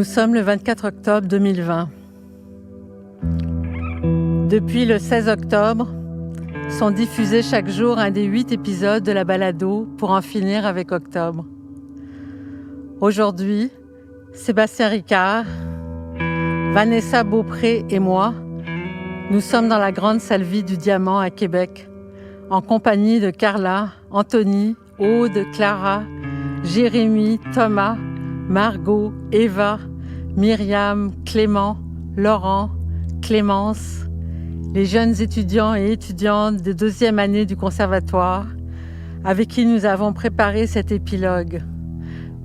Nous sommes le 24 octobre 2020. Depuis le 16 octobre, sont diffusés chaque jour un des 8 épisodes de la balado pour en finir avec octobre. Aujourd'hui, Sébastien Ricard, Vanessa Beaupré et moi, nous sommes dans la grande salle vide du Diamant à Québec, en compagnie de Carla, Anthony, Aude, Clara, Jérémy, Thomas, Margot, Eva, Myriam, Clément, Laurent, Clémence, les jeunes étudiants et étudiantes de 2e année du conservatoire, avec qui nous avons préparé cet épilogue,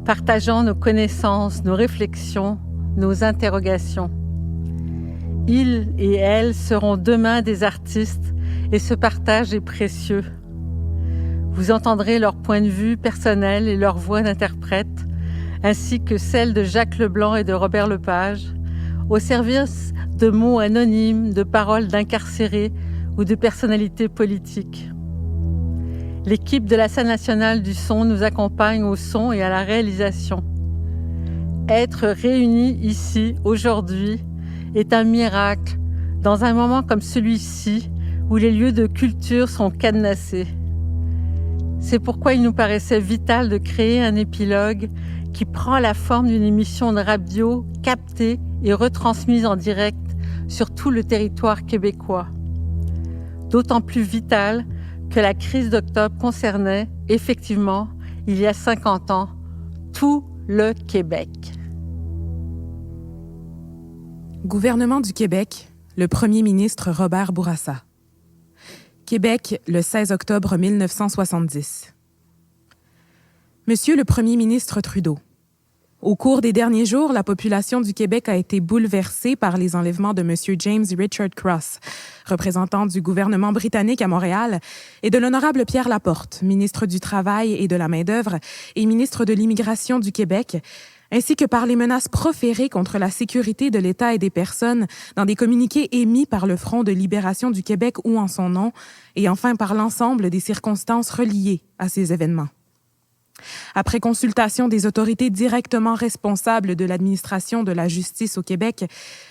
partageant nos connaissances, nos réflexions, nos interrogations. Ils et elles seront demain des artistes et ce partage est précieux. Vous entendrez leur point de vue personnel et leur voix d'interprète, ainsi que celle de Jacques Leblanc et de Robert Lepage, au service de mots anonymes, de paroles d'incarcérés ou de personnalités politiques. L'équipe de la Scène nationale du son nous accompagne au son et à la réalisation. Être réunis ici, aujourd'hui, est un miracle dans un moment comme celui-ci où les lieux de culture sont cadenassés. C'est pourquoi il nous paraissait vital de créer un épilogue qui prend la forme d'une émission de radio captée et retransmise en direct sur tout le territoire québécois. D'autant plus vital que la crise d'octobre concernait, effectivement, il y a 50 ans, tout le Québec. Gouvernement du Québec, le premier ministre Robert Bourassa. Québec, le 16 octobre 1970. Monsieur le premier ministre Trudeau, au cours des derniers jours, la population du Québec a été bouleversée par les enlèvements de Monsieur James Richard Cross, représentant du gouvernement britannique à Montréal, et de l'honorable Pierre Laporte, ministre du Travail et de la Main-d'œuvre et ministre de l'Immigration du Québec, ainsi que par les menaces proférées contre la sécurité de l'État et des personnes dans des communiqués émis par le Front de libération du Québec ou en son nom, et enfin par l'ensemble des circonstances reliées à ces événements. Après consultation des autorités directement responsables de l'administration de la justice au Québec,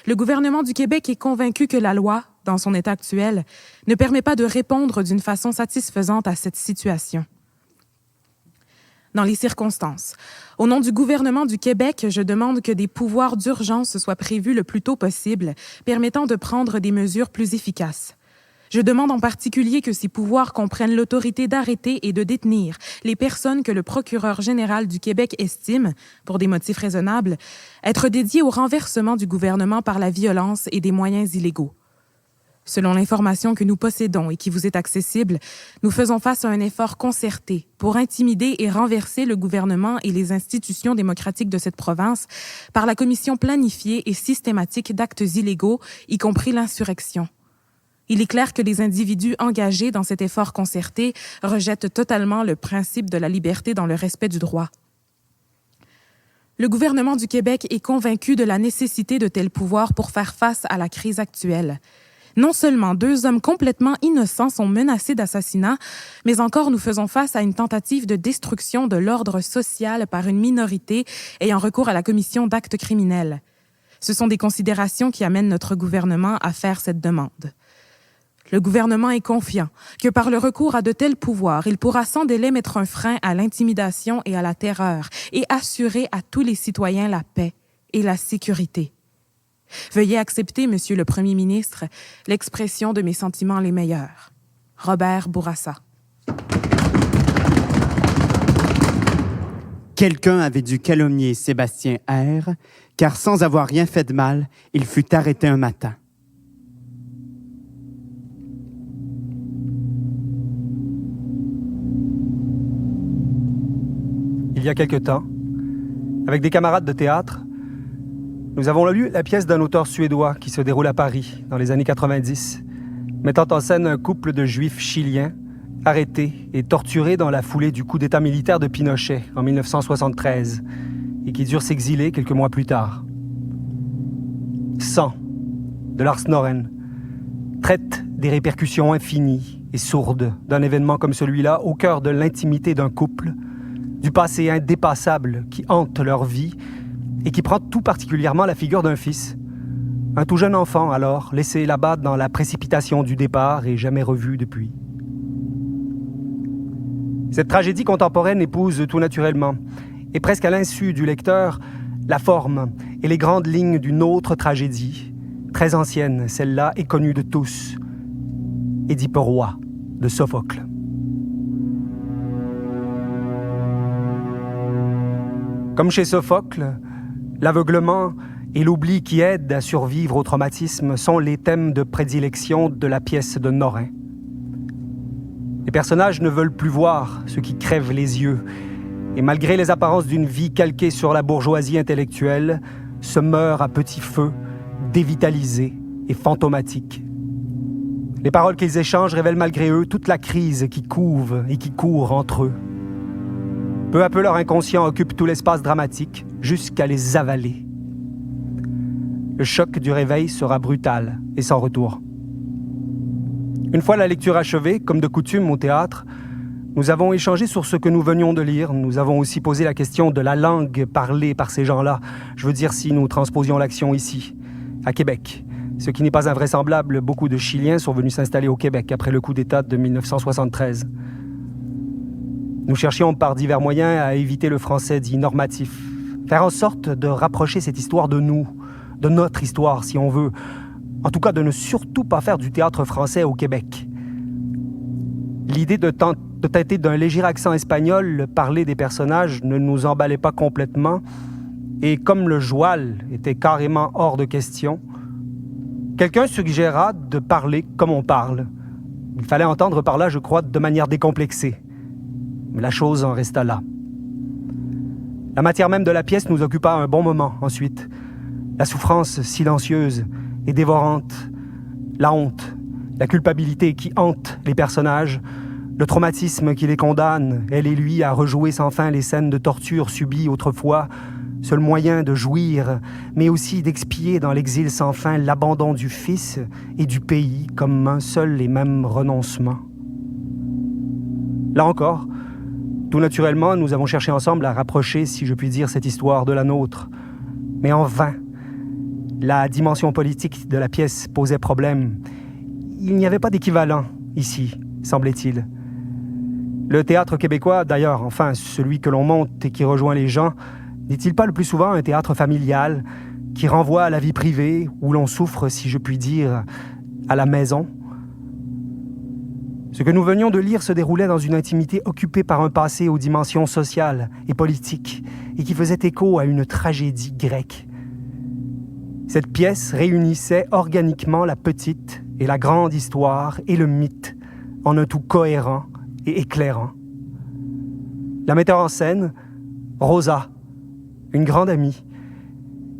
le gouvernement du Québec est convaincu que la loi, dans son état actuel, ne permet pas de répondre d'une façon satisfaisante à cette situation. Dans les circonstances, au nom du gouvernement du Québec, je demande que des pouvoirs d'urgence soient prévus le plus tôt possible, permettant de prendre des mesures plus efficaces. Je demande en particulier que ces pouvoirs comprennent l'autorité d'arrêter et de détenir les personnes que le procureur général du Québec estime, pour des motifs raisonnables, être dédiées au renversement du gouvernement par la violence et des moyens illégaux. Selon l'information que nous possédons et qui vous est accessible, nous faisons face à un effort concerté pour intimider et renverser le gouvernement et les institutions démocratiques de cette province par la commission planifiée et systématique d'actes illégaux, y compris l'insurrection. Il est clair que les individus engagés dans cet effort concerté rejettent totalement le principe de la liberté dans le respect du droit. Le gouvernement du Québec est convaincu de la nécessité de tels pouvoirs pour faire face à la crise actuelle. Non seulement 2 hommes complètement innocents sont menacés d'assassinat, mais encore nous faisons face à une tentative de destruction de l'ordre social par une minorité ayant recours à la commission d'actes criminels. Ce sont des considérations qui amènent notre gouvernement à faire cette demande. Le gouvernement est confiant que par le recours à de tels pouvoirs, il pourra sans délai mettre un frein à l'intimidation et à la terreur et assurer à tous les citoyens la paix et la sécurité. Veuillez accepter, Monsieur le Premier ministre, l'expression de mes sentiments les meilleurs. Robert Bourassa. Quelqu'un avait dû calomnier Sébastien R, car sans avoir rien fait de mal, il fut arrêté un matin. Il y a quelque temps, avec des camarades de théâtre, nous avons lu la pièce d'un auteur suédois qui se déroule à Paris dans les années 90, mettant en scène un couple de juifs chiliens arrêtés et torturés dans la foulée du coup d'État militaire de Pinochet en 1973 et qui durent s'exiler quelques mois plus tard. Sang, de Lars Noren, traite des répercussions infinies et sourdes d'un événement comme celui-là au cœur de l'intimité d'un couple, du passé indépassable qui hante leur vie et qui prend tout particulièrement la figure d'un fils. Un tout jeune enfant, alors, laissé là-bas dans la précipitation du départ et jamais revu depuis. Cette tragédie contemporaine épouse tout naturellement, et presque à l'insu du lecteur, la forme et les grandes lignes d'une autre tragédie, très ancienne, celle-là, et connue de tous, Édipe roi de Sophocle. Comme chez Sophocle, l'aveuglement et l'oubli qui aident à survivre au traumatisme sont les thèmes de prédilection de la pièce de Norin. Les personnages ne veulent plus voir ce qui crève les yeux, et malgré les apparences d'une vie calquée sur la bourgeoisie intellectuelle, se meurent à petit feu, dévitalisés et fantomatiques. Les paroles qu'ils échangent révèlent malgré eux toute la crise qui couve et qui court entre eux. Peu à peu, leur inconscient occupe tout l'espace dramatique, jusqu'à les avaler. Le choc du réveil sera brutal et sans retour. Une fois la lecture achevée, comme de coutume au théâtre, nous avons échangé sur ce que nous venions de lire. Nous avons aussi posé la question de la langue parlée par ces gens-là. Je veux dire, si nous transposions l'action ici, à Québec. Ce qui n'est pas invraisemblable, beaucoup de Chiliens sont venus s'installer au Québec après le coup d'État de 1973. Nous cherchions par divers moyens à éviter le français dit normatif. Faire en sorte de rapprocher cette histoire de nous, de notre histoire, si on veut. En tout cas, de ne surtout pas faire du théâtre français au Québec. L'idée de tâter d'un léger accent espagnol, parler des personnages, ne nous emballait pas complètement. Et comme le joual était carrément hors de question, quelqu'un suggéra de parler comme on parle. Il fallait entendre par là, je crois, de manière décomplexée. Mais la chose en resta là. La matière même de la pièce nous occupa un bon moment ensuite. La souffrance silencieuse et dévorante, la honte, la culpabilité qui hante les personnages, le traumatisme qui les condamne, elle et lui, à rejouer sans fin les scènes de torture subies autrefois, seul moyen de jouir, mais aussi d'expier dans l'exil sans fin l'abandon du fils et du pays comme un seul et même renoncement. Là encore, tout naturellement, nous avons cherché ensemble à rapprocher, si je puis dire, cette histoire de la nôtre. Mais en vain. La dimension politique de la pièce posait problème. Il n'y avait pas d'équivalent ici, semblait-il. Le théâtre québécois, d'ailleurs, enfin, celui que l'on monte et qui rejoint les gens, n'est-il pas le plus souvent un théâtre familial qui renvoie à la vie privée, où l'on souffre, si je puis dire, à la maison? Ce que nous venions de lire se déroulait dans une intimité occupée par un passé aux dimensions sociales et politiques et qui faisait écho à une tragédie grecque. Cette pièce réunissait organiquement la petite et la grande histoire et le mythe en un tout cohérent et éclairant. La metteur en scène, Rosa, une grande amie,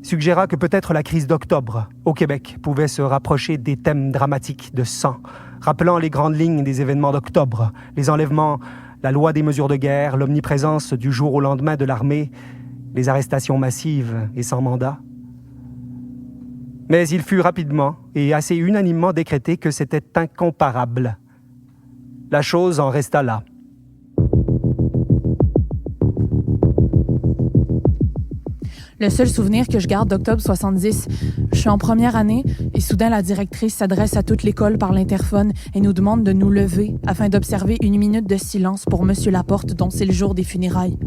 suggéra que peut-être la crise d'octobre au Québec pouvait se rapprocher des thèmes dramatiques de sang, rappelant les grandes lignes des événements d'octobre, les enlèvements, la loi des mesures de guerre, l'omniprésence du jour au lendemain de l'armée, les arrestations massives et sans mandat. Mais il fut rapidement et assez unanimement décrété que c'était incomparable. La chose en resta là. Le seul souvenir que je garde d'octobre 70, je suis en première année et soudain la directrice s'adresse à toute l'école par l'interphone et nous demande de nous lever afin d'observer une minute de silence pour Monsieur Laporte dont c'est le jour des funérailles.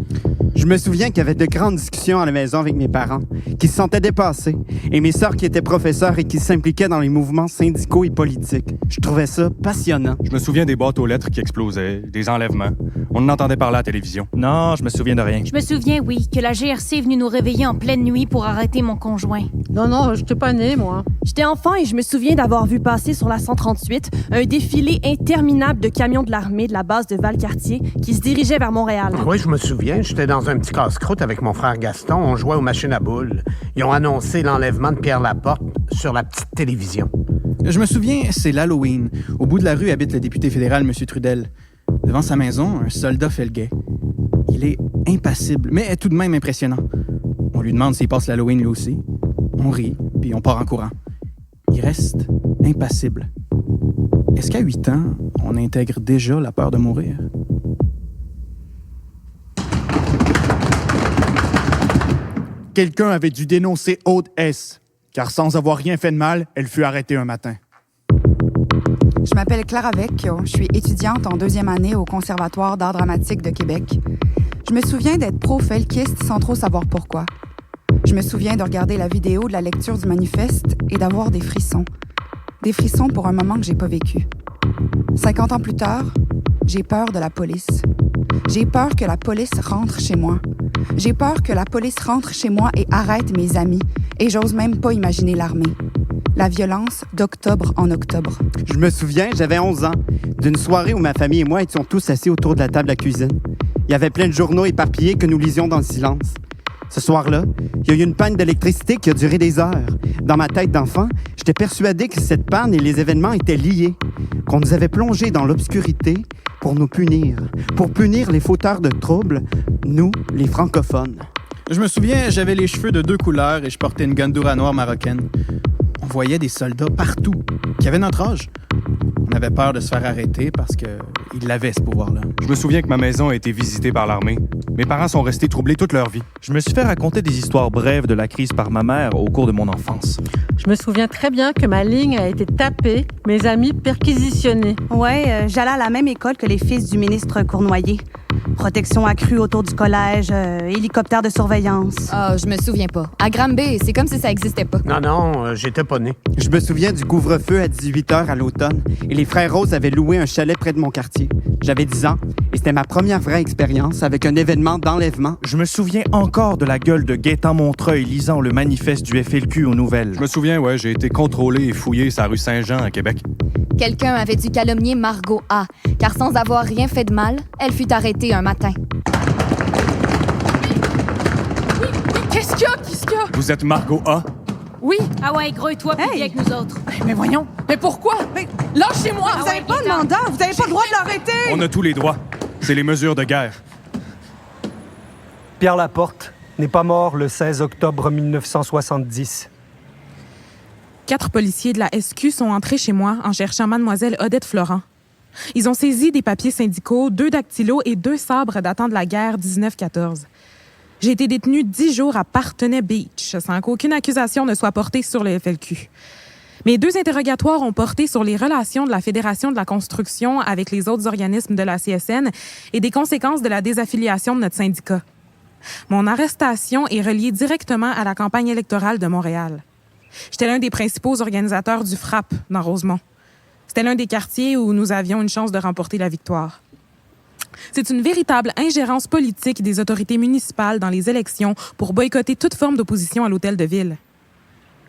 Je me souviens qu'il y avait de grandes discussions à la maison avec mes parents, qui se sentaient dépassés, et mes sœurs qui étaient professeurs et qui s'impliquaient dans les mouvements syndicaux et politiques. Je trouvais ça passionnant. Je me souviens des boîtes aux lettres qui explosaient, des enlèvements. On en entendait parler à la télévision. Non, je me souviens de rien. Je me souviens, oui, que la GRC est venue nous réveiller en pleine nuit pour arrêter mon conjoint. Non, j'étais pas née, moi. J'étais enfant et je me souviens d'avoir vu passer sur la 138 un défilé interminable de camions de l'armée de la base de Valcartier qui se dirigeait vers Montréal. Oui, je me souviens. J'étais dans un petit casse-croûte avec mon frère Gaston. On jouait aux machines à boules. Ils ont annoncé l'enlèvement de Pierre Laporte sur la petite télévision. Je me souviens, c'est l'Halloween. Au bout de la rue habite le député fédéral, M. Trudel. Devant sa maison, un soldat fait le guet. Il est impassible, mais tout de même impressionnant. On lui demande s'il passe l'Halloween lui aussi. On rit, puis on part en courant. Il reste impassible. Est-ce qu'à 8 ans, on intègre déjà la peur de mourir? Quelqu'un avait dû dénoncer Aude S., car sans avoir rien fait de mal, elle fut arrêtée un matin. Je m'appelle Clara Vecchio. Je suis étudiante en 2e année au Conservatoire d'art dramatique de Québec. Je me souviens d'être pro-felkiste sans trop savoir pourquoi. Je me souviens de regarder la vidéo de la lecture du manifeste et d'avoir des frissons. Des frissons pour un moment que j'ai pas vécu. 50 ans plus tard, j'ai peur de la police. J'ai peur que la police rentre chez moi. J'ai peur que la police rentre chez moi et arrête mes amis. Et j'ose même pas imaginer l'armée. La violence d'octobre en octobre. Je me souviens, j'avais 11 ans, d'une soirée où ma famille et moi étions tous assis autour de la table à cuisine. Il y avait plein de journaux éparpillés que nous lisions dans le silence. Ce soir-là, il y a eu une panne d'électricité qui a duré des heures. Dans ma tête d'enfant, j'étais persuadé que cette panne et les événements étaient liés, qu'on nous avait plongés dans l'obscurité pour nous punir, pour punir les fauteurs de troubles, nous, les francophones. Je me souviens, j'avais les cheveux de 2 couleurs et je portais une gandoura noire marocaine. On voyait des soldats partout, qui avaient notre âge. On avait peur de se faire arrêter parce qu'ils l'avaient, ce pouvoir-là. Je me souviens que ma maison a été visitée par l'armée. Mes parents sont restés troublés toute leur vie. Je me suis fait raconter des histoires brèves de la crise par ma mère au cours de mon enfance. Je me souviens très bien que ma ligne a été tapée, mes amis perquisitionnés. Ouais, j'allais à la même école que les fils du ministre Cournoyer. Protection accrue autour du collège, hélicoptère de surveillance. Ah, je me souviens pas. À Granby, c'est comme si ça existait pas. Non, j'étais pas né. Je me souviens du couvre-feu à 18h à l'automne et les frères Rose avaient loué un chalet près de mon quartier. J'avais 10 ans et c'était ma première vraie expérience avec un événement d'enlèvement. Je me souviens encore de la gueule de Gaétan Montreuil lisant le manifeste du FLQ aux nouvelles. Je me souviens, ouais, j'ai été contrôlé et fouillé sur la rue Saint-Jean à Québec. Quelqu'un avait dû calomnier Margot A, car sans avoir rien fait de mal, elle fut arrêtée un matin. Oui, qu'est-ce qu'il y a? Vous êtes Margot A? Oui. Ah ouais, gros, et toi, puis viens avec nous autres. Mais voyons, mais pourquoi? Lâchez-moi! Vous avez pas de mandat, vous avez pas le droit de l'arrêter! On a tous les droits. C'est les mesures de guerre. Pierre Laporte n'est pas mort le 16 octobre 1970. 4 policiers de la SQ sont entrés chez moi en cherchant mademoiselle Odette Florent. Ils ont saisi des papiers syndicaux, 2 dactylos et 2 sabres datant de la guerre 1914. J'ai été détenue 10 jours à Partenay Beach, sans qu'aucune accusation ne soit portée sur le FLQ. Mes 2 interrogatoires ont porté sur les relations de la Fédération de la construction avec les autres organismes de la CSN et des conséquences de la désaffiliation de notre syndicat. Mon arrestation est reliée directement à la campagne électorale de Montréal. J'étais l'un des principaux organisateurs du FRAP dans Rosemont. C'était l'un des quartiers où nous avions une chance de remporter la victoire. C'est une véritable ingérence politique des autorités municipales dans les élections pour boycotter toute forme d'opposition à l'hôtel de ville.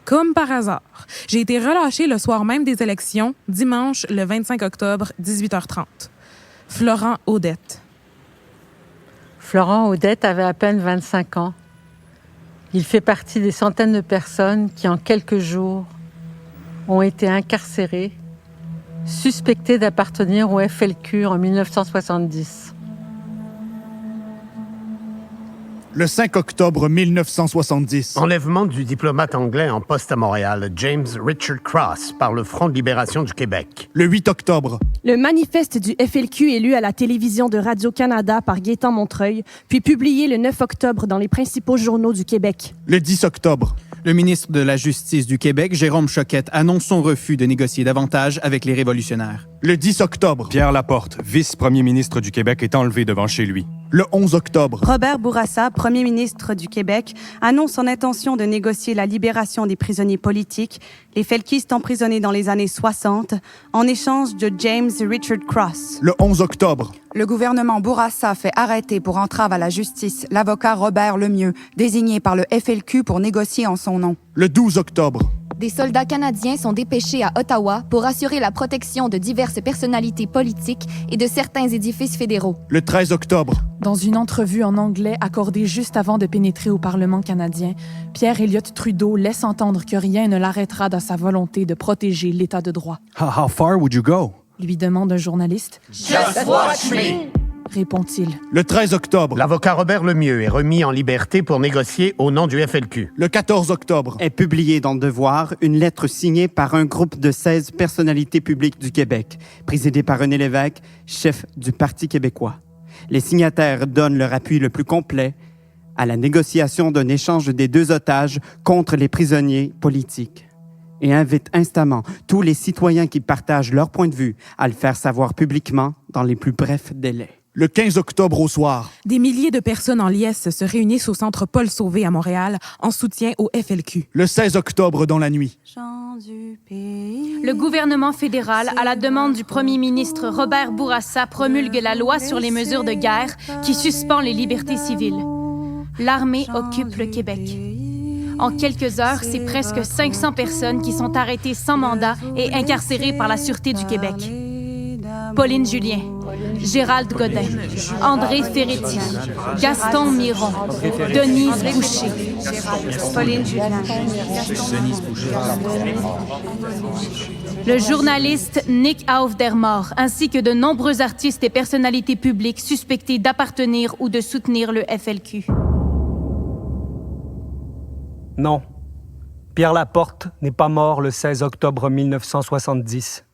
Comme par hasard, j'ai été relâchée le soir même des élections, dimanche le 25 octobre, 18h30. Florent Odette. Florent Odette avait à peine 25 ans. Il fait partie des centaines de personnes qui, en quelques jours, ont été incarcérées, suspectées d'appartenir au FLQ en 1970. Le 5 octobre 1970. Enlèvement du diplomate anglais en poste à Montréal, James Richard Cross, par le Front de libération du Québec. Le 8 octobre. Le manifeste du FLQ est lu à la télévision de Radio-Canada par Gaétan Montreuil, puis publié le 9 octobre dans les principaux journaux du Québec. Le 10 octobre. Le ministre de la Justice du Québec, Jérôme Choquette, annonce son refus de négocier davantage avec les révolutionnaires. Le 10 octobre. Pierre Laporte, vice-premier ministre du Québec, est enlevé devant chez lui. Le 11 octobre. Robert Bourassa, premier ministre du Québec, annonce son intention de négocier la libération des prisonniers politiques, les felkistes emprisonnés dans les années 60, en échange de James Richard Cross. Le 11 octobre. Le gouvernement Bourassa fait arrêter pour entrave à la justice l'avocat Robert Lemieux, désigné par le FLQ pour négocier en son nom. Le 12 octobre. Des soldats canadiens sont dépêchés à Ottawa pour assurer la protection de diverses personnalités politiques et de certains édifices fédéraux. Le 13 octobre. Dans une entrevue en anglais accordée juste avant de pénétrer au Parlement canadien, Pierre Elliott Trudeau laisse entendre que rien ne l'arrêtera dans sa volonté de protéger l'État de droit. How far would you go? Lui demande un journaliste. Just watch me! Répond-il. Le 13 octobre. L'avocat Robert Lemieux est remis en liberté pour négocier au nom du FLQ. Le 14 octobre. Est publiée dans le Devoir une lettre signée par un groupe de 16 personnalités publiques du Québec, présidée par René Lévesque, chef du Parti québécois. Les signataires donnent leur appui le plus complet à la négociation d'un échange des 2 otages contre les prisonniers politiques et invite instamment tous les citoyens qui partagent leur point de vue à le faire savoir publiquement dans les plus brefs délais. Le 15 octobre au soir, Des milliers de personnes en liesse se réunissent au centre Paul Sauvé à Montréal en soutien au FLQ. le 16 octobre dans la nuit, Le gouvernement fédéral, à la demande du premier ministre Robert Bourassa, promulgue la loi sur les mesures de guerre qui suspend les libertés civiles. L'armée occupe le Québec. En quelques heures, c'est presque 500 personnes qui sont arrêtées sans mandat et incarcérées par la Sûreté du Québec. Pauline Julien, Gérald Godin, André Ferretti, Gaston Miron, Denise Boucher. Pauline Julien. Le journaliste Nick Aufdermor, ainsi que de nombreux artistes et personnalités publiques suspectés d'appartenir ou de soutenir le FLQ. Non. Pierre Laporte n'est pas mort le 16 octobre 1970.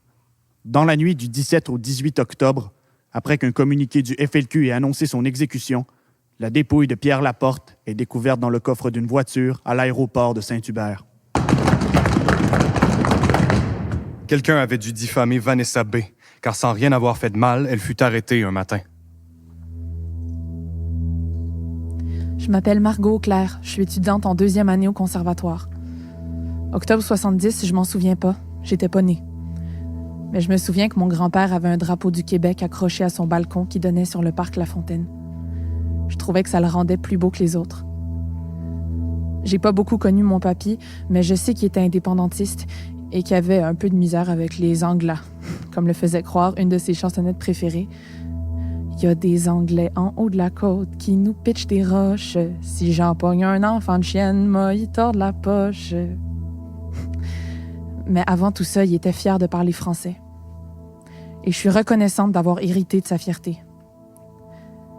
dans la nuit du 17 au 18 octobre, après qu'un communiqué du FLQ ait annoncé son exécution, la dépouille de Pierre Laporte est découverte dans le coffre d'une voiture à l'aéroport de Saint-Hubert. Quelqu'un avait dû diffamer Vanessa B., car sans rien avoir fait de mal, elle fut arrêtée un matin. Je m'appelle Margot Auclair. Je suis étudiante en 2e année au conservatoire. Octobre 70, je m'en souviens pas. J'étais pas née. Mais je me souviens que mon grand-père avait un drapeau du Québec accroché à son balcon qui donnait sur le parc La Fontaine. Je trouvais que ça le rendait plus beau que les autres. J'ai pas beaucoup connu mon papy, mais je sais qu'il était indépendantiste et qu'il avait un peu de misère avec les Anglais, comme le faisait croire une de ses chansonnettes préférées. Il y a des Anglais en haut de la côte qui nous pitchent des roches. Si j'en pogne un enfant de chienne, moi, il tord de la poche. Mais avant tout ça, il était fier de parler français. Et je suis reconnaissante d'avoir hérité de sa fierté.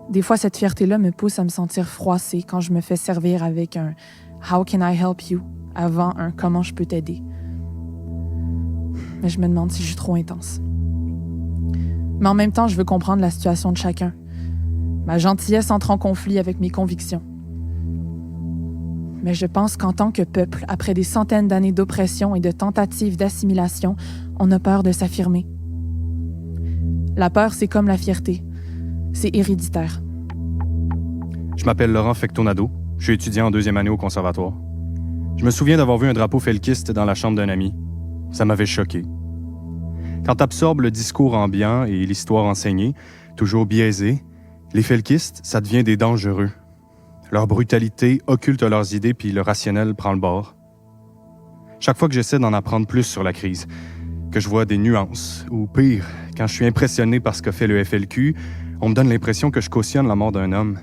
Des fois, cette fierté-là me pousse à me sentir froissée quand je me fais servir avec un « How can I help you » avant un « Comment je peux t'aider ». Mais je me demande si je suis trop intense. Mais en même temps, je veux comprendre la situation de chacun. Ma gentillesse entre en conflit avec mes convictions. Mais je pense qu'en tant que peuple, après des centaines d'années d'oppression et de tentatives d'assimilation, on a peur de s'affirmer. La peur, c'est comme la fierté. C'est héréditaire. Je m'appelle Laurent Fectonado. Je suis étudiant en 2e année au conservatoire. Je me souviens d'avoir vu un drapeau felkiste dans la chambre d'un ami. Ça m'avait choqué. Quand t'absorbes le discours ambiant et l'histoire enseignée, toujours biaisée, les felkistes, ça devient des dangereux. Leur brutalité occulte leurs idées puis le rationnel prend le bord. Chaque fois que j'essaie d'en apprendre plus sur la crise, que je vois des nuances, ou pire, quand je suis impressionné par ce qu'a fait le FLQ, on me donne l'impression que je cautionne la mort d'un homme,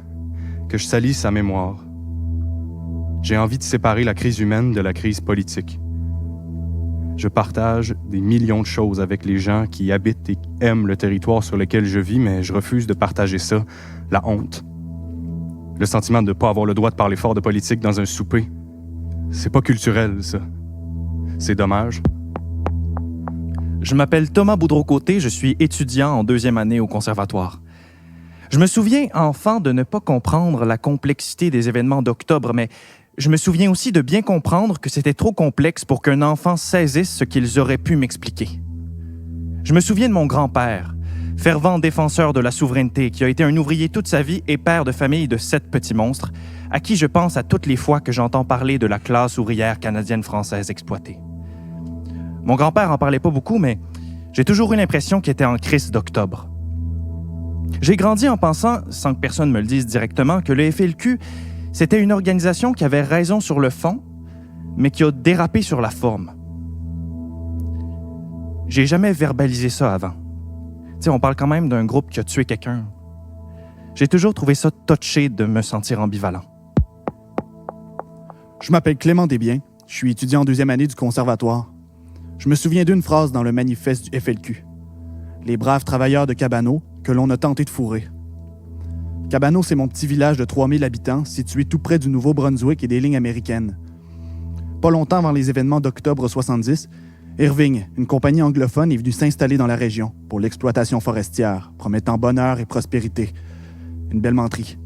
que je salis sa mémoire. J'ai envie de séparer la crise humaine de la crise politique. Je partage des millions de choses avec les gens qui habitent et aiment le territoire sur lequel je vis, mais je refuse de partager ça, la honte. Le sentiment de ne pas avoir le droit de parler fort de politique dans un souper. C'est pas culturel, ça. C'est dommage. Je m'appelle Thomas Boudreau-Côté, je suis étudiant en 2e année au conservatoire. Je me souviens, enfant, de ne pas comprendre la complexité des événements d'octobre, mais je me souviens aussi de bien comprendre que c'était trop complexe pour qu'un enfant saisisse ce qu'ils auraient pu m'expliquer. Je me souviens de mon grand-père, fervent défenseur de la souveraineté, qui a été un ouvrier toute sa vie et père de famille de 7 petits monstres, à qui je pense à toutes les fois que j'entends parler de la classe ouvrière canadienne-française exploitée. Mon grand-père en parlait pas beaucoup, mais j'ai toujours eu l'impression qu'il était en crise d'octobre. J'ai grandi en pensant, sans que personne me le dise directement, que le FLQ, c'était une organisation qui avait raison sur le fond, mais qui a dérapé sur la forme. J'ai jamais verbalisé ça avant. T'sais, on parle quand même d'un groupe qui a tué quelqu'un. J'ai toujours trouvé ça touché de me sentir ambivalent. Je m'appelle Clément Desbiens, je suis étudiant en 2e année du conservatoire. Je me souviens d'une phrase dans le manifeste du FLQ. Les braves travailleurs de Cabano que l'on a tenté de fourrer. Cabano, c'est mon petit village de 3000 habitants, situé tout près du Nouveau-Brunswick et des lignes américaines. Pas longtemps avant les événements d'octobre 70, Irving, une compagnie anglophone, est venue s'installer dans la région pour l'exploitation forestière, promettant bonheur et prospérité. Une belle menterie.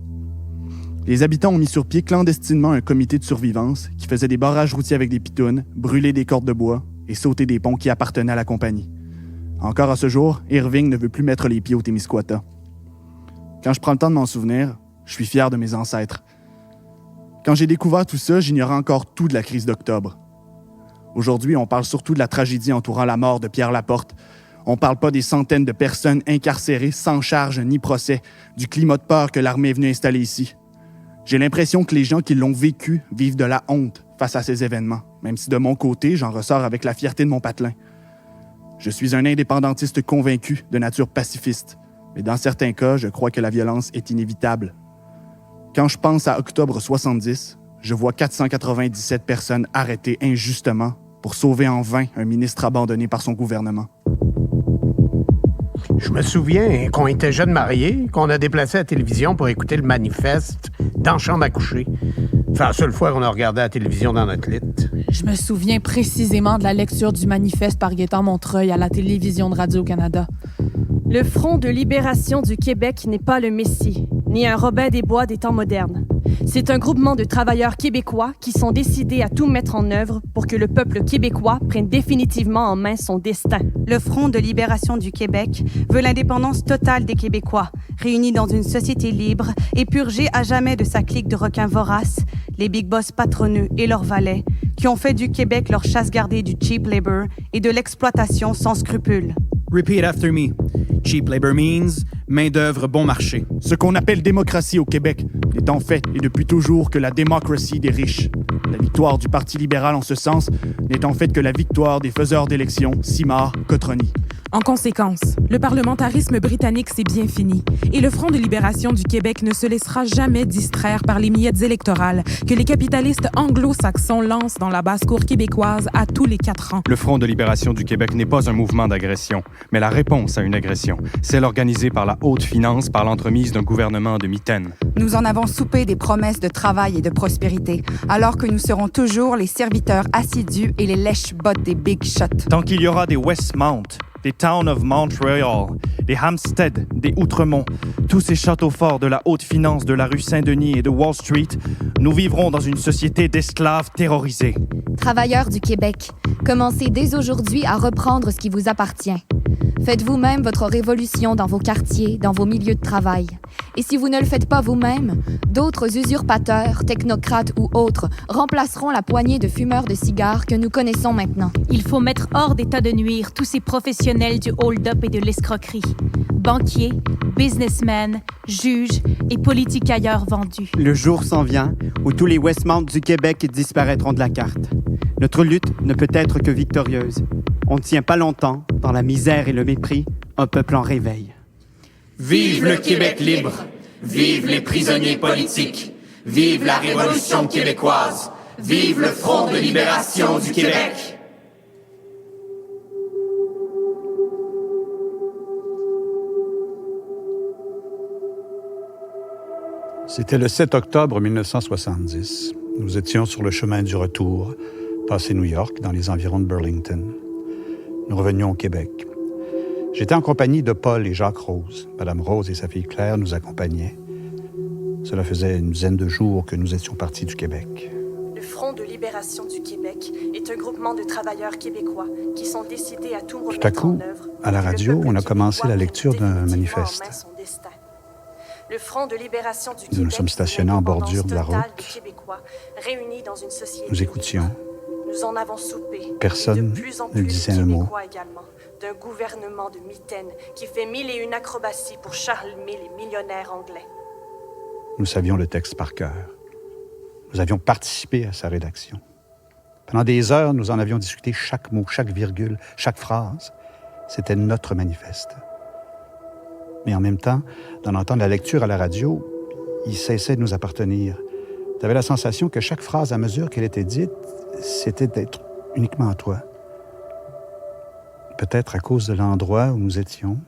Les habitants ont mis sur pied clandestinement un comité de survivance qui faisait des barrages routiers avec des pitounes, brûler des cordes de bois et sauter des ponts qui appartenaient à la compagnie. Encore à ce jour, Irving ne veut plus mettre les pieds au Témiscouata. Quand je prends le temps de m'en souvenir, je suis fier de mes ancêtres. Quand j'ai découvert tout ça, j'ignorais encore tout de la crise d'octobre. Aujourd'hui, on parle surtout de la tragédie entourant la mort de Pierre Laporte. On parle pas des centaines de personnes incarcérées sans charge ni procès, du climat de peur que l'armée est venue installer ici. J'ai l'impression que les gens qui l'ont vécu vivent de la honte face à ces événements, même si de mon côté, j'en ressors avec la fierté de mon patelin. Je suis un indépendantiste convaincu de nature pacifiste, mais dans certains cas, je crois que la violence est inévitable. Quand je pense à octobre 70, je vois 497 personnes arrêtées injustement pour sauver en vain un ministre abandonné par son gouvernement. Je me souviens qu'on était jeunes mariés, qu'on a déplacé la télévision pour écouter le manifeste dans la chambre à coucher. C'est la seule fois qu'on a regardé la télévision dans notre lit. Je me souviens précisément de la lecture du manifeste par Gaétan Montreuil à la télévision de Radio-Canada. Le Front de libération du Québec n'est pas le Messie, ni un Robin des Bois des temps modernes. C'est un groupement de travailleurs québécois qui sont décidés à tout mettre en œuvre pour que le peuple québécois prenne définitivement en main son destin. Le Front de libération du Québec veut l'indépendance totale des Québécois, réunis dans une société libre et purgés à jamais de sa clique de requins voraces, les big boss patronneux et leurs valets, qui ont fait du Québec leur chasse gardée du cheap labor et de l'exploitation sans scrupules. Repeat after me. Cheap labor means main-d'œuvre bon marché. Ce qu'on appelle démocratie au Québec n'est en fait et depuis toujours que la démocratie des riches. La victoire du Parti libéral en ce sens n'est en fait que la victoire des faiseurs d'élections, Simard, Cotroni. En conséquence, le parlementarisme britannique s'est bien fini et le Front de libération du Québec ne se laissera jamais distraire par les miettes électorales que les capitalistes anglo-saxons lancent dans la basse-cour québécoise à tous les 4 ans. Le Front de libération du Québec n'est pas un mouvement d'agression, mais la réponse à une agression, celle organisée par la haute finance par l'entremise d'un gouvernement de mitaines. Nous en avons soupé des promesses de travail et de prospérité, alors que nous serons toujours les serviteurs assidus et les lèche-bottes des big shots. Tant qu'il y aura des Westmount, des Town of Montreal, des Hampstead, des Outremont, tous ces châteaux forts de la haute finance de la rue Saint-Denis et de Wall Street, nous vivrons dans une société d'esclaves terrorisés. Travailleurs du Québec, commencez dès aujourd'hui à reprendre ce qui vous appartient. Faites vous-même votre révolution dans vos quartiers, dans vos milieux de travail. Et si vous ne le faites pas vous-même, d'autres usurpateurs, technocrates ou autres remplaceront la poignée de fumeurs de cigares que nous connaissons maintenant. Il faut mettre hors d'état de nuire tous ces professionnels du hold-up et de l'escroquerie. Banquiers, businessmen, juges et politicailleurs vendus. Le jour s'en vient où tous les Westmount du Québec disparaîtront de la carte. Notre lutte ne peut être que victorieuse. On ne tient pas longtemps, dans la misère et le mépris, un peuple en réveil. Vive le Québec libre! Vive les prisonniers politiques! Vive la Révolution québécoise! Vive le Front de libération du Québec! C'était le 7 octobre 1970. Nous étions sur le chemin du retour, passé New York, dans les environs de Burlington. Nous revenions au Québec. J'étais en compagnie de Paul et Jacques Rose. Madame Rose et sa fille Claire nous accompagnaient. Cela faisait une dizaine de jours que nous étions partis du Québec. Le Front de libération du Québec est un groupement de travailleurs québécois qui sont décidés à tout remettre Tout à coup, en œuvre. à la radio, on a commencé la lecture d'un manifeste. Le Front de libération du Québec, Nous nous sommes stationnés en bordure de la route. Réunis dans une société Nous écoutions. Nous en avons soupé. Personne ne disait un mot. Également, d'un gouvernement de mitaines qui fait 1001 acrobaties pour charmer les millionnaires anglais. Nous savions le texte par cœur. Nous avions participé à sa rédaction. Pendant des heures, nous en avions discuté chaque mot, chaque virgule, chaque phrase. C'était notre manifeste. Mais en même temps, d'en entendre la lecture à la radio, il cessait de nous appartenir. Tu avais la sensation que chaque phrase, à mesure qu'elle était dite, c'était d'être uniquement à toi. Peut-être à cause de l'endroit où nous étions,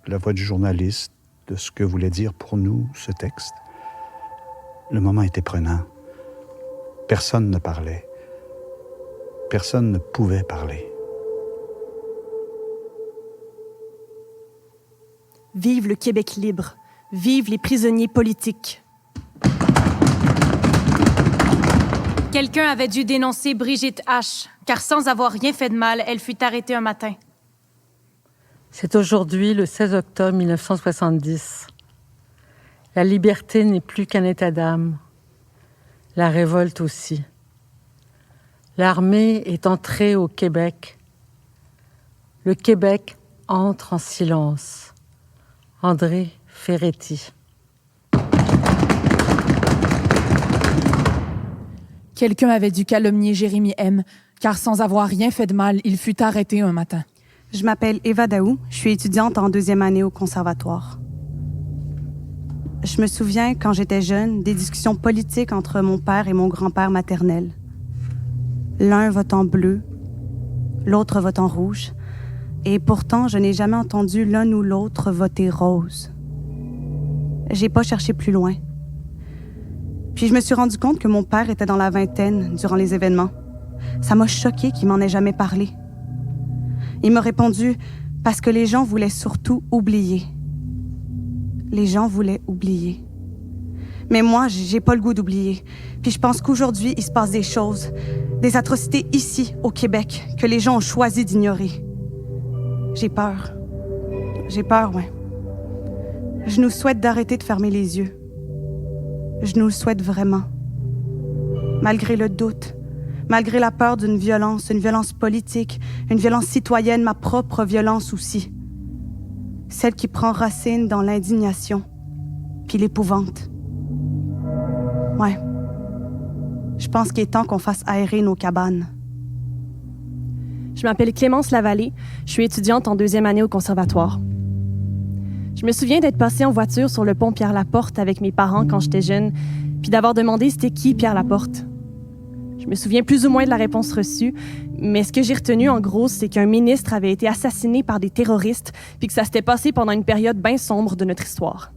de la voix du journaliste, de ce que voulait dire pour nous ce texte. Le moment était prenant. Personne ne parlait. Personne ne pouvait parler. Vive le Québec libre. Vive les prisonniers politiques. Quelqu'un avait dû dénoncer Brigitte H., car sans avoir rien fait de mal, elle fut arrêtée un matin. C'est aujourd'hui le 16 octobre 1970. La liberté n'est plus qu'un état d'âme. La révolte aussi. L'armée est entrée au Québec. Le Québec entre en silence. André Ferretti. Quelqu'un avait dû calomnier Jérémy M., car sans avoir rien fait de mal, il fut arrêté un matin. Je m'appelle Eva Daou, je suis étudiante en 2e année au conservatoire. Je me souviens, quand j'étais jeune, des discussions politiques entre mon père et mon grand-père maternel. L'un vote en bleu, l'autre vote en rouge, et pourtant, je n'ai jamais entendu l'un ou l'autre voter rose. J'ai pas cherché plus loin. Puis je me suis rendu compte que mon père était dans la vingtaine durant les événements. Ça m'a choqué qu'il m'en ait jamais parlé. Il m'a répondu « parce que les gens voulaient surtout oublier ». Les gens voulaient oublier. Mais moi, j'ai pas le goût d'oublier. Puis je pense qu'aujourd'hui, il se passe des choses, des atrocités ici, au Québec, que les gens ont choisi d'ignorer. J'ai peur. J'ai peur, ouais. Je nous souhaite d'arrêter de fermer les yeux. Je nous le souhaite vraiment. Malgré le doute, malgré la peur d'une violence, une violence politique, une violence citoyenne, ma propre violence aussi. Celle qui prend racine dans l'indignation, puis l'épouvante. Ouais. Je pense qu'il est temps qu'on fasse aérer nos cabanes. Je m'appelle Clémence Lavallée, je suis étudiante en 2e année au conservatoire. Je me souviens d'être passée en voiture sur le pont Pierre-Laporte avec mes parents quand j'étais jeune, puis d'avoir demandé c'était qui Pierre Laporte. Je me souviens plus ou moins de la réponse reçue, mais ce que j'ai retenu en gros, c'est qu'un ministre avait été assassiné par des terroristes, puis que ça s'était passé pendant une période bien sombre de notre histoire.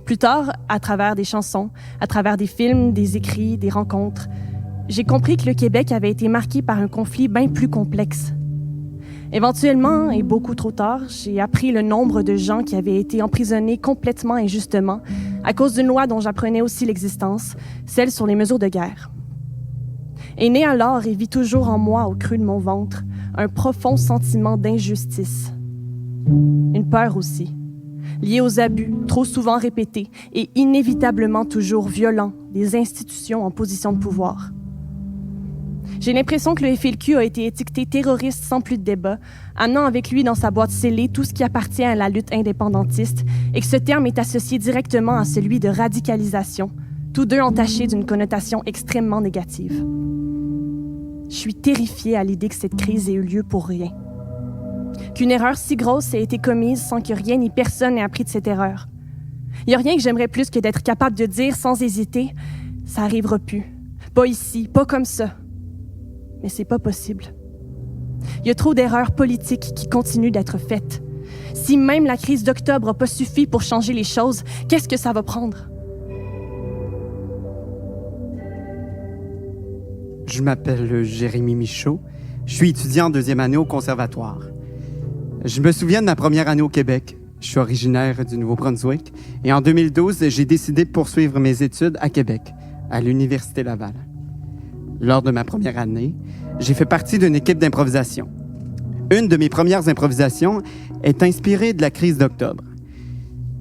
Plus tard, à travers des chansons, à travers des films, des écrits, des rencontres, j'ai compris que le Québec avait été marqué par un conflit bien plus complexe. Éventuellement, et beaucoup trop tard, j'ai appris le nombre de gens qui avaient été emprisonnés complètement injustement à cause d'une loi dont j'apprenais aussi l'existence, celle sur les mesures de guerre. Et né alors et vit toujours en moi, au creux de mon ventre, un profond sentiment d'injustice. Une peur aussi, liée aux abus trop souvent répétés et inévitablement toujours violents des institutions en position de pouvoir. J'ai l'impression que le FLQ a été étiqueté terroriste sans plus de débat, amenant avec lui dans sa boîte scellée tout ce qui appartient à la lutte indépendantiste et que ce terme est associé directement à celui de radicalisation, tous deux entachés d'une connotation extrêmement négative. Je suis terrifiée à l'idée que cette crise ait eu lieu pour rien. Qu'une erreur si grosse ait été commise sans que rien ni personne n'ait appris de cette erreur. Il n'y a rien que j'aimerais plus que d'être capable de dire sans hésiter « ça arrivera plus. Pas ici, pas comme ça. » Mais c'est pas possible. Il y a trop d'erreurs politiques qui continuent d'être faites. Si même la crise d'octobre n'a pas suffi pour changer les choses, qu'est-ce que ça va prendre? Je m'appelle Jérémy Michaud. Je suis étudiant en 2e année au conservatoire. Je me souviens de ma première année au Québec. Je suis originaire du Nouveau-Brunswick et en 2012, j'ai décidé de poursuivre mes études à Québec, à l'Université Laval. Lors de ma première année, j'ai fait partie d'une équipe d'improvisation. Une de mes premières improvisations est inspirée de la crise d'octobre.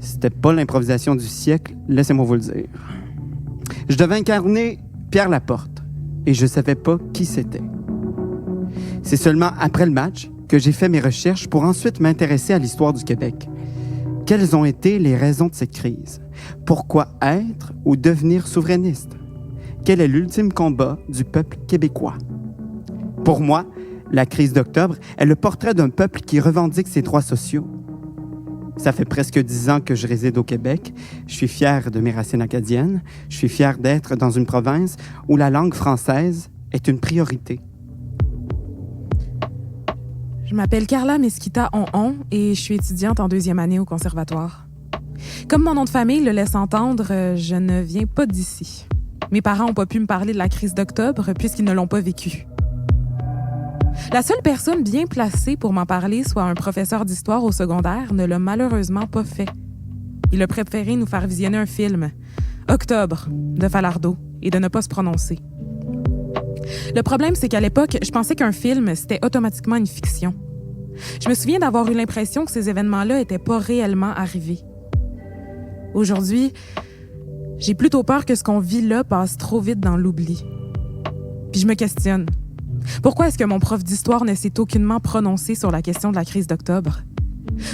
C'était pas l'improvisation du siècle, laissez-moi vous le dire. Je devais incarner Pierre Laporte et je savais pas qui c'était. C'est seulement après le match que j'ai fait mes recherches pour ensuite m'intéresser à l'histoire du Québec. Quelles ont été les raisons de cette crise? Pourquoi être ou devenir souverainiste? Quel est l'ultime combat du peuple québécois? Pour moi, la crise d'octobre est le portrait d'un peuple qui revendique ses droits sociaux. Ça fait presque 10 ans que je réside au Québec. Je suis fier de mes racines acadiennes. Je suis fier d'être dans une province où la langue française est une priorité. Je m'appelle Carla Mesquita Onhon et je suis étudiante en 2e année au conservatoire. Comme mon nom de famille le laisse entendre, je ne viens pas d'ici. Mes parents n'ont pas pu me parler de la crise d'octobre puisqu'ils ne l'ont pas vécue. La seule personne bien placée pour m'en parler, soit un professeur d'histoire au secondaire, ne l'a malheureusement pas fait. Il a préféré nous faire visionner un film, Octobre, de Falardeau, et de ne pas se prononcer. Le problème, c'est qu'à l'époque, je pensais qu'un film, c'était automatiquement une fiction. Je me souviens d'avoir eu l'impression que ces événements-là n'étaient pas réellement arrivés. Aujourd'hui, j'ai plutôt peur que ce qu'on vit là passe trop vite dans l'oubli. Puis je me questionne. Pourquoi est-ce que mon prof d'histoire ne s'est aucunement prononcé sur la question de la crise d'octobre?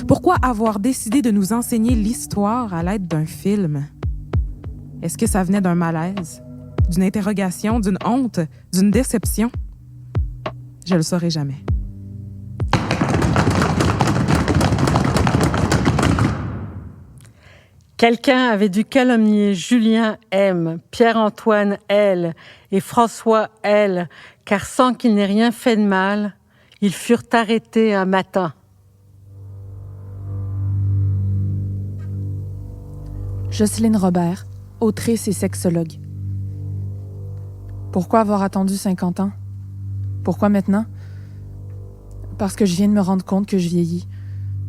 Pourquoi avoir décidé de nous enseigner l'histoire à l'aide d'un film? Est-ce que ça venait d'un malaise, d'une interrogation, d'une honte, d'une déception? Je le saurai jamais. Quelqu'un avait dû calomnier Julien M., Pierre-Antoine L. et François L., car sans qu'ils n'aient rien fait de mal, ils furent arrêtés un matin. Jocelyne Robert, autrice et sexologue. Pourquoi avoir attendu 50 ans? Pourquoi maintenant? Parce que je viens de me rendre compte que je vieillis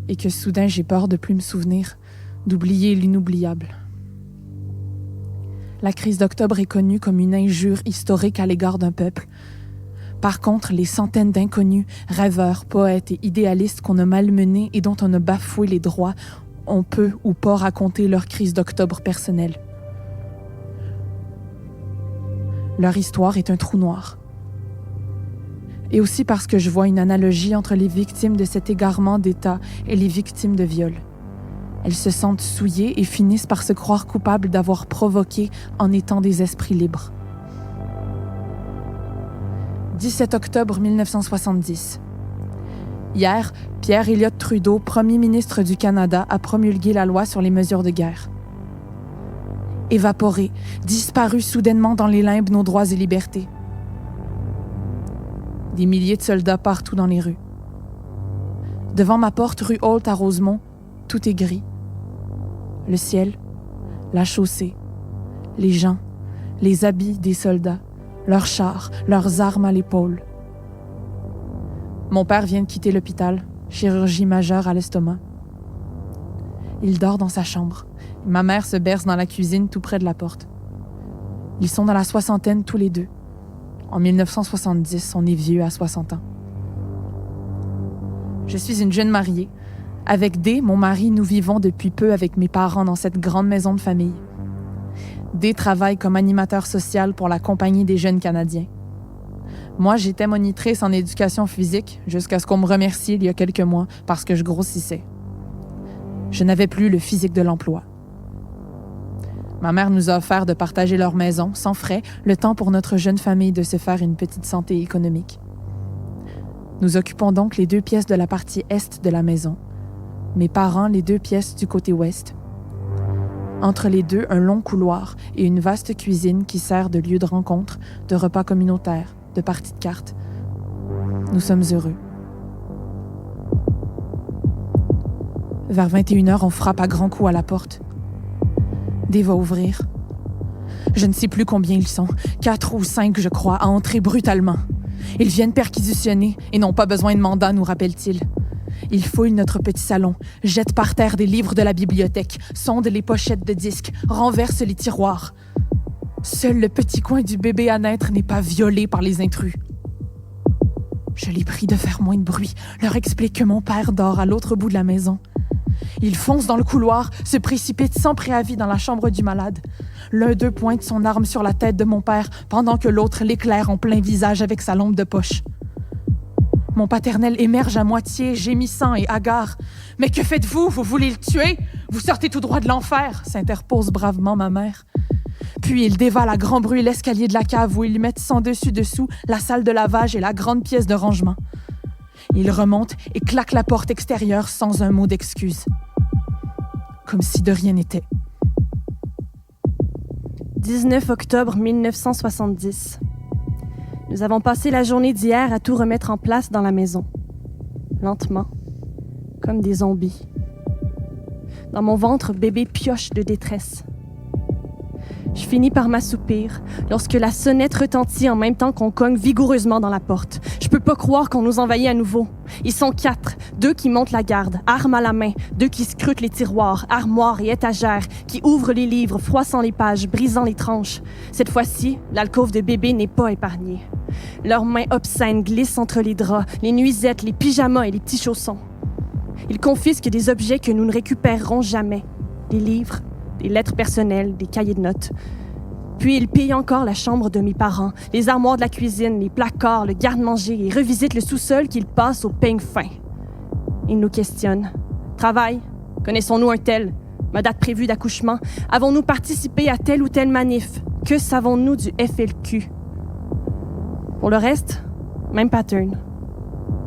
et que soudain j'ai peur de plus me souvenir, d'oublier l'inoubliable. La crise d'octobre est connue comme une injure historique à l'égard d'un peuple. Par contre, les centaines d'inconnus, rêveurs, poètes et idéalistes qu'on a malmenés et dont on a bafoué les droits, on peut ou pas raconter leur crise d'octobre personnelle. Leur histoire est un trou noir. Et aussi parce que je vois une analogie entre les victimes de cet égarement d'État et les victimes de viol. Elles se sentent souillées et finissent par se croire coupables d'avoir provoqué en étant des esprits libres. 17 octobre 1970. Hier, Pierre Elliott Trudeau, premier ministre du Canada, a promulgué la loi sur les mesures de guerre. Évaporés, disparus soudainement dans les limbes nos droits et libertés. Des milliers de soldats partout dans les rues. Devant ma porte, rue Holt à Rosemont, tout est gris. Le ciel, la chaussée, les gens, les habits des soldats, leurs chars, leurs armes à l'épaule. Mon père vient de quitter l'hôpital, chirurgie majeure à l'estomac. Il dort dans sa chambre. Ma mère se berce dans la cuisine tout près de la porte. Ils sont dans la soixantaine tous les deux. En 1970, on est vieux à 60 ans. Je suis une jeune mariée. Avec D, mon mari, nous vivons depuis peu avec mes parents dans cette grande maison de famille. D travaille comme animateur social pour la Compagnie des jeunes Canadiens. Moi, j'étais monitrice en éducation physique jusqu'à ce qu'on me remercie il y a quelques mois parce que je grossissais. Je n'avais plus le physique de l'emploi. Ma mère nous a offert de partager leur maison, sans frais, le temps pour notre jeune famille de se faire une petite santé économique. Nous occupons donc les 2 pièces de la partie est de la maison. Mes parents, les 2 pièces du côté ouest. Entre les deux, un long couloir et une vaste cuisine qui sert de lieu de rencontre, de repas communautaires, de parties de cartes. Nous sommes heureux. Vers 21h, on frappe à grands coups à la porte. D va ouvrir. Je ne sais plus combien ils sont, 4 ou 5, je crois, à entrer brutalement. Ils viennent perquisitionner et n'ont pas besoin de mandat, nous rappelle-t-il. Ils fouillent notre petit salon, jettent par terre des livres de la bibliothèque, sondent les pochettes de disques, renversent les tiroirs. Seul le petit coin du bébé à naître n'est pas violé par les intrus. Je les prie de faire moins de bruit, leur explique que mon père dort à l'autre bout de la maison. Ils foncent dans le couloir, se précipitent sans préavis dans la chambre du malade. L'un d'eux pointe son arme sur la tête de mon père, pendant que l'autre l'éclaire en plein visage avec sa lampe de poche. Mon paternel émerge à moitié, gémissant et hagard. « Mais que faites-vous? Vous voulez le tuer? Vous sortez tout droit de l'enfer !» s'interpose bravement ma mère. Puis il dévale à grand bruit l'escalier de la cave où ils mettent sans dessus-dessous la salle de lavage et la grande pièce de rangement. Il remonte et claque la porte extérieure sans un mot d'excuse. Comme si de rien n'était. 19 octobre 1970. Nous avons passé la journée d'hier à tout remettre en place dans la maison. Lentement, comme des zombies. Dans mon ventre, bébé pioche de détresse. Je finis par m'assoupir lorsque la sonnette retentit en même temps qu'on cogne vigoureusement dans la porte. Je peux pas croire qu'on nous envahit à nouveau. Ils sont 4, 2 qui montent la garde, armes à la main, 2 qui scrutent les tiroirs, armoires et étagères, qui ouvrent les livres, froissant les pages, brisant les tranches. Cette fois-ci, l'alcôve de bébé n'est pas épargnée. Leurs mains obscènes glissent entre les draps, les nuisettes, les pyjamas et les petits chaussons. Ils confisquent des objets que nous ne récupérerons jamais. Des livres, des lettres personnelles, des cahiers de notes. Puis ils pillent encore la chambre de mes parents, les armoires de la cuisine, les placards, le garde-manger et revisitent le sous-sol qu'ils passent au peigne fin. Ils nous questionnent. Travail? Connaissons-nous un tel? Ma date prévue d'accouchement? Avons-nous participé à telle ou telle manif? Que savons-nous du FLQ? Pour le reste, même pattern.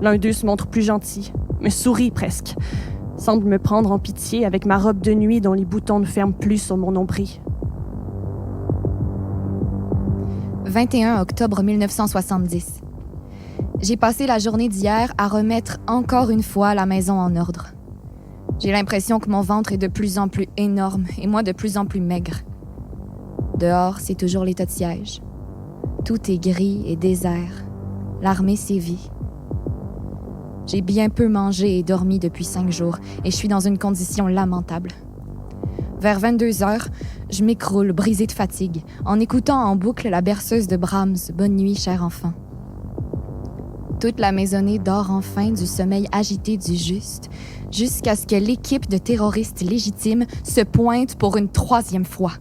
L'un d'eux se montre plus gentil, me sourit presque, semble me prendre en pitié avec ma robe de nuit dont les boutons ne ferment plus sur mon nombril. 21 octobre 1970. J'ai passé la journée d'hier à remettre encore une fois la maison en ordre. J'ai l'impression que mon ventre est de plus en plus énorme et moi de plus en plus maigre. Dehors, c'est toujours l'état de siège. Tout est gris et désert. L'armée sévit. J'ai bien peu mangé et dormi depuis 5 jours et je suis dans une condition lamentable. Vers 22 heures, je m'écroule, brisée de fatigue, en écoutant en boucle la berceuse de Brahms, « Bonne nuit, cher enfant ». Toute la maisonnée dort enfin du sommeil agité du juste, jusqu'à ce que l'équipe de terroristes légitimes se pointe pour une 3e fois.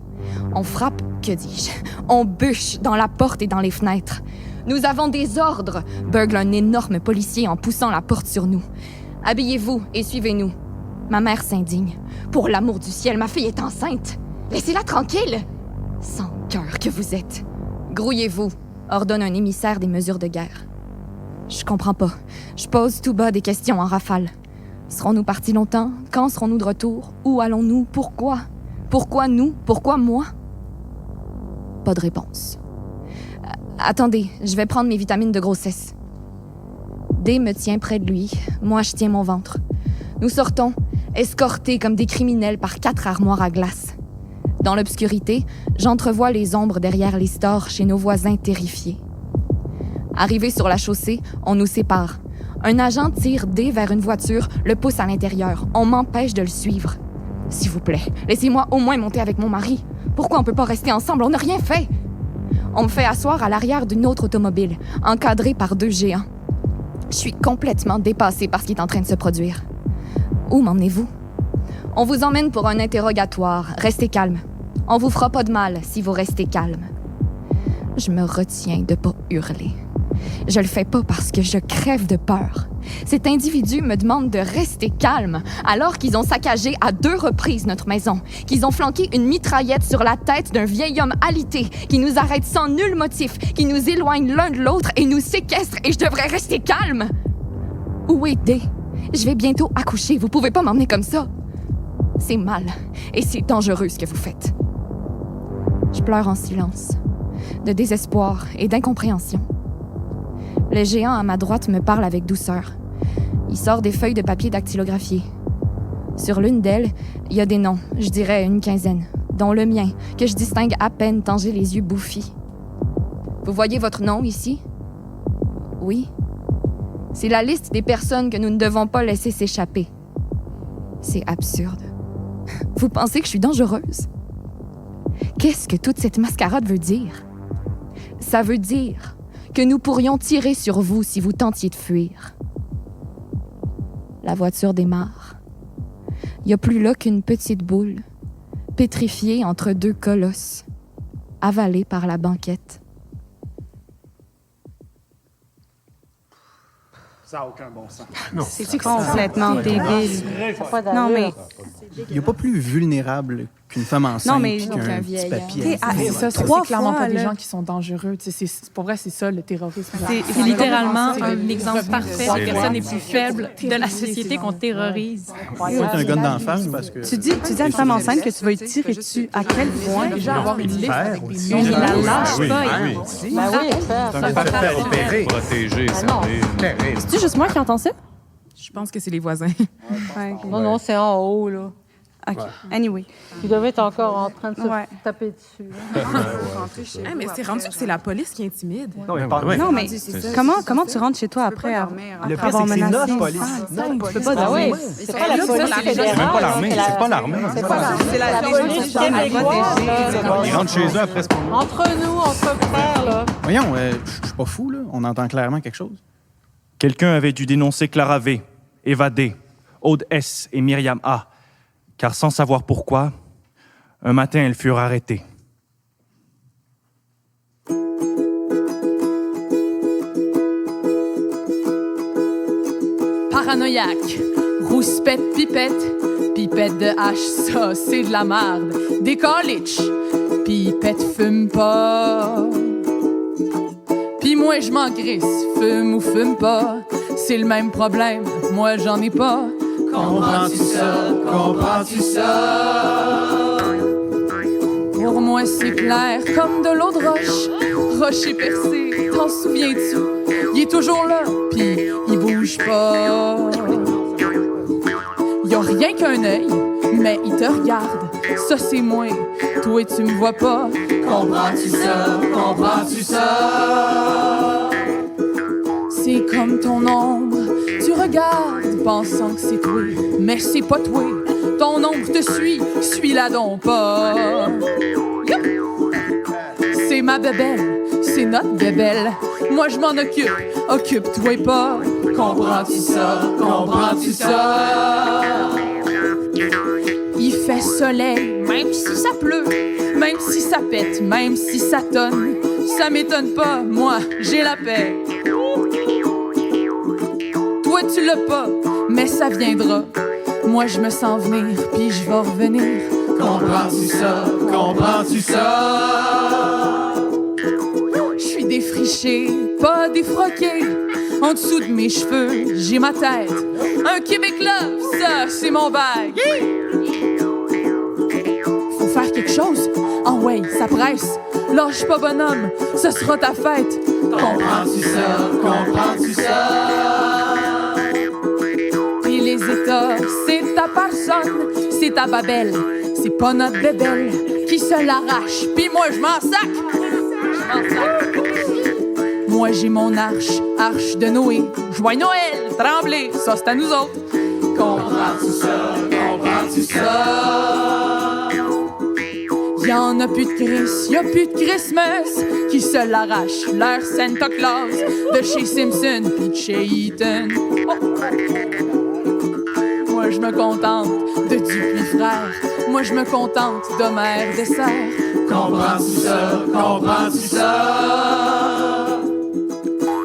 On frappe, que dis-je, on bûche dans la porte et dans les fenêtres. « Nous avons des ordres !» burgle un énorme policier en poussant la porte sur nous. « Habillez-vous et suivez-nous. » Ma mère s'indigne. « Pour l'amour du ciel, ma fille est enceinte. Laissez-la tranquille. » Sans cœur que vous êtes. « Grouillez-vous !» ordonne un émissaire des mesures de guerre. Je comprends pas. Je pose tout bas des questions en rafale. Serons-nous partis longtemps? Quand serons-nous de retour? Où allons-nous? Pourquoi? Pourquoi nous? Pourquoi moi? Pas de réponse. Attendez, je vais prendre mes vitamines de grossesse. D me tient près de lui. Moi, je tiens mon ventre. Nous sortons, escortés comme des criminels par 4 armoires à glace. Dans l'obscurité, j'entrevois les ombres derrière les stores chez nos voisins terrifiés. Arrivés sur la chaussée, on nous sépare. Un agent tire D vers une voiture, le pousse à l'intérieur. On m'empêche de le suivre. S'il vous plaît, laissez-moi au moins monter avec mon mari. Pourquoi on peut pas rester ensemble? On n'a rien fait. On me fait asseoir à l'arrière d'une autre automobile, encadrée par 2 géants. Je suis complètement dépassée par ce qui est en train de se produire. Où m'emmenez-vous? On vous emmène pour un interrogatoire. Restez calme. On vous fera pas de mal si vous restez calme. Je me retiens de pas hurler. Je le fais pas parce que je crève de peur. Cet individu me demande de rester calme alors qu'ils ont saccagé à 2 reprises notre maison, qu'ils ont flanqué une mitraillette sur la tête d'un vieil homme alité, qui nous arrête sans nul motif, qui nous éloigne l'un de l'autre et nous séquestre et je devrais rester calme. Où est D? Je vais bientôt accoucher, vous pouvez pas m'emmener comme ça. C'est mal et c'est dangereux ce que vous faites. Je pleure en silence, de désespoir et d'incompréhension. Le géant à ma droite me parle avec douceur. Il sort des feuilles de papier dactylographiées. Sur l'une d'elles, il y a des noms, je dirais une 15aine, dont le mien, que je distingue à peine tant j'ai les yeux bouffis. Vous voyez votre nom ici? Oui. C'est la liste des personnes que nous ne devons pas laisser s'échapper. C'est absurde. Vous pensez que je suis dangereuse? Qu'est-ce que toute cette mascarade veut dire? Ça veut dire que nous pourrions tirer sur vous si vous tentiez de fuir. La voiture démarre. Il n'y a plus là qu'une petite boule, pétrifiée entre 2 colosses, avalée par la banquette. Ça n'a aucun bon sens. C'est complètement débile. Non, mais... Il n'y a pas plus vulnérable qu'une femme enceinte qu'un petit papier. C'est clairement pas des gens qui sont dangereux. Pour vrai, c'est ça, le terrorisme. C'est littéralement un exemple parfait des personnes les plus faibles de la société qu'on terrorise. C'est un gun d'en face parce que... Tu dis à une femme enceinte que tu vas y tirer dessus. À quel point? Déjà avoir une liste avec des On noms. la lâche pas. Protéger, C'est-tu juste moi qui entends ça? Je pense que c'est les voisins. Non, c'est en haut, là. OK. Anyway. Ils doivent être encore en train de se taper dessus. Mais c'est rendu que c'est la police qui intimide. Non, mais comment tu rentres chez toi après Le pire, c'est avoir que c'est menacé notre une police. femme? Tu peux pas dire. C'est pas la police fédérale. C'est même pas l'armée. C'est pas l'armée. C'est la police québécoise. Ils rentrent chez eux après ce moment. Entre nous, entre frères, là. Voyons, je suis pas fou, là. On entend clairement quelque chose. Quelqu'un avait dû dénoncer Clara V, Eva D, Aude S et Myriam A, car sans savoir pourquoi, un matin, elles furent arrêtées. Paranoïaque, rouspette, pipette de hache, ça c'est de la merde. Des coliches, pipette fume pas. Pis moi je m'en crisse, fume ou fume pas, c'est le même problème, moi j'en ai pas. Comprends-tu ça? Comprends-tu ça? Pour moi c'est clair comme de l'eau de roche, rocher percé, t'en souviens-tu? Il est toujours là, pis il bouge pas. Y'a rien qu'un œil, mais il te regarde, ça c'est moi, toi tu me vois pas. Comprends-tu ça? Comprends-tu ça? C'est comme ton ombre, tu regardes pensant que c'est toi, mais c'est pas toi. Ton ombre te suit, suis-la donc pas. C'est ma bébelle, c'est notre bébelle. Moi je m'en occupe, occupe-toi pas. Comprends-tu ça? Comprends-tu ça? Il fait soleil, même si ça pleut, même si ça pète, même si ça tonne. Ça m'étonne pas, moi j'ai la paix. Toi tu l'as pas, mais ça viendra. Moi je me sens venir, puis je vais revenir. Comprends-tu ça? Comprends-tu ça? Je suis défrichée, pas défroquée. En dessous de mes cheveux, j'ai ma tête. Un Québec love, ça c'est mon bague. Faut faire quelque chose. Ah ouais, ça presse. Lâche pas bonhomme, ce sera ta fête. Comprends-tu ça? Comprends-tu ça? Puis les États, c'est ta personne, c'est ta babelle, c'est pas notre bébelle qui se l'arrache. Puis moi je m'en sac. Moi j'ai mon arche, arche de Noé. Joyeux Noël, tremblez, ça c'est à nous autres. Comprends-tu ça? Comprends-tu ça? Y'en a plus de Chris, y'a plus de Christmas qui se l'arrache, leur Santa Claus de chez Simpson pis de chez Eaton. Moi je me contente de Dupuis frère, moi je me contente d'Homère Dessert. Comprends-tu ça? Comprends-tu ça?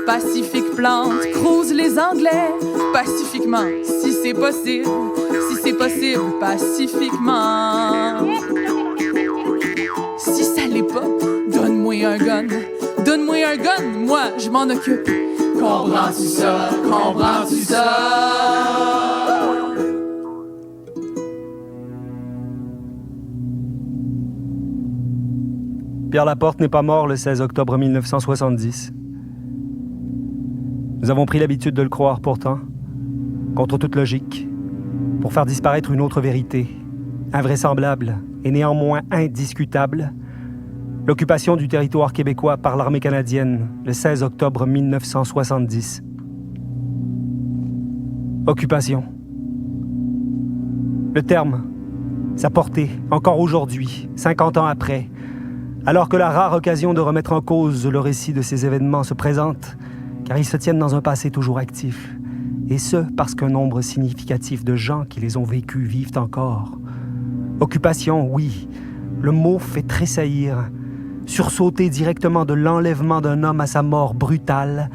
Pacifique plante, cruise les Anglais, pacifiquement, si c'est possible, pacifiquement. Si ça l'est pas, donne-moi un gun, moi je m'en occupe. Comprends-tu ça? Comprends-tu ça? Pierre Laporte n'est pas mort le 16 octobre 1970. Nous avons pris l'habitude de le croire pourtant, contre toute logique, pour faire disparaître une autre vérité, invraisemblable et néanmoins indiscutable, l'occupation du territoire québécois par l'armée canadienne le 16 octobre 1970. Occupation. Le terme, sa portée, encore aujourd'hui, 50 ans après, alors que la rare occasion de remettre en cause le récit de ces événements se présente, car ils se tiennent dans un passé toujours actif, et ce, parce qu'un nombre significatif de gens qui les ont vécus vivent encore. Occupation, oui, le mot fait tressaillir, sursauter directement de l'enlèvement d'un homme à sa mort brutale,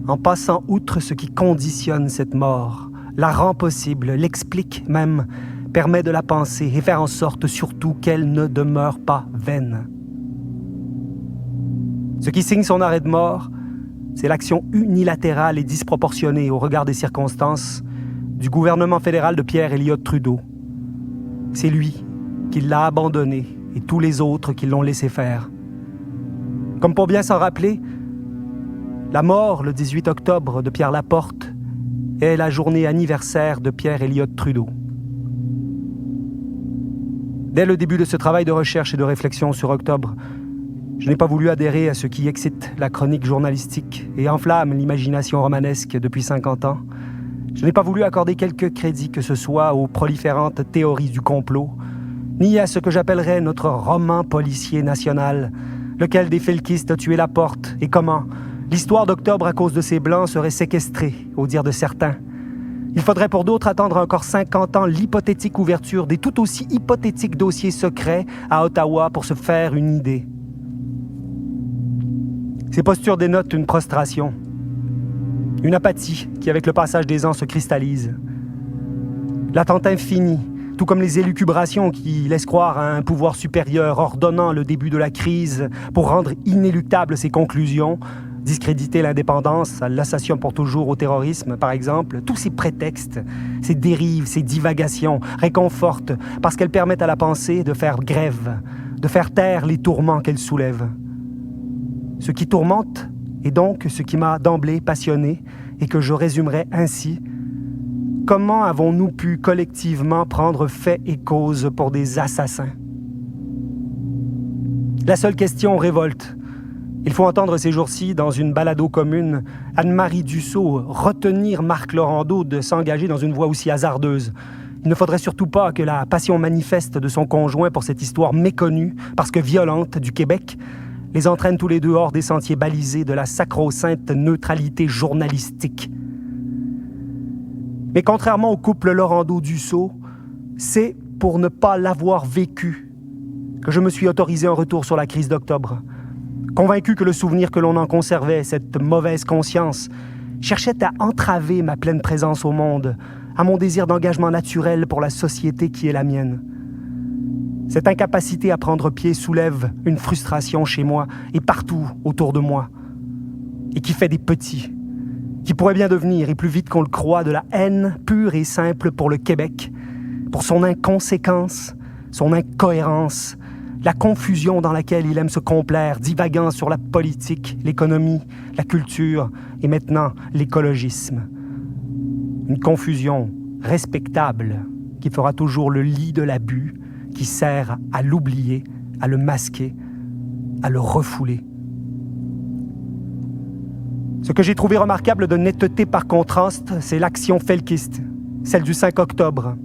en passant outre ce qui conditionne cette mort, la rend possible, l'explique même, permet de la penser et faire en sorte surtout qu'elle ne demeure pas vaine. Ce qui signe son arrêt de mort, c'est l'action unilatérale et disproportionnée au regard des circonstances du gouvernement fédéral de Pierre Elliott Trudeau. C'est lui qui l'a abandonné et tous les autres qui l'ont laissé faire. Comme pour bien s'en rappeler, la mort le 18 octobre de Pierre Laporte est la journée anniversaire de Pierre Elliott Trudeau. Dès le début de ce travail de recherche et de réflexion sur octobre, je n'ai pas voulu adhérer à ce qui excite la chronique journalistique et enflamme l'imagination romanesque depuis 50 ans. Je n'ai pas voulu accorder quelque crédit que ce soit aux proliférantes théories du complot, ni à ce que j'appellerais notre roman policier national, Lequel des felkistes a tué Laporte et comment? L'histoire d'Octobre à cause de ces Blancs serait séquestrée, au dire de certains. Il faudrait pour d'autres attendre encore 50 ans l'hypothétique ouverture des tout aussi hypothétiques dossiers secrets à Ottawa pour se faire une idée. Ces postures dénotent une prostration, une apathie qui, avec le passage des ans, se cristallise. L'attente infinie, tout comme les élucubrations qui laissent croire à un pouvoir supérieur ordonnant le début de la crise pour rendre inéluctables ses conclusions, discréditer l'indépendance, l'association pour toujours au terrorisme, par exemple, tous ces prétextes, ces dérives, ces divagations réconfortent parce qu'elles permettent à la pensée de faire grève, de faire taire les tourments qu'elle soulève. Ce qui tourmente est donc ce qui m'a d'emblée passionné et que je résumerai ainsi. Comment avons-nous pu collectivement prendre fait et cause pour des assassins? La seule question révolte. Il faut entendre ces jours-ci, dans une balado commune, Anne-Marie Dussault retenir Marc Laurando de s'engager dans une voie aussi hasardeuse. Il ne faudrait surtout pas que la passion manifeste de son conjoint pour cette histoire méconnue, parce que violente, du Québec, les entraîne tous les deux hors des sentiers balisés de la sacro-sainte neutralité journalistique. Mais contrairement au couple Laurando-Dussault, c'est pour ne pas l'avoir vécu que je me suis autorisé un retour sur la crise d'octobre. Convaincu que le souvenir que l'on en conservait, cette mauvaise conscience, cherchait à entraver ma pleine présence au monde, à mon désir d'engagement naturel pour la société qui est la mienne. Cette incapacité à prendre pied soulève une frustration chez moi et partout autour de moi, et qui fait des petits, qui pourrait bien devenir, et plus vite qu'on le croit, de la haine pure et simple pour le Québec, pour son inconséquence, son incohérence, la confusion dans laquelle il aime se complaire, divaguant sur la politique, l'économie, la culture et maintenant l'écologisme. Une confusion respectable qui fera toujours le lit de l'abus, qui sert à l'oublier, à le masquer, à le refouler. Ce que j'ai trouvé remarquable de netteté par contraste, c'est l'action felkiste, celle du 5 octobre.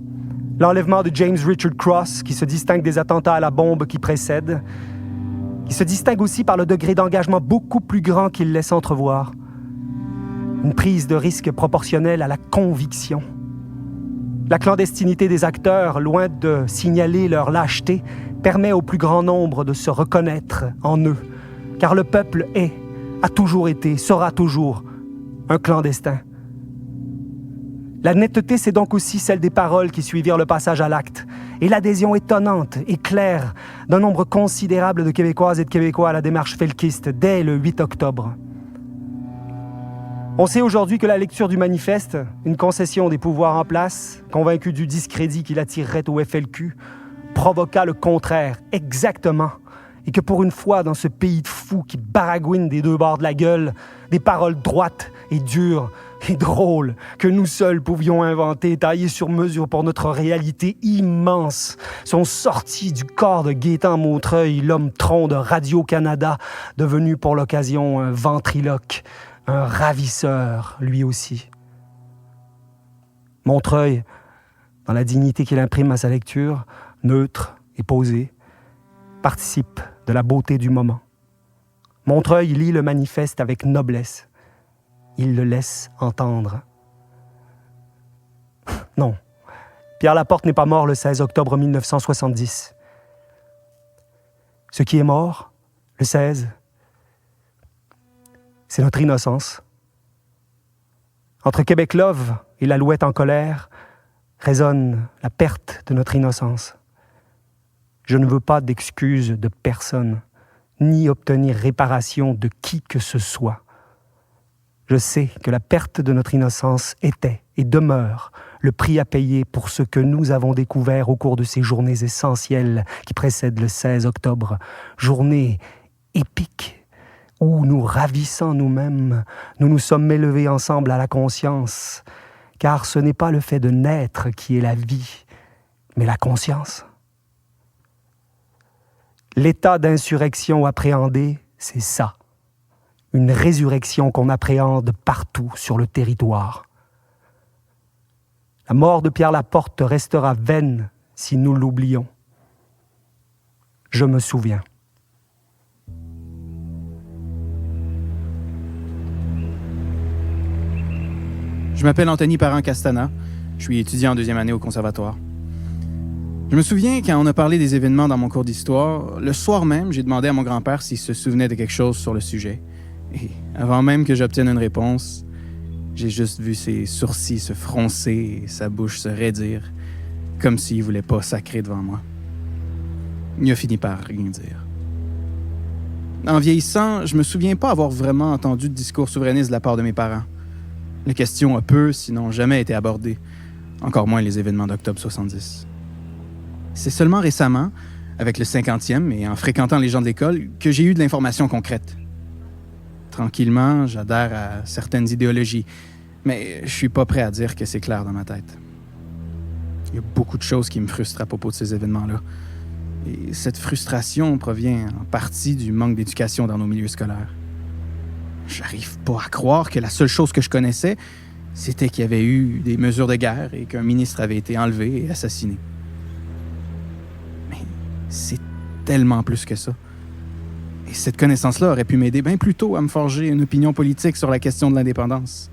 L'enlèvement de James Richard Cross, qui se distingue des attentats à la bombe qui précèdent, qui se distingue aussi par le degré d'engagement beaucoup plus grand qu'il laisse entrevoir. Une prise de risque proportionnelle à la conviction. La clandestinité des acteurs, loin de signaler leur lâcheté, permet au plus grand nombre de se reconnaître en eux, car le peuple est, a toujours été, sera toujours un clandestin. La netteté, c'est donc aussi celle des paroles qui suivirent le passage à l'acte et l'adhésion étonnante et claire d'un nombre considérable de Québécoises et de Québécois à la démarche felkiste dès le 8 octobre. On sait aujourd'hui que la lecture du manifeste, une concession des pouvoirs en place, convaincu du discrédit qu'il attirerait au FLQ, provoqua le contraire, exactement, et que pour une fois dans ce pays de fous qui baragouine des deux bords de la gueule, des paroles droites et dures et drôles que nous seuls pouvions inventer, taillées sur mesure pour notre réalité immense, sont sortis du corps de Gaétan Montreuil, l'homme tronc de Radio-Canada, devenu pour l'occasion un ventriloque, un ravisseur, lui aussi. Montreuil, dans la dignité qu'il imprime à sa lecture, neutre et posé, participe de la beauté du moment. Montreuil lit le manifeste avec noblesse. Il le laisse entendre. Non, Pierre Laporte n'est pas mort le 16 octobre 1970. Ce qui est mort, le 16, c'est notre innocence. Entre Québec Love et l'Alouette en colère résonne la perte de notre innocence. Je ne veux pas d'excuses de personne, ni obtenir réparation de qui que ce soit. Je sais que la perte de notre innocence était et demeure le prix à payer pour ce que nous avons découvert au cours de ces journées essentielles qui précèdent le 16 octobre. Journées épiques où, nous ravissant nous-mêmes, nous nous sommes élevés ensemble à la conscience, car ce n'est pas le fait de naître qui est la vie, mais la conscience. L'état d'insurrection appréhendé, c'est ça. Une résurrection qu'on appréhende partout sur le territoire. La mort de Pierre Laporte restera vaine si nous l'oublions. Je me souviens. Je m'appelle Anthony Parent-Castana. Je suis étudiant en deuxième année au conservatoire. Je me souviens, quand on a parlé des événements dans mon cours d'histoire, le soir même, j'ai demandé à mon grand-père s'il se souvenait de quelque chose sur le sujet. Et avant même que j'obtienne une réponse, j'ai juste vu ses sourcils se froncer et sa bouche se raidir, comme s'il voulait pas sacrer devant moi. Il a fini par rien dire. En vieillissant, je me souviens pas avoir vraiment entendu de discours souverainiste de la part de mes parents. La question a peu, sinon jamais été abordée, encore moins les événements d'octobre 70. C'est seulement récemment, avec le 50e et en fréquentant les gens de l'école, que j'ai eu de l'information concrète. Tranquillement, j'adhère à certaines idéologies, mais je suis pas prêt à dire que c'est clair dans ma tête. Il y a beaucoup de choses qui me frustrent à propos de ces événements-là. Et cette frustration provient en partie du manque d'éducation dans nos milieux scolaires. J'arrive pas à croire que la seule chose que je connaissais, c'était qu'il y avait eu des mesures de guerre et qu'un ministre avait été enlevé et assassiné. Mais c'est tellement plus que ça. Et cette connaissance-là aurait pu m'aider bien plus tôt à me forger une opinion politique sur la question de l'indépendance.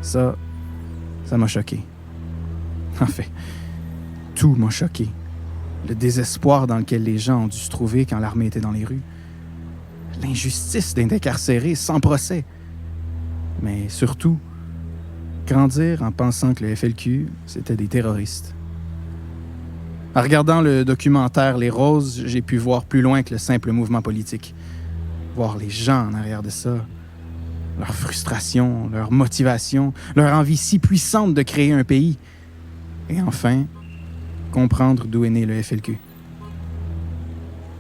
Ça m'a choqué. En fait, tout m'a choqué. Le désespoir dans lequel les gens ont dû se trouver quand l'armée était dans les rues. L'injustice d'être incarcéré sans procès. Mais surtout, grandir en pensant que le FLQ, c'était des terroristes. En regardant le documentaire Les Roses, j'ai pu voir plus loin que le simple mouvement politique. Voir les gens en arrière de ça. Leur frustration, leur motivation, leur envie si puissante de créer un pays. Et enfin, comprendre d'où est né le FLQ.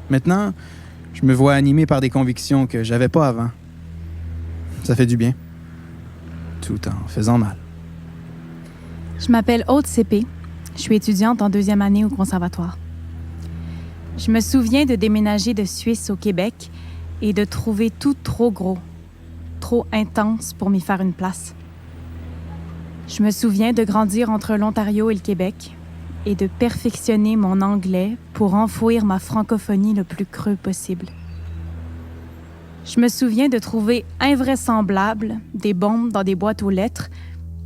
Maintenant, je me vois animé par des convictions que j'avais pas avant. Ça fait du bien, tout en faisant mal. Je m'appelle Aude Cépé. Je suis étudiante en deuxième année au conservatoire. Je me souviens de déménager de Suisse au Québec et de trouver tout trop gros, trop intense pour m'y faire une place. Je me souviens de grandir entre l'Ontario et le Québec et de perfectionner mon anglais pour enfouir ma francophonie le plus creux possible. Je me souviens de trouver invraisemblable des bombes dans des boîtes aux lettres,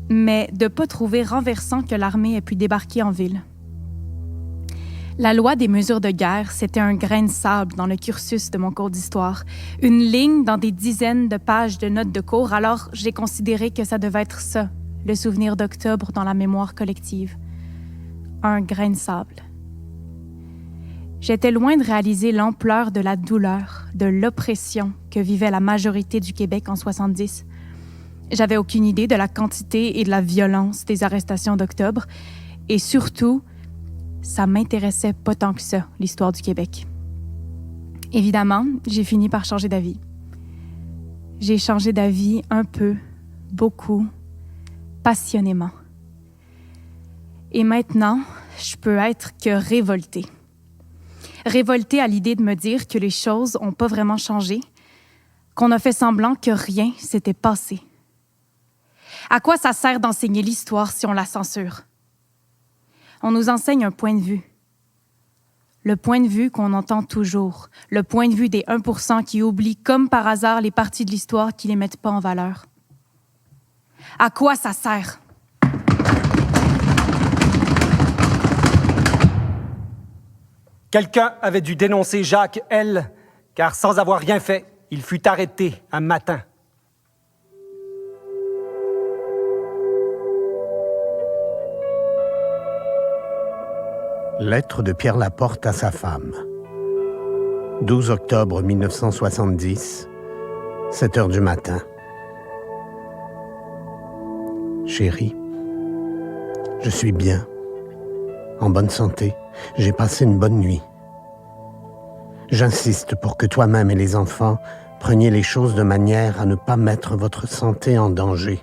mais de ne pas trouver renversant que l'armée ait pu débarquer en ville. La loi des mesures de guerre, c'était un grain de sable dans le cursus de mon cours d'histoire, une ligne dans des dizaines de pages de notes de cours, alors j'ai considéré que ça devait être ça, le souvenir d'octobre dans la mémoire collective. Un grain de sable. J'étais loin de réaliser l'ampleur de la douleur, de l'oppression que vivait la majorité du Québec en 70. J'avais aucune idée de la quantité et de la violence des arrestations d'octobre. Et surtout, ça m'intéressait pas tant que ça, l'histoire du Québec. Évidemment, j'ai fini par changer d'avis. J'ai changé d'avis un peu, beaucoup, passionnément. Et maintenant, je peux être que révoltée. Révoltée à l'idée de me dire que les choses n'ont pas vraiment changé, qu'on a fait semblant que rien s'était passé. À quoi ça sert d'enseigner l'histoire si on la censure? On nous enseigne un point de vue. Le point de vue qu'on entend toujours. Le point de vue des 1% qui oublient comme par hasard les parties de l'histoire qui ne les mettent pas en valeur. À quoi ça sert? Quelqu'un avait dû dénoncer Jacques L., car sans avoir rien fait, il fut arrêté un matin. Lettre de Pierre Laporte à sa femme. 12 octobre 1970, 7 heures du matin. Chérie, je suis bien, en bonne santé. J'ai passé une bonne nuit. J'insiste pour que toi-même et les enfants preniez les choses de manière à ne pas mettre votre santé en danger.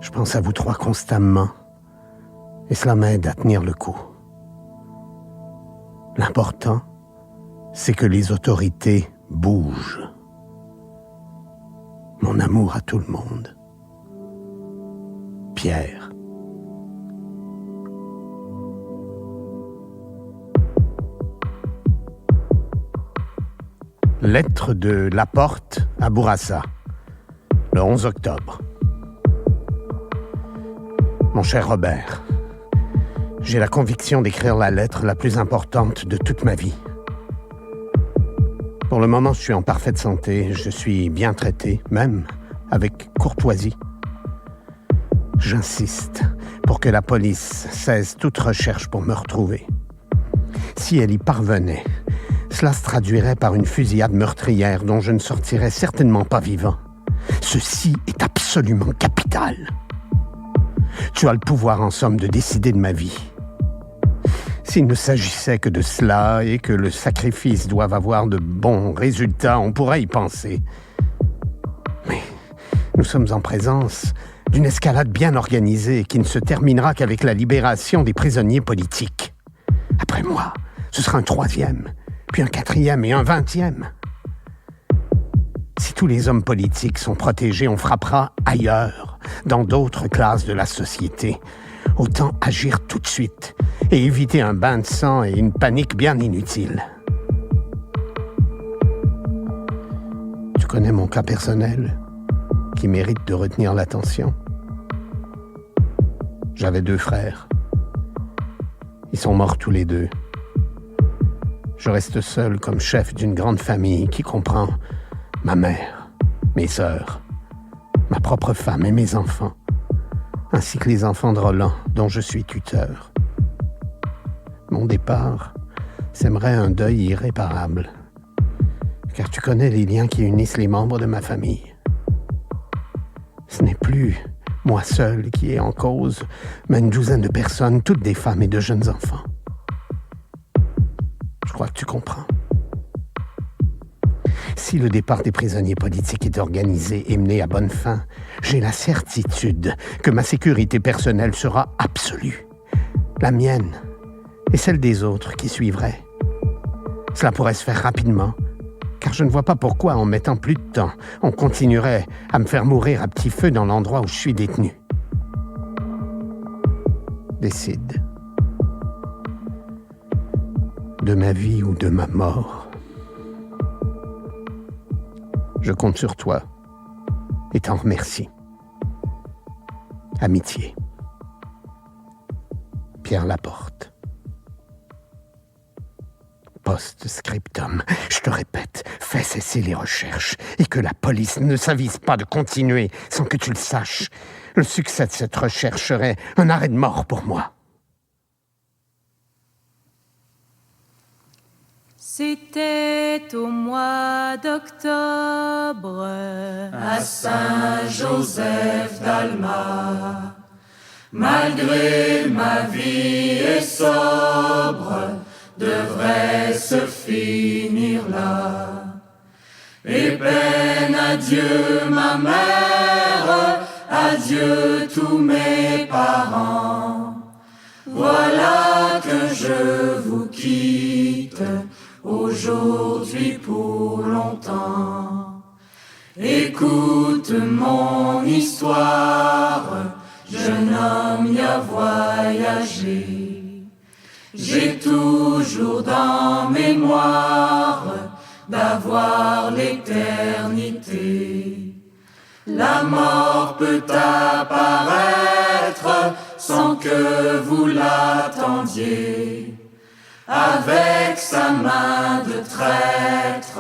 Je pense à vous trois constamment, et cela m'aide à tenir le coup. L'important, c'est que les autorités bougent. Mon amour à tout le monde. Pierre. Lettre de Laporte à Bourassa, le 11 octobre. Mon cher Robert, j'ai la conviction d'écrire la lettre la plus importante de toute ma vie. Pour le moment, je suis en parfaite santé, je suis bien traité, même avec courtoisie. J'insiste pour que la police cesse toute recherche pour me retrouver. Si elle y parvenait, cela se traduirait par une fusillade meurtrière dont je ne sortirais certainement pas vivant. Ceci est absolument capital. Tu as le pouvoir, en somme, de décider de ma vie. S'il ne s'agissait que de cela et que le sacrifice doive avoir de bons résultats, on pourrait y penser. Mais nous sommes en présence d'une escalade bien organisée qui ne se terminera qu'avec la libération des prisonniers politiques. Après moi, ce sera un 3e, puis un 4e et un 20e. Si tous les hommes politiques sont protégés, on frappera ailleurs, dans d'autres classes de la société. Autant agir tout de suite et éviter un bain de sang et une panique bien inutile. Tu connais mon cas personnel, qui mérite de retenir l'attention. J'avais 2 frères. Ils sont morts tous les 2. Je reste seul comme chef d'une grande famille qui comprend ma mère, mes sœurs, ma propre femme et mes enfants, ainsi que les enfants de Roland, dont je suis tuteur. Mon départ sèmerait un deuil irréparable, car tu connais les liens qui unissent les membres de ma famille. Ce n'est plus moi seul qui est en cause, mais une douzaine de personnes, toutes des femmes et de jeunes enfants. Je crois que tu comprends. Si le départ des prisonniers politiques est organisé et mené à bonne fin, j'ai la certitude que ma sécurité personnelle sera absolue. La mienne et celle des autres qui suivraient. Cela pourrait se faire rapidement, car je ne vois pas pourquoi, en mettant plus de temps, on continuerait à me faire mourir à petit feu dans l'endroit où je suis détenu. Décide. De ma vie ou de ma mort. Je compte sur toi et t'en remercie. Amitié. Pierre Laporte. Post-scriptum. Je te répète, fais cesser les recherches et que la police ne s'avise pas de continuer sans que tu le saches. Le succès de cette recherche serait un arrêt de mort pour moi. C'était au mois d'octobre à Saint-Joseph d'Alma. Malgré ma vie est sobre, devrait se finir là. Et peine, adieu ma mère, adieu tous mes parents. Voilà que je vous quitte aujourd'hui pour longtemps. Écoute mon histoire, jeune homme y a voyagé. J'ai toujours dans mémoire d'avoir l'éternité. La mort peut apparaître sans que vous l'attendiez. Avec sa main de traître,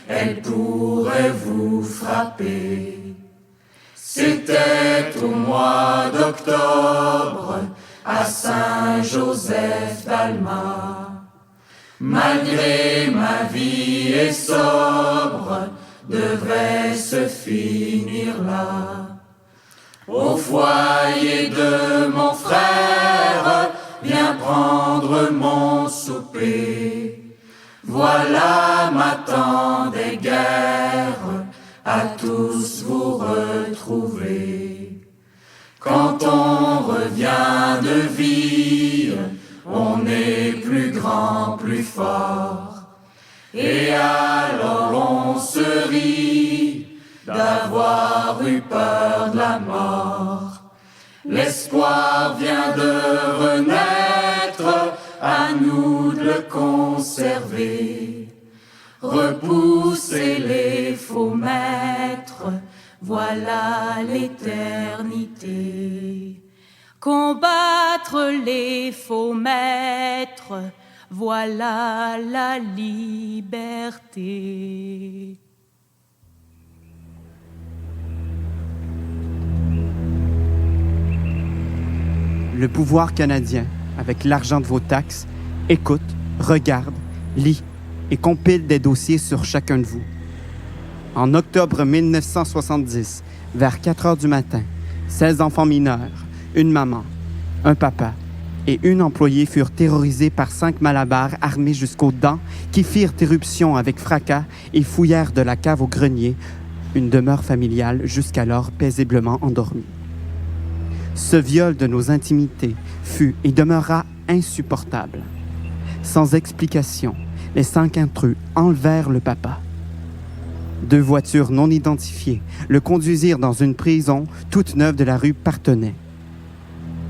elle pourrait vous frapper. C'était au mois d'octobre à Saint-Joseph d'Alma. Malgré ma vie est sobre, devait se finir là. Au foyer de mon frère, viens prendre mon souper. Voilà m'attendait guère, à tous vous retrouver. Quand on revient de vie, on est plus grand, plus fort. Et alors on se rit d'avoir eu peur de la mort. L'espoir vient de renaître, à nous de le conserver. Repousser les faux maîtres, voilà l'éternité. combattre les faux maîtres, voilà la liberté. Le pouvoir canadien, avec l'argent de vos taxes, écoute, regarde, lit et compile des dossiers sur chacun de vous. En octobre 1970, vers 4 heures du matin, 16 enfants mineurs, une maman, un papa et une employée furent terrorisés par 5 malabars armés jusqu'aux dents qui firent éruption avec fracas et fouillèrent de la cave au grenier, une demeure familiale jusqu'alors paisiblement endormie. Ce viol de nos intimités fut et demeura insupportable. Sans explication, les 5 intrus enlevèrent le papa. 2 voitures non identifiées le conduisirent dans une prison toute neuve de la rue Partenay.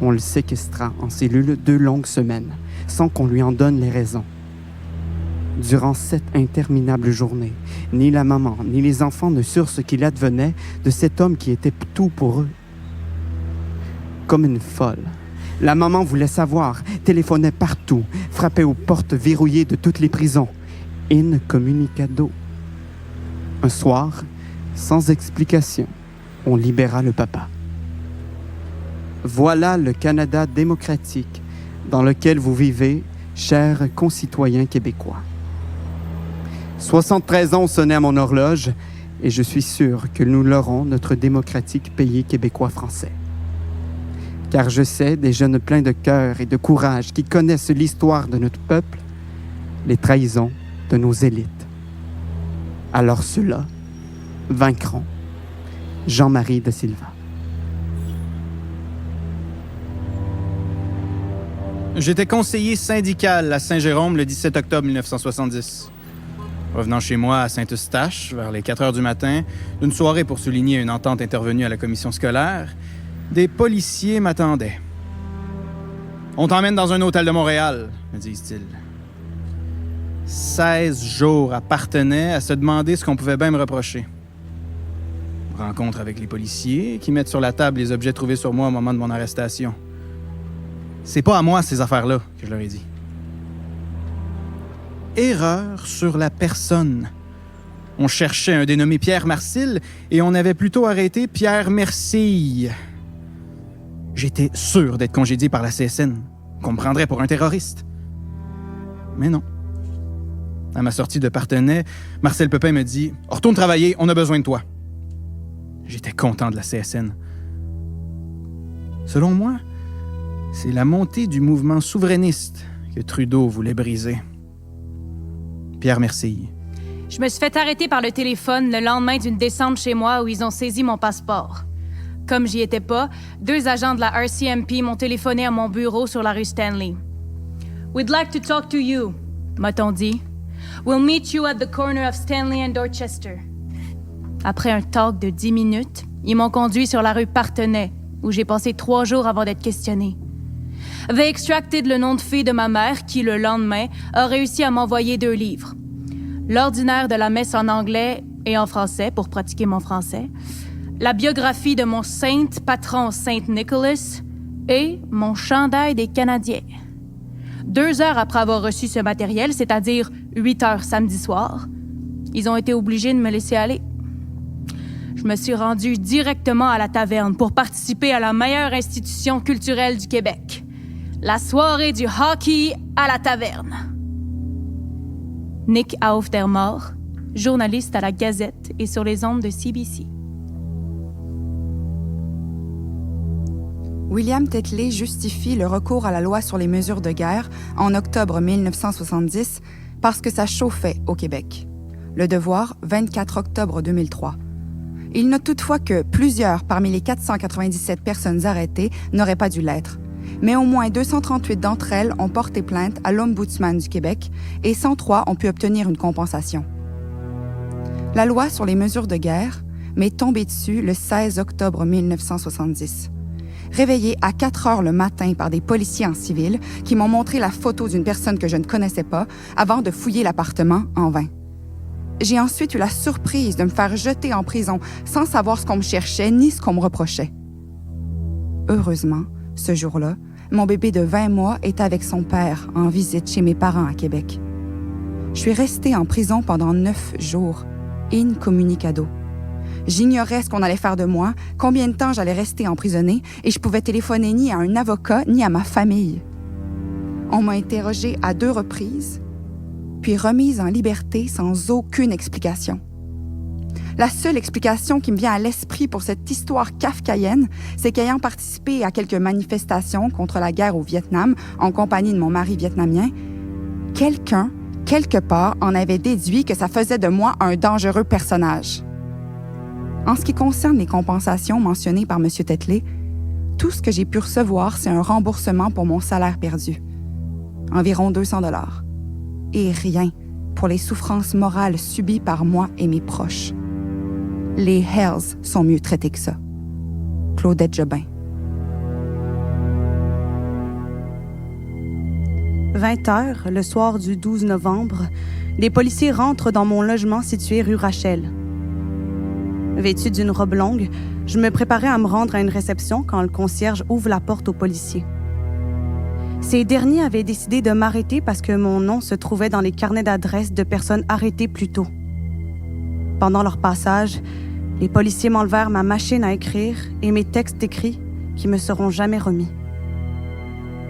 On le séquestra en cellule 2 longues semaines, sans qu'on lui en donne les raisons. Durant cette interminable journée, ni la maman ni les enfants ne surent ce qu'il advenait de cet homme qui était tout pour eux. Comme une folle, la maman voulait savoir, téléphonait partout, frappait aux portes verrouillées de toutes les prisons. Incommunicado. Un soir, sans explication, on libéra le papa. Voilà le Canada démocratique dans lequel vous vivez, chers concitoyens québécois. 73 ans ont sonné à mon horloge et je suis sûr que nous l'aurons, notre démocratique pays québécois-français. Car je sais des jeunes pleins de cœur et de courage qui connaissent l'histoire de notre peuple, les trahisons de nos élites. Alors ceux-là vaincront. Jean-Marie de Silva. J'étais conseiller syndical à Saint-Jérôme le 17 octobre 1970. Revenant chez moi à Saint-Eustache, vers les 4 heures du matin, d'une soirée pour souligner une entente intervenue à la commission scolaire, des policiers m'attendaient. « On t'emmène dans un hôtel de Montréal », me disent-ils. 16 jours à Partenay à se demander ce qu'on pouvait bien me reprocher. Rencontre avec les policiers qui mettent sur la table les objets trouvés sur moi au moment de mon arrestation. C'est pas à moi, ces affaires-là, que je leur ai dit. Erreur sur la personne. On cherchait un dénommé Pierre Marcille et on avait plutôt arrêté Pierre Mercille. J'étais sûr d'être congédié par la CSN, qu'on me prendrait pour un terroriste. Mais non. À ma sortie de Partenay, Marcel Pepin me dit « Retourne travailler, on a besoin de toi. » J'étais content de la CSN. Selon moi, c'est la montée du mouvement souverainiste que Trudeau voulait briser. Pierre Mercille. Je me suis fait arrêter par le téléphone le lendemain d'une descente chez moi où ils ont saisi mon passeport. Comme j'y étais pas, 2 agents de la RCMP m'ont téléphoné à mon bureau sur la rue Stanley. « We'd like to talk to you », m'a-t-on dit. « We'll meet you at the corner of Stanley and Dorchester ». Après un talk de 10 minutes, ils m'ont conduit sur la rue Partenay, où j'ai passé 3 jours avant d'être questionné. They extracted le nom de fille de ma mère qui, le lendemain, a réussi à m'envoyer 2 livres. L'ordinaire de la messe en anglais et en français, pour pratiquer mon français, la biographie de mon saint patron Saint Nicholas et mon chandail des Canadiens. 2 heures après avoir reçu ce matériel, c'est-à-dire 8 heures samedi soir, ils ont été obligés de me laisser aller. Je me suis rendue directement à la taverne pour participer à la meilleure institution culturelle du Québec, la soirée du hockey à la taverne. Nick Aufdermort, journaliste à la Gazette et sur les ondes de CBC. William Tetley justifie le recours à la loi sur les mesures de guerre en octobre 1970 parce que ça chauffait au Québec. Le Devoir, 24 octobre 2003. Il note toutefois que plusieurs parmi les 497 personnes arrêtées n'auraient pas dû l'être. Mais au moins 238 d'entre elles ont porté plainte à l'Ombudsman du Québec et 103 ont pu obtenir une compensation. La loi sur les mesures de guerre m'est tombée dessus le 16 octobre 1970. Réveillée à 4 heures le matin par des policiers en civil qui m'ont montré la photo d'une personne que je ne connaissais pas avant de fouiller l'appartement en vain. J'ai ensuite eu la surprise de me faire jeter en prison sans savoir ce qu'on me cherchait ni ce qu'on me reprochait. Heureusement, Ce jour-là, mon bébé de 20 mois était avec son père en visite chez mes parents à Québec. Je suis restée en prison pendant 9 jours, incommunicado. J'ignorais ce qu'on allait faire de moi, combien de temps j'allais rester emprisonnée, et je pouvais téléphoner ni à un avocat ni à ma famille. On m'a interrogée à 2 reprises, puis remise en liberté sans aucune explication. La seule explication qui me vient à l'esprit pour cette histoire kafkaïenne, c'est qu'ayant participé à quelques manifestations contre la guerre au Vietnam en compagnie de mon mari vietnamien, quelqu'un, quelque part, en avait déduit que ça faisait de moi un dangereux personnage. En ce qui concerne les compensations mentionnées par M. Tetley, tout ce que j'ai pu recevoir, c'est un remboursement pour mon salaire perdu. Environ 200 $. Et rien pour les souffrances morales subies par moi et mes proches. Les Hells sont mieux traités que ça. Claudette Jobin. 20h, le soir du 12 novembre, des policiers rentrent dans mon logement situé rue Rachel. Vêtue d'une robe longue, je me préparais à me rendre à une réception quand le concierge ouvre la porte aux policiers. Ces derniers avaient décidé de m'arrêter parce que mon nom se trouvait dans les carnets d'adresses de personnes arrêtées plus tôt. Pendant leur passage, les policiers m'enlevèrent ma machine à écrire et mes textes écrits qui me seront jamais remis.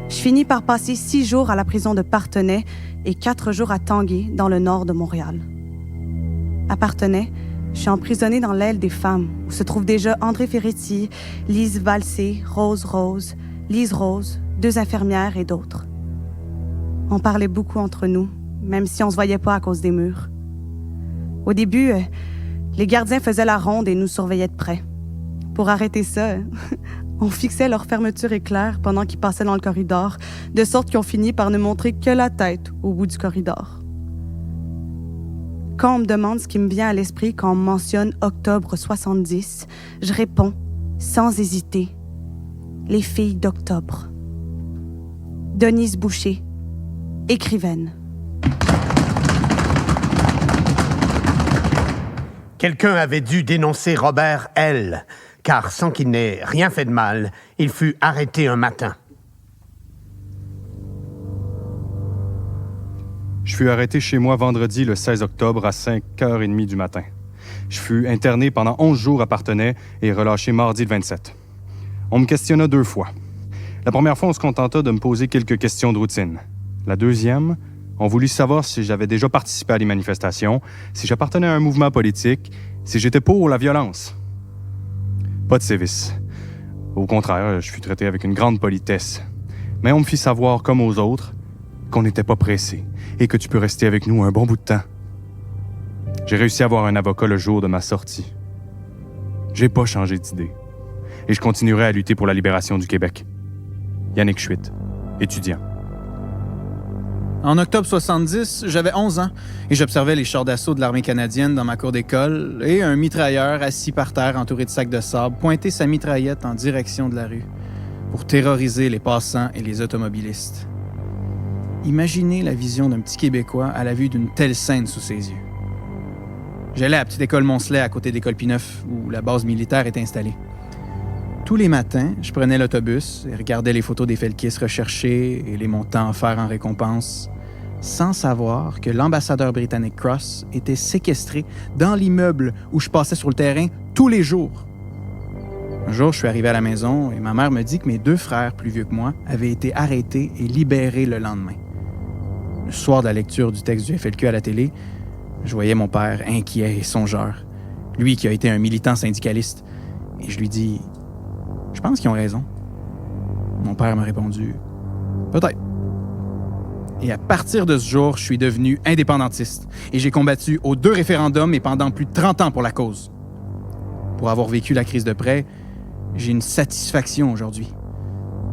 Je finis par passer 6 jours à la prison de Parthenay et 4 jours à Tanguay, dans le nord de Montréal. À Parthenay, je suis emprisonnée dans l'aile des femmes, où se trouvent déjà André Ferretti, Lise Valsé, Rose Rose, Lise Rose, 2 infirmières et d'autres. On parlait beaucoup entre nous, même si on se voyait pas à cause des murs. Au début, les gardiens faisaient la ronde et nous surveillaient de près. Pour arrêter ça, on fixait leur fermeture éclair pendant qu'ils passaient dans le corridor, de sorte qu'ils ont fini par ne montrer que la tête au bout du corridor. Quand on me demande ce qui me vient à l'esprit quand on mentionne octobre 70, je réponds, sans hésiter, les filles d'octobre. Denise Boucher, écrivaine. Quelqu'un avait dû dénoncer Robert L., car sans qu'il n'ait rien fait de mal, il fut arrêté un matin. Je fus arrêté chez moi vendredi le 16 octobre à 5h30 du matin. Je fus interné pendant 11 jours à Parthenay et relâché mardi le 27. On me questionna 2 fois. La première fois, on se contenta de me poser quelques questions de routine. La deuxième, on voulut savoir si j'avais déjà participé à des manifestations, si j'appartenais à un mouvement politique, si j'étais pour la violence. Pas de sévices. Au contraire, je fus traité avec une grande politesse. Mais on me fit savoir, comme aux autres, qu'on n'était pas pressé et que tu peux rester avec nous un bon bout de temps. J'ai réussi à avoir un avocat le jour de ma sortie. J'ai pas changé d'idée. Et je continuerai à lutter pour la libération du Québec. Yannick Schwitt, étudiant. En octobre 70, j'avais 11 ans et j'observais les chars d'assaut de l'armée canadienne dans ma cour d'école et un mitrailleur assis par terre entouré de sacs de sable pointait sa mitraillette en direction de la rue pour terroriser les passants et les automobilistes. Imaginez la vision d'un petit Québécois à la vue d'une telle scène sous ses yeux. J'allais à la petite école Moncelet à côté d'école Pineuf où la base militaire est installée. Tous les matins, je prenais l'autobus et regardais les photos des felkistes recherchés et les montants offerts en récompense, sans savoir que l'ambassadeur britannique Cross était séquestré dans l'immeuble où je passais sur le terrain tous les jours. Un jour, je suis arrivé à la maison et ma mère me dit que mes 2 frères plus vieux que moi avaient été arrêtés et libérés le lendemain. Le soir de la lecture du texte du FLQ à la télé, je voyais mon père inquiet et songeur, lui qui a été un militant syndicaliste, et je lui dis « Je pense qu'ils ont raison. » Mon père m'a répondu « Peut-être. » Et à partir de ce jour, je suis devenu indépendantiste et j'ai combattu aux 2 référendums et pendant plus de 30 ans pour la cause. Pour avoir vécu la crise de près, j'ai une satisfaction aujourd'hui,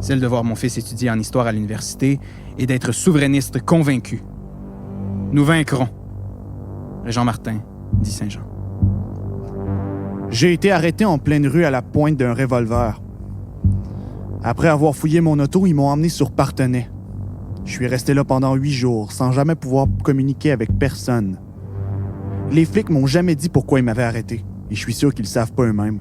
celle de voir mon fils étudier en histoire à l'université et d'être souverainiste convaincu. Nous vaincrons. Régent Martin, dit Saint-Jean. J'ai été arrêté en pleine rue à la pointe d'un revolver. Après avoir fouillé mon auto, ils m'ont emmené sur Parthenay. Je suis resté là pendant 8 jours, sans jamais pouvoir communiquer avec personne. Les flics m'ont jamais dit pourquoi ils m'avaient arrêté, et je suis sûr qu'ils le savent pas eux-mêmes.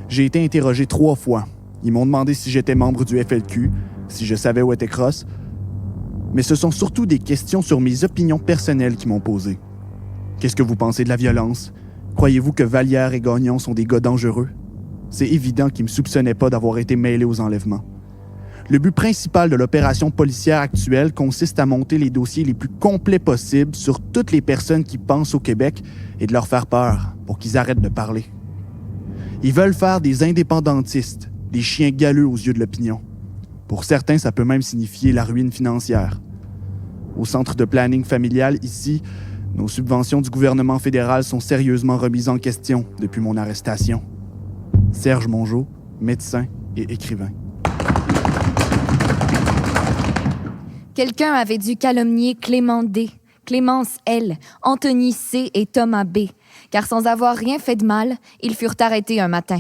J'ai été interrogé 3 fois. Ils m'ont demandé si j'étais membre du FLQ, si je savais où était Cross. Mais ce sont surtout des questions sur mes opinions personnelles qu'ils m'ont posées. Qu'est-ce que vous pensez de la violence? Croyez-vous que Vallière et Gagnon sont des gars dangereux? C'est évident qu'ils ne me soupçonnaient pas d'avoir été mêlés aux enlèvements. Le but principal de l'opération policière actuelle consiste à monter les dossiers les plus complets possibles sur toutes les personnes qui pensent au Québec et de leur faire peur pour qu'ils arrêtent de parler. Ils veulent faire des indépendantistes, des chiens galeux aux yeux de l'opinion. Pour certains, ça peut même signifier la ruine financière. Au centre de planning familial, ici, nos subventions du gouvernement fédéral sont sérieusement remises en question depuis mon arrestation. Serge Mongeau, médecin et écrivain. Quelqu'un avait dû calomnier Clément D., Clémence L., Anthony C. et Thomas B., car sans avoir rien fait de mal, ils furent arrêtés un matin.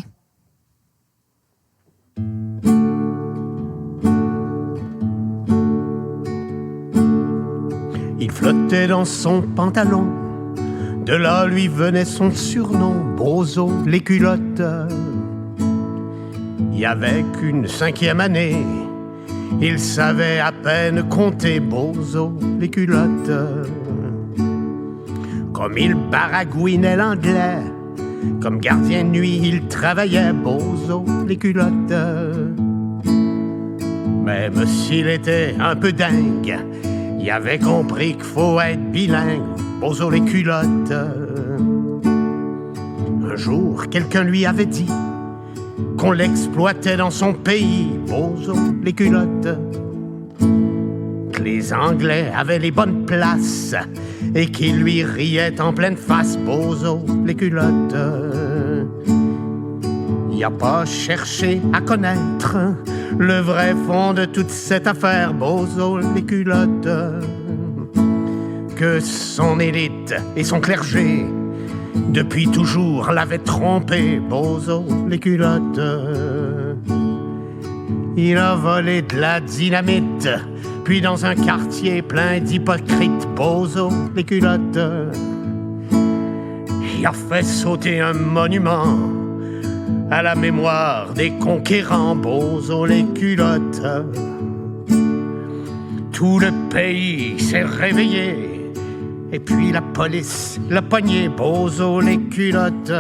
Il flottait dans son pantalon, de là lui venait son surnom, Bozo les culottes. Y avait qu'une 5e année, il savait à peine compter, Bozo les culottes. Comme il baragouinait l'anglais, comme gardien de nuit il travaillait, Bozo les culottes. Même s'il était un peu dingue, il avait compris qu'il faut être bilingue, Bozo les culottes. Un jour, quelqu'un lui avait dit qu'on l'exploitait dans son pays, Bozo les culottes. Que les Anglais avaient les bonnes places et qu'ils lui riaient en pleine face, Bozo les culottes. Il a pas cherché à connaître le vrai fond de toute cette affaire, Bozo les culottes. Que son élite et son clergé depuis toujours l'avaient trompé, Bozo les culottes. Il a volé de la dynamite, puis dans un quartier plein d'hypocrites, Bozo les culottes. Il a fait sauter un monument à la mémoire des conquérants, Bozo les culottes. Tout le pays s'est réveillé, et puis la police l'a pogné, Bozo les culottes.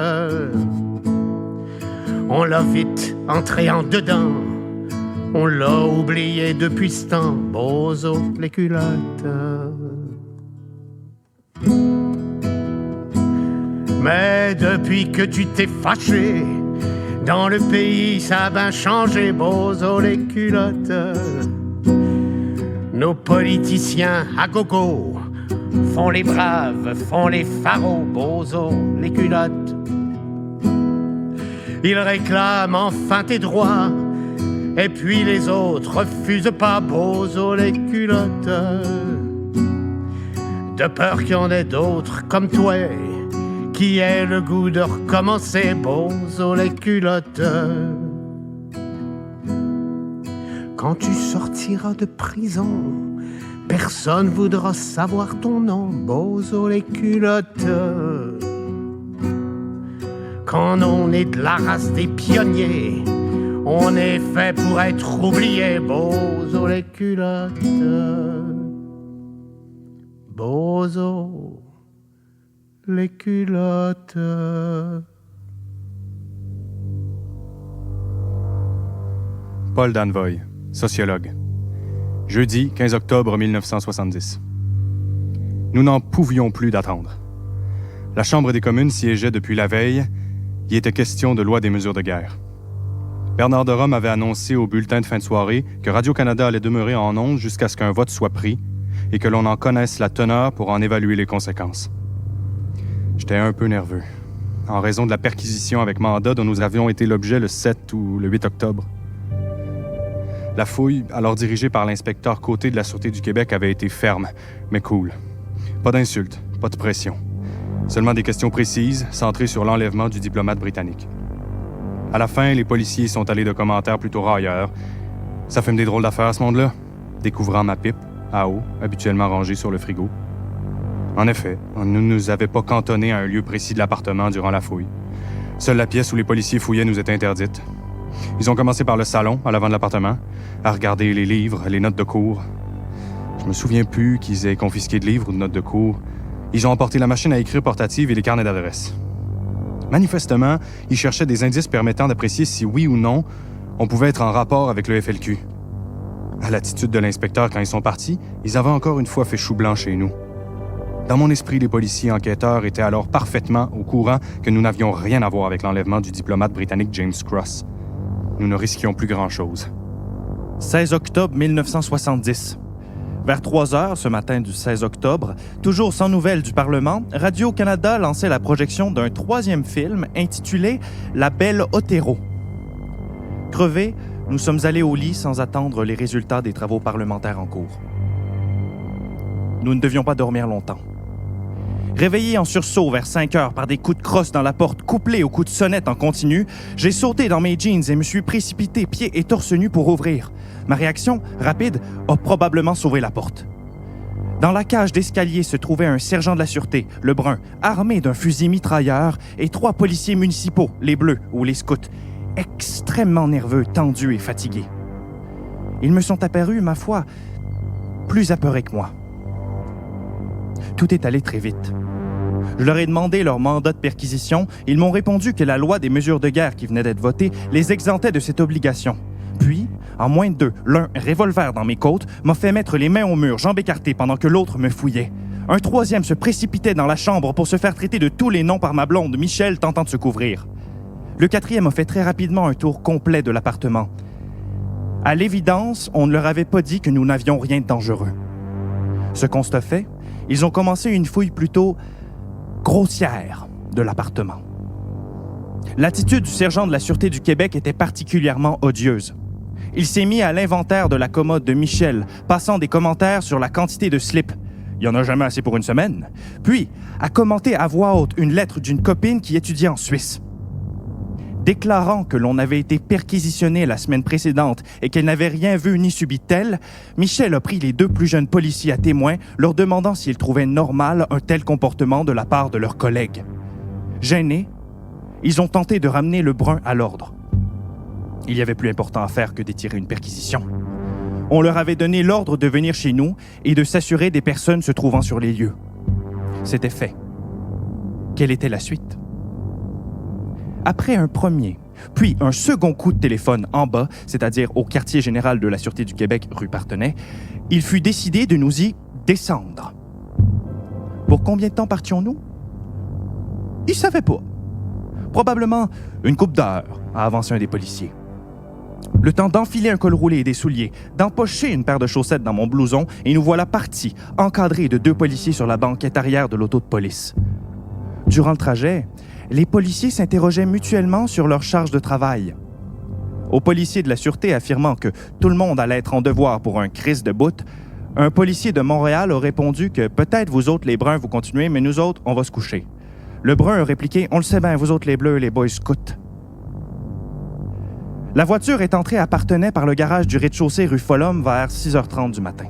On l'a vite entré en dedans, on l'a oublié depuis ce temps, Bozo les culottes. Mais depuis que tu t'es fâché, dans le pays ça a bien changé, Bozo les culottes. Nos politiciens à gogo font les braves, font les pharaons, Bozo les culottes. Ils réclament enfin tes droits, et puis les autres refusent pas, Bozo les culottes. De peur qu'il y en ait d'autres comme toi qui aient le goût de recommencer, Bozo les culottes. Quand tu sortiras de prison, personne voudra savoir ton nom, Bozo les culottes. Quand on est de la race des pionniers, on est fait pour être oublié, Bozo les culottes. Bozo les culottes. Paul Danvoy, sociologue. Jeudi 15 octobre 1970. Nous n'en pouvions plus d'attendre. La Chambre des communes siégeait depuis la veille. Il était question de loi des mesures de guerre. Bernard de Rome avait annoncé au bulletin de fin de soirée que Radio-Canada allait demeurer en ondes jusqu'à ce qu'un vote soit pris et que l'on en connaisse la teneur pour en évaluer les conséquences. J'étais un peu nerveux, en raison de la perquisition avec mandat dont nous avions été l'objet le 7 ou le 8 octobre. La fouille, alors dirigée par l'inspecteur Côté de la Sûreté du Québec, avait été ferme, mais cool. Pas d'insultes, pas de pression. Seulement des questions précises, centrées sur l'enlèvement du diplomate britannique. À la fin, les policiers sont allés de commentaires plutôt railleurs. Ça fume des drôles d'affaires, ce monde-là. Découvrant ma pipe, à eau, habituellement rangée sur le frigo. En effet, on ne nous avait pas cantonnés à un lieu précis de l'appartement durant la fouille. Seule la pièce où les policiers fouillaient nous était interdite. Ils ont commencé par le salon, à l'avant de l'appartement, à regarder les livres, les notes de cours. Je me souviens plus qu'ils aient confisqué de livres ou de notes de cours. Ils ont emporté la machine à écrire portative et les carnets d'adresse. Manifestement, ils cherchaient des indices permettant d'apprécier si oui ou non on pouvait être en rapport avec le FLQ. À l'attitude de l'inspecteur quand ils sont partis, ils avaient encore une fois fait chou blanc chez nous. Dans mon esprit, les policiers enquêteurs étaient alors parfaitement au courant que nous n'avions rien à voir avec l'enlèvement du diplomate britannique James Cross. Nous ne risquions plus grand-chose. 16 octobre 1970. Vers 3 heures ce matin du 16 octobre, toujours sans nouvelles du Parlement, Radio-Canada lançait la projection d'un 3e film intitulé « La Belle Otero ». Crevés, nous sommes allés au lit sans attendre les résultats des travaux parlementaires en cours. Nous ne devions pas dormir longtemps. Réveillé en sursaut vers 5 heures par des coups de crosse dans la porte couplés aux coups de sonnette en continu, j'ai sauté dans mes jeans et me suis précipité pieds et torse nu pour ouvrir. Ma réaction, rapide, a probablement sauvé la porte. Dans la cage d'escalier se trouvait un sergent de la sûreté, le brun, armé d'un fusil mitrailleur, et 3 policiers municipaux, les bleus ou les scouts, extrêmement nerveux, tendus et fatigués. Ils me sont apparus, ma foi, plus apeurés que moi. Tout est allé très vite. Je leur ai demandé leur mandat de perquisition. Ils m'ont répondu que la loi des mesures de guerre qui venait d'être votée les exemptait de cette obligation. Puis, en moins de 2, l'un, revolver dans mes côtes, m'a fait mettre les mains au mur, jambes écartées, pendant que l'autre me fouillait. Un 3e se précipitait dans la chambre pour se faire traiter de tous les noms par ma blonde, Michel, tentant de se couvrir. Le 4e a fait très rapidement un tour complet de l'appartement. À l'évidence, on ne leur avait pas dit que nous n'avions rien de dangereux. Ce constat fait, ils ont commencé une fouille plutôt grossière de l'appartement. L'attitude du sergent de la Sûreté du Québec était particulièrement odieuse. Il s'est mis à l'inventaire de la commode de Michel, passant des commentaires sur la quantité de slips. Il n'y en a jamais assez pour une semaine. Puis, a commenté à voix haute une lettre d'une copine qui étudiait en Suisse. Déclarant que l'on avait été perquisitionné la semaine précédente et qu'elle n'avait rien vu ni subi tel, Michel a pris les 2 plus jeunes policiers à témoin, leur demandant s'ils trouvaient normal un tel comportement de la part de leurs collègues. Gênés, ils ont tenté de ramener le brun à l'ordre. Il y avait plus important à faire que d'étirer une perquisition. On leur avait donné l'ordre de venir chez nous et de s'assurer des personnes se trouvant sur les lieux. C'était fait. Quelle était la suite? Après un premier, puis un second coup de téléphone en bas, c'est-à-dire au quartier général de la Sûreté du Québec, rue Partenay, il fut décidé de nous y descendre. Pour combien de temps partions-nous? Ils ne savaient pas. Probablement une couple d'heures, a avancé un des policiers. Le temps d'enfiler un col roulé et des souliers, d'empocher une paire de chaussettes dans mon blouson, et nous voilà partis, encadrés de 2 policiers sur la banquette arrière de l'auto de police. Durant le trajet, les policiers s'interrogeaient mutuellement sur leur charge de travail. Aux policiers de la Sûreté affirmant que tout le monde allait être en devoir pour un crise de bout, un policier de Montréal a répondu que peut-être vous autres les bruns vous continuez, mais nous autres, on va se coucher. Le brun a répliqué « On le sait bien, vous autres les bleus, les boys scouts. » La voiture est entrée à Partenay par le garage du rez-de-chaussée rue Follum vers 6h30 du matin.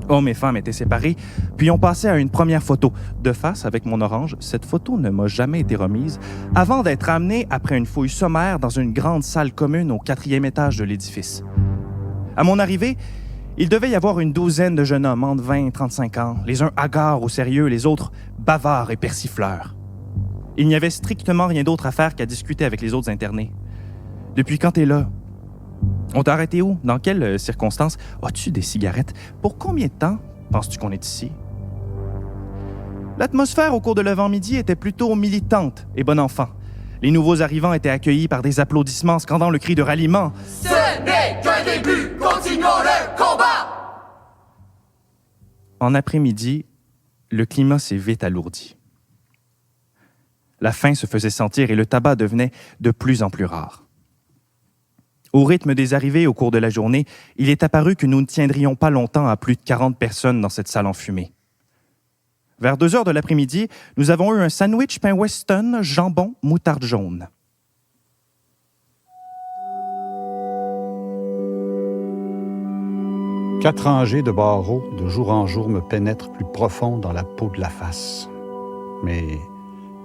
Hommes et femmes étaient séparés, puis on passait à une première photo, de face avec mon orange. Cette photo ne m'a jamais été remise, avant d'être amenée après une fouille sommaire dans une grande salle commune au 4e étage de l'édifice. À mon arrivée, il devait y avoir une douzaine de jeunes hommes entre 20 et 35 ans, les uns hagards au sérieux, les autres bavards et persifleurs. Il n'y avait strictement rien d'autre à faire qu'à discuter avec les autres internés. Depuis quand t'es là? On t'a arrêté où? Dans quelles circonstances? As-tu des cigarettes? Pour combien de temps penses-tu qu'on est ici? L'atmosphère au cours de l'avant-midi était plutôt militante et bon enfant. Les nouveaux arrivants étaient accueillis par des applaudissements scandant le cri de ralliement. Ce n'est qu'un début, continuons le combat! En après-midi, le climat s'est vite alourdi. La faim se faisait sentir et le tabac devenait de plus en plus rare. Au rythme des arrivées au cours de la journée, il est apparu que nous ne tiendrions pas longtemps à plus de 40 personnes dans cette salle enfumée. Vers 2 heures de l'après-midi, nous avons eu un sandwich pain Weston, jambon, moutarde jaune. Quatre rangées de barreaux, de jour en jour, me pénètrent plus profond dans la peau de la face. Mais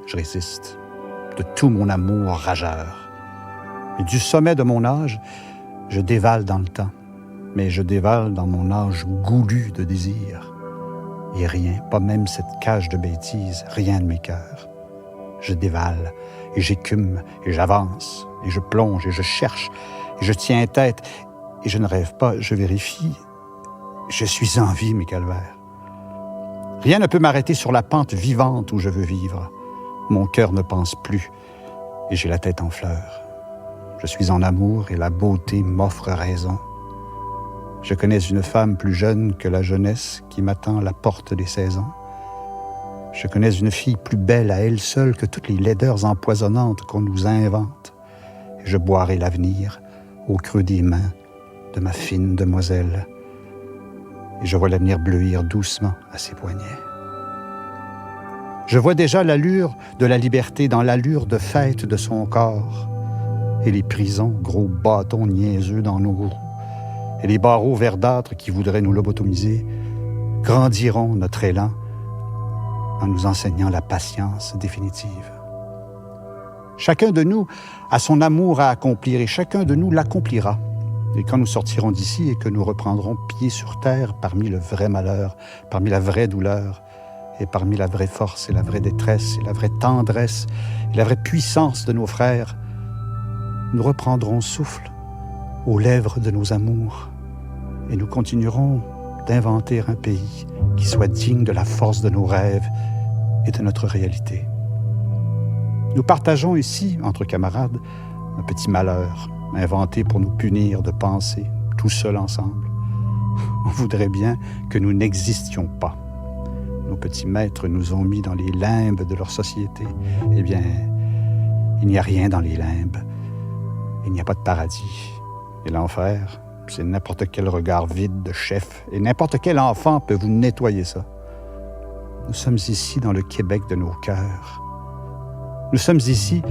je résiste de tout mon amour rageur. Et du sommet de mon âge, je dévale dans le temps. Mais je dévale dans mon âge goulu de désir. Et rien, pas même cette cage de bêtises, rien ne m'écœure. Je dévale, et j'écume, et j'avance, et je plonge, et je cherche, et je tiens tête, et je ne rêve pas, je vérifie. Je suis en vie, mes calvaires. Rien ne peut m'arrêter sur la pente vivante où je veux vivre. Mon cœur ne pense plus, et j'ai la tête en fleurs. Je suis en amour, et la beauté m'offre raison. Je connais une femme plus jeune que la jeunesse qui m'attend à la porte des saisons. Je connais une fille plus belle à elle seule que toutes les laideurs empoisonnantes qu'on nous invente. Et je boirai l'avenir au creux des mains de ma fine demoiselle. Et je vois l'avenir bleuir doucement à ses poignets. Je vois déjà l'allure de la liberté dans l'allure de fête de son corps. Et les prisons, gros bâtons niaiseux dans nos roues. Et les barreaux verdâtres qui voudraient nous lobotomiser grandiront notre élan en nous enseignant la patience définitive. Chacun de nous a son amour à accomplir et chacun de nous l'accomplira. Et quand nous sortirons d'ici et que nous reprendrons pied sur terre parmi le vrai malheur, parmi la vraie douleur, et parmi la vraie force et la vraie détresse et la vraie tendresse et la vraie puissance de nos frères, nous reprendrons souffle aux lèvres de nos amours et nous continuerons d'inventer un pays qui soit digne de la force de nos rêves et de notre réalité. Nous partageons ici, entre camarades, un petit malheur inventé pour nous punir de penser, tout seuls ensemble. On voudrait bien que nous n'existions pas. Nos petits maîtres nous ont mis dans les limbes de leur société. Eh bien, il n'y a rien dans les limbes. Il n'y a pas de paradis. Et l'enfer, c'est n'importe quel regard vide de chef, et n'importe quel enfant peut vous nettoyer ça. Nous sommes ici dans le Québec de nos cœurs. Nous sommes ici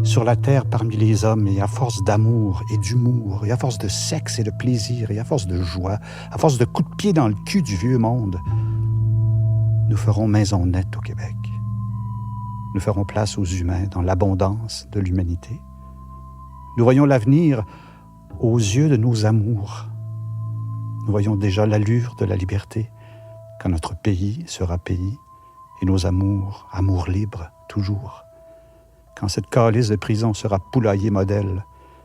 sur la terre parmi les hommes, et à force d'amour et d'humour, et à force de sexe et de plaisir, et à force de joie, à force de coups de pied dans le cul du vieux monde, nous ferons maison nette au Québec. Nous ferons place aux humains dans l'abondance de l'humanité. Nous voyons l'avenir aux yeux de nos amours. Nous voyons déjà l'allure de la liberté quand notre pays sera pays et nos amours, amours libres, toujours. Quand cette calice de prison sera poulailler modèle,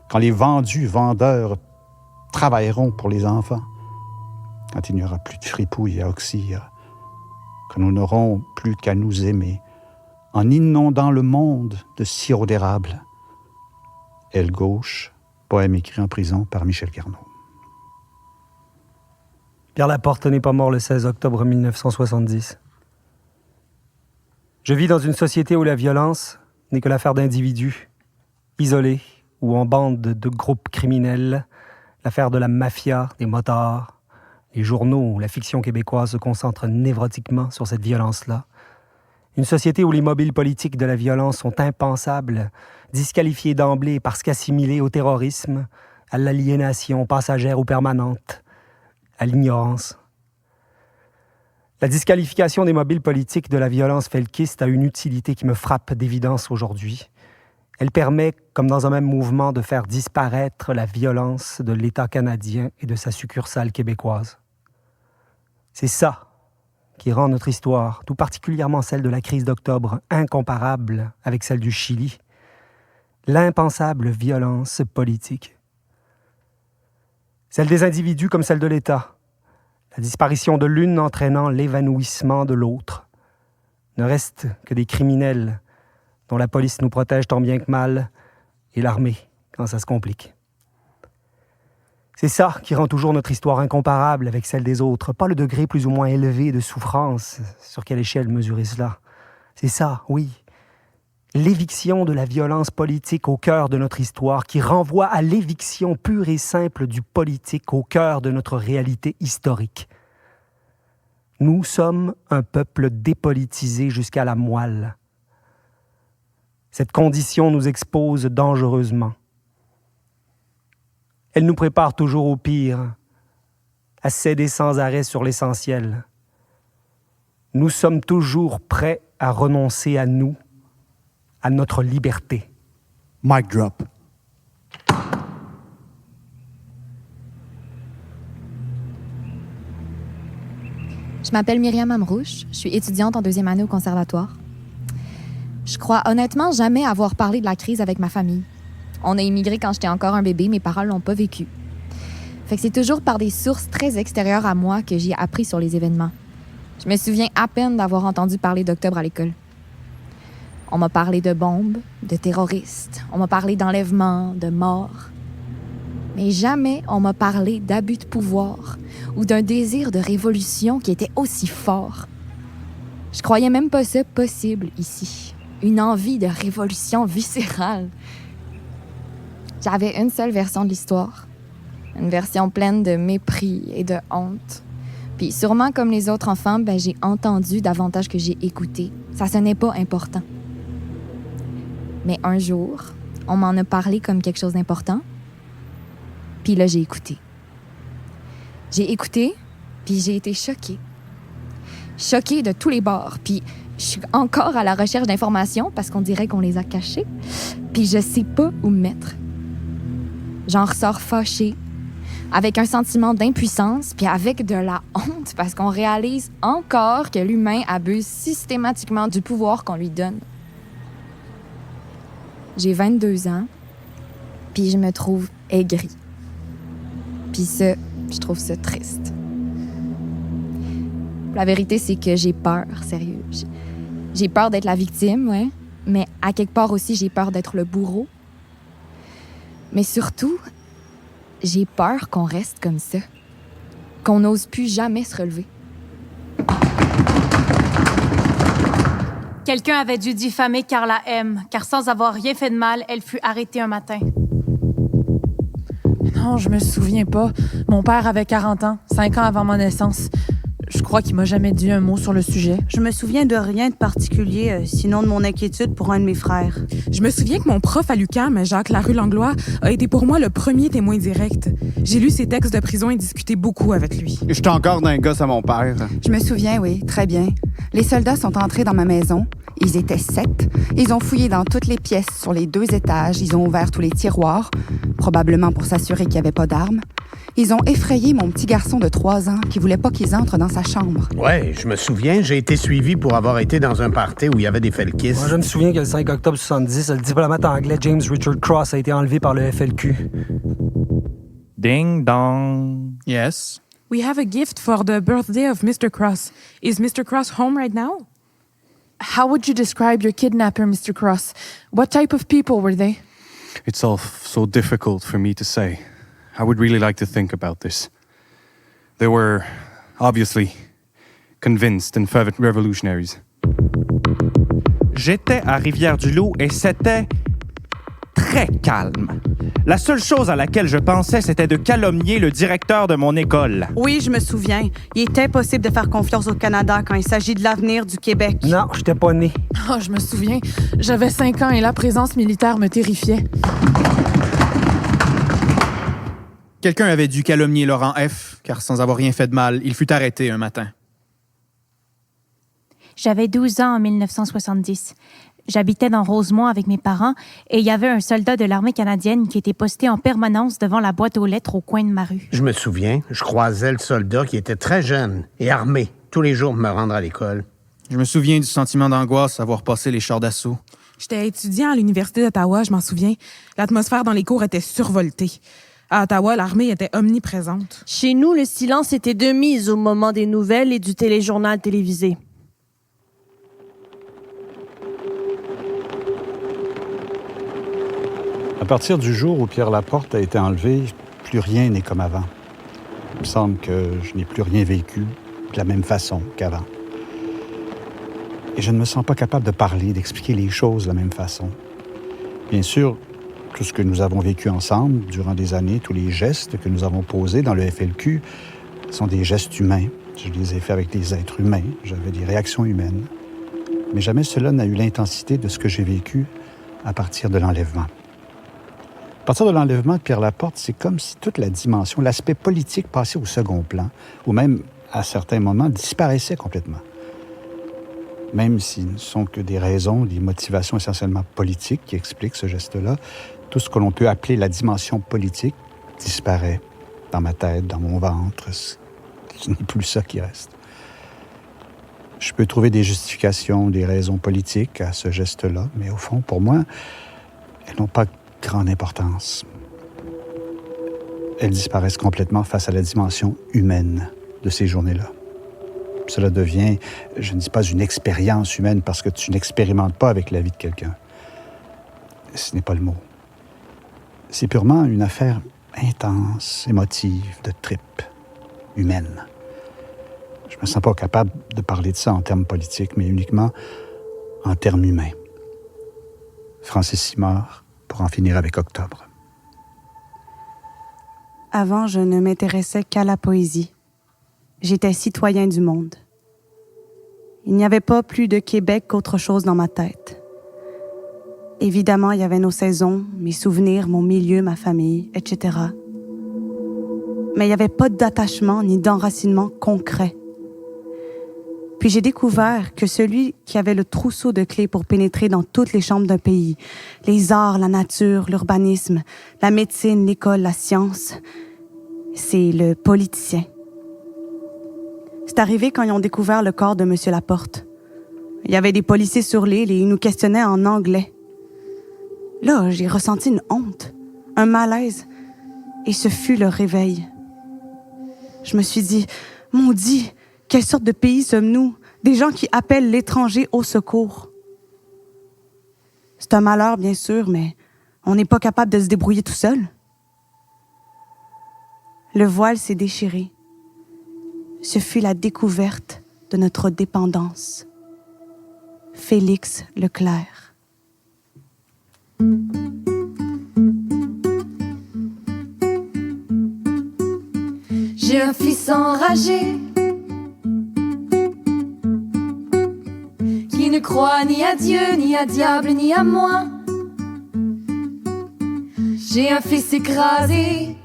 quand les vendus vendeurs travailleront pour les enfants, quand il n'y aura plus de fripouilles à oxyre, quand nous n'aurons plus qu'à nous aimer en inondant le monde de sirop d'érable. Aile gauche, poème écrit en prison par Michel Carnot. Pierre Laporte n'est pas mort le 16 octobre 1970. Je vis dans une société où la violence n'est que l'affaire d'individus, isolés ou en bande de groupes criminels, l'affaire de la mafia, des motards. Les journaux, la fiction québécoise se concentrent névrotiquement sur cette violence-là. Une société où les mobiles politiques de la violence sont impensables, disqualifiés d'emblée parce qu'assimilés au terrorisme, à l'aliénation passagère ou permanente, à l'ignorance. La disqualification des mobiles politiques de la violence felkiste a une utilité qui me frappe d'évidence aujourd'hui. Elle permet, comme dans un même mouvement, de faire disparaître la violence de l'État canadien et de sa succursale québécoise. C'est ça qui rend notre histoire, tout particulièrement celle de la crise d'octobre, incomparable avec celle du Chili. L'impensable violence politique. Celle des individus comme celle de l'État. La disparition de l'une entraînant l'évanouissement de l'autre. Ne restent que des criminels dont la police nous protège tant bien que mal, et l'armée quand ça se complique. C'est ça qui rend toujours notre histoire incomparable avec celle des autres, pas le degré plus ou moins élevé de souffrance, sur quelle échelle mesurer cela. C'est ça, oui, l'éviction de la violence politique au cœur de notre histoire, qui renvoie à l'éviction pure et simple du politique au cœur de notre réalité historique. Nous sommes un peuple dépolitisé jusqu'à la moelle. Cette condition nous expose dangereusement. Elle nous prépare toujours au pire, à céder sans arrêt sur l'essentiel. Nous sommes toujours prêts à renoncer à nous, à notre liberté. Mic drop. Je m'appelle Myriam Amrouche, je suis étudiante en deuxième année au conservatoire. Je crois honnêtement jamais avoir parlé de la crise avec ma famille. On a immigré quand j'étais encore un bébé, mes parents l'ont pas vécu. Fait que c'est toujours par des sources très extérieures à moi que j'ai appris sur les événements. Je me souviens à peine d'avoir entendu parler d'octobre à l'école. On m'a parlé de bombes, de terroristes, on m'a parlé d'enlèvements, de morts. Mais jamais on m'a parlé d'abus de pouvoir ou d'un désir de révolution qui était aussi fort. Je croyais même pas ça possible ici. Une envie de révolution viscérale. J'avais une seule version de l'histoire. Une version pleine de mépris et de honte. Puis sûrement comme les autres enfants, j'ai entendu davantage que j'ai écouté. Ça sonnait pas important. Mais un jour, on m'en a parlé comme quelque chose d'important. Puis là, j'ai écouté. J'ai écouté, puis j'ai été choquée. Choquée de tous les bords. Puis je suis encore à la recherche d'informations parce qu'on dirait qu'on les a cachées. Puis je sais pas où me mettre. J'en ressors fâchée, avec un sentiment d'impuissance, puis avec de la honte parce qu'on réalise encore que l'humain abuse systématiquement du pouvoir qu'on lui donne. J'ai 22 ans, puis je me trouve aigrie. Puis ça, je trouve ça triste. La vérité, c'est que j'ai peur, sérieux. J'ai peur d'être la victime, ouais, mais à quelque part aussi, j'ai peur d'être le bourreau. Mais surtout, j'ai peur qu'on reste comme ça, qu'on n'ose plus jamais se relever. Quelqu'un avait dû diffamer Carla M, car sans avoir rien fait de mal, elle fut arrêtée un matin. Non, je me souviens pas. Mon père avait 40 ans, 5 ans avant ma naissance. Je crois qu'il m'a jamais dit un mot sur le sujet. Je me souviens de rien de particulier, sinon de mon inquiétude pour un de mes frères. Je me souviens que mon prof à l'UQAM, Jacques Larue-Langlois, a été pour moi le premier témoin direct. J'ai lu ses textes de prison et discuté beaucoup avec lui. J'étais encore d'un gosse à mon père. Je me souviens, oui, très bien. Les soldats sont entrés dans ma maison. Ils étaient 7. Ils ont fouillé dans toutes les pièces sur les 2 étages. Ils ont ouvert tous les tiroirs, probablement pour s'assurer qu'il n'y avait pas d'armes. Ils ont effrayé mon petit garçon de 3 ans qui voulait pas qu'ils entrent dans sa chambre. Ouais, je me souviens, j'ai été suivi pour avoir été dans un party où il y avait des felkistes. Moi, je me souviens que le 5 octobre 70, le diplomate anglais James Richard Cross a été enlevé par le FLQ. Ding dong. Yes. We have a gift for the birthday of Mr. Cross. Is Mr. Cross home right now? How would you describe your kidnapper, Mr. Cross? What type of people were they? It's all so difficult for me to say. I would really like to think about this. They were, obviously, convinced and fervent revolutionaries. J'étais à Rivière-du-Loup et c'était très calme. La seule chose à laquelle je pensais, c'était de calomnier le directeur de mon école. Oui, je me souviens. Il est impossible de faire confiance au Canada quand il s'agit de l'avenir du Québec. Non, j'étais pas né. Oh, je me souviens. J'avais 5 ans et la présence militaire me terrifiait. Quelqu'un avait dû calomnier Laurent F., car sans avoir rien fait de mal, il fut arrêté un matin. J'avais 12 ans en 1970. J'habitais dans Rosemont avec mes parents et il y avait un soldat de l'armée canadienne qui était posté en permanence devant la boîte aux lettres au coin de ma rue. Je me souviens, je croisais le soldat qui était très jeune et armé tous les jours pour me rendre à l'école. Je me souviens du sentiment d'angoisse à voir passer les chars d'assaut. J'étais étudiant à l'Université d'Ottawa, je m'en souviens. L'atmosphère dans les cours était survoltée. À Ottawa, l'armée était omniprésente. Chez nous, le silence était de mise au moment des nouvelles et du téléjournal télévisé. À partir du jour où Pierre Laporte a été enlevé, plus rien n'est comme avant. Il me semble que je n'ai plus rien vécu de la même façon qu'avant. Et je ne me sens pas capable de parler, d'expliquer les choses de la même façon. Bien sûr, tout ce que nous avons vécu ensemble durant des années, tous les gestes que nous avons posés dans le FLQ sont des gestes humains. Je les ai faits avec des êtres humains, j'avais des réactions humaines. Mais jamais cela n'a eu l'intensité de ce que j'ai vécu à partir de l'enlèvement. À partir de l'enlèvement de Pierre Laporte, c'est comme si toute la dimension, l'aspect politique passait au second plan, ou même, à certains moments, disparaissait complètement. Même s'ils ne sont que des raisons, des motivations essentiellement politiques qui expliquent ce geste-là, Tout ce que l'on peut appeler la dimension politique disparaît dans ma tête, dans mon ventre. Ce n'est plus ça qui reste. Je peux trouver des justifications, des raisons politiques à ce geste-là, mais au fond, pour moi, elles n'ont pas grande importance. Elles disparaissent complètement face à la dimension humaine de ces journées-là. Cela devient, je ne dis pas une expérience humaine parce que tu n'expérimentes pas avec la vie de quelqu'un. Ce n'est pas le mot. C'est purement une affaire intense, émotive, de tripes, humaine. Je me sens pas capable de parler de ça en termes politiques, mais uniquement en termes humains. Francis Simard, pour en finir avec Octobre. Avant, je ne m'intéressais qu'à la poésie. J'étais citoyen du monde. Il n'y avait pas plus de Québec qu'autre chose dans ma tête. Évidemment, il y avait nos saisons, mes souvenirs, mon milieu, ma famille, etc. Mais il n'y avait pas d'attachement ni d'enracinement concret. Puis j'ai découvert que celui qui avait le trousseau de clés pour pénétrer dans toutes les chambres d'un pays, les arts, la nature, l'urbanisme, la médecine, l'école, la science, c'est le politicien. C'est arrivé quand ils ont découvert le corps de M. Laporte. Il y avait des policiers sur l'île et ils nous questionnaient en anglais. Là, j'ai ressenti une honte, un malaise, et ce fut le réveil. Je me suis dit, maudit, quelle sorte de pays sommes-nous? Des gens qui appellent l'étranger au secours. C'est un malheur, bien sûr, mais on n'est pas capable de se débrouiller tout seul. Le voile s'est déchiré. Ce fut la découverte de notre dépendance. Félix Leclerc. J'ai un fils enragé qui ne croit ni à Dieu, ni à diable, ni à moi. J'ai un fils écrasé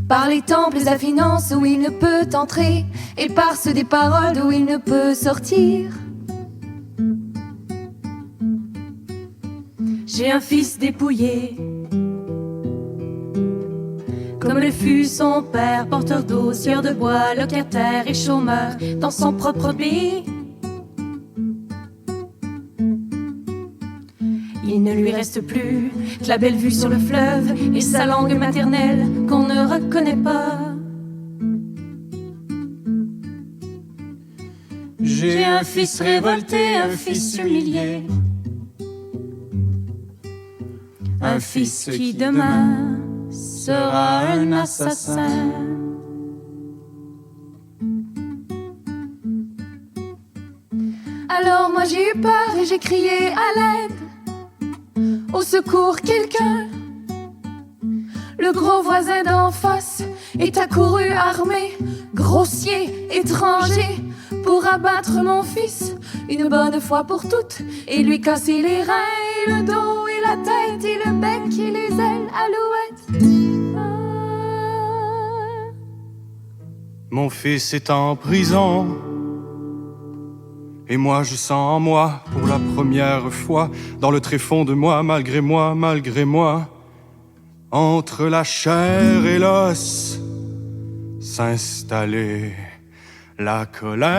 par les temples et la finance où il ne peut entrer, et par ceux des paroles d'où il ne peut sortir. J'ai un fils dépouillé, comme le fut son père, porteur d'eau, sieur de bois, locataire et chômeur dans son propre pays. Il ne lui reste plus que la belle vue sur le fleuve et sa langue maternelle qu'on ne reconnaît pas. J'ai un fils révolté, un fils humilié, un fils qui demain sera un assassin. Alors moi j'ai eu peur et j'ai crié à l'aide. Au secours, quelqu'un. Le gros voisin d'en face est accouru armé, grossier, étranger, pour abattre mon fils une bonne fois pour toutes et lui casser les reins, et le dos et la tête et le bec et les ailes alouettes. Mon fils est en prison. Et moi, je sens en moi, pour la première fois, dans le tréfonds de moi, malgré moi, entre la chair et l'os, s'installer la colère.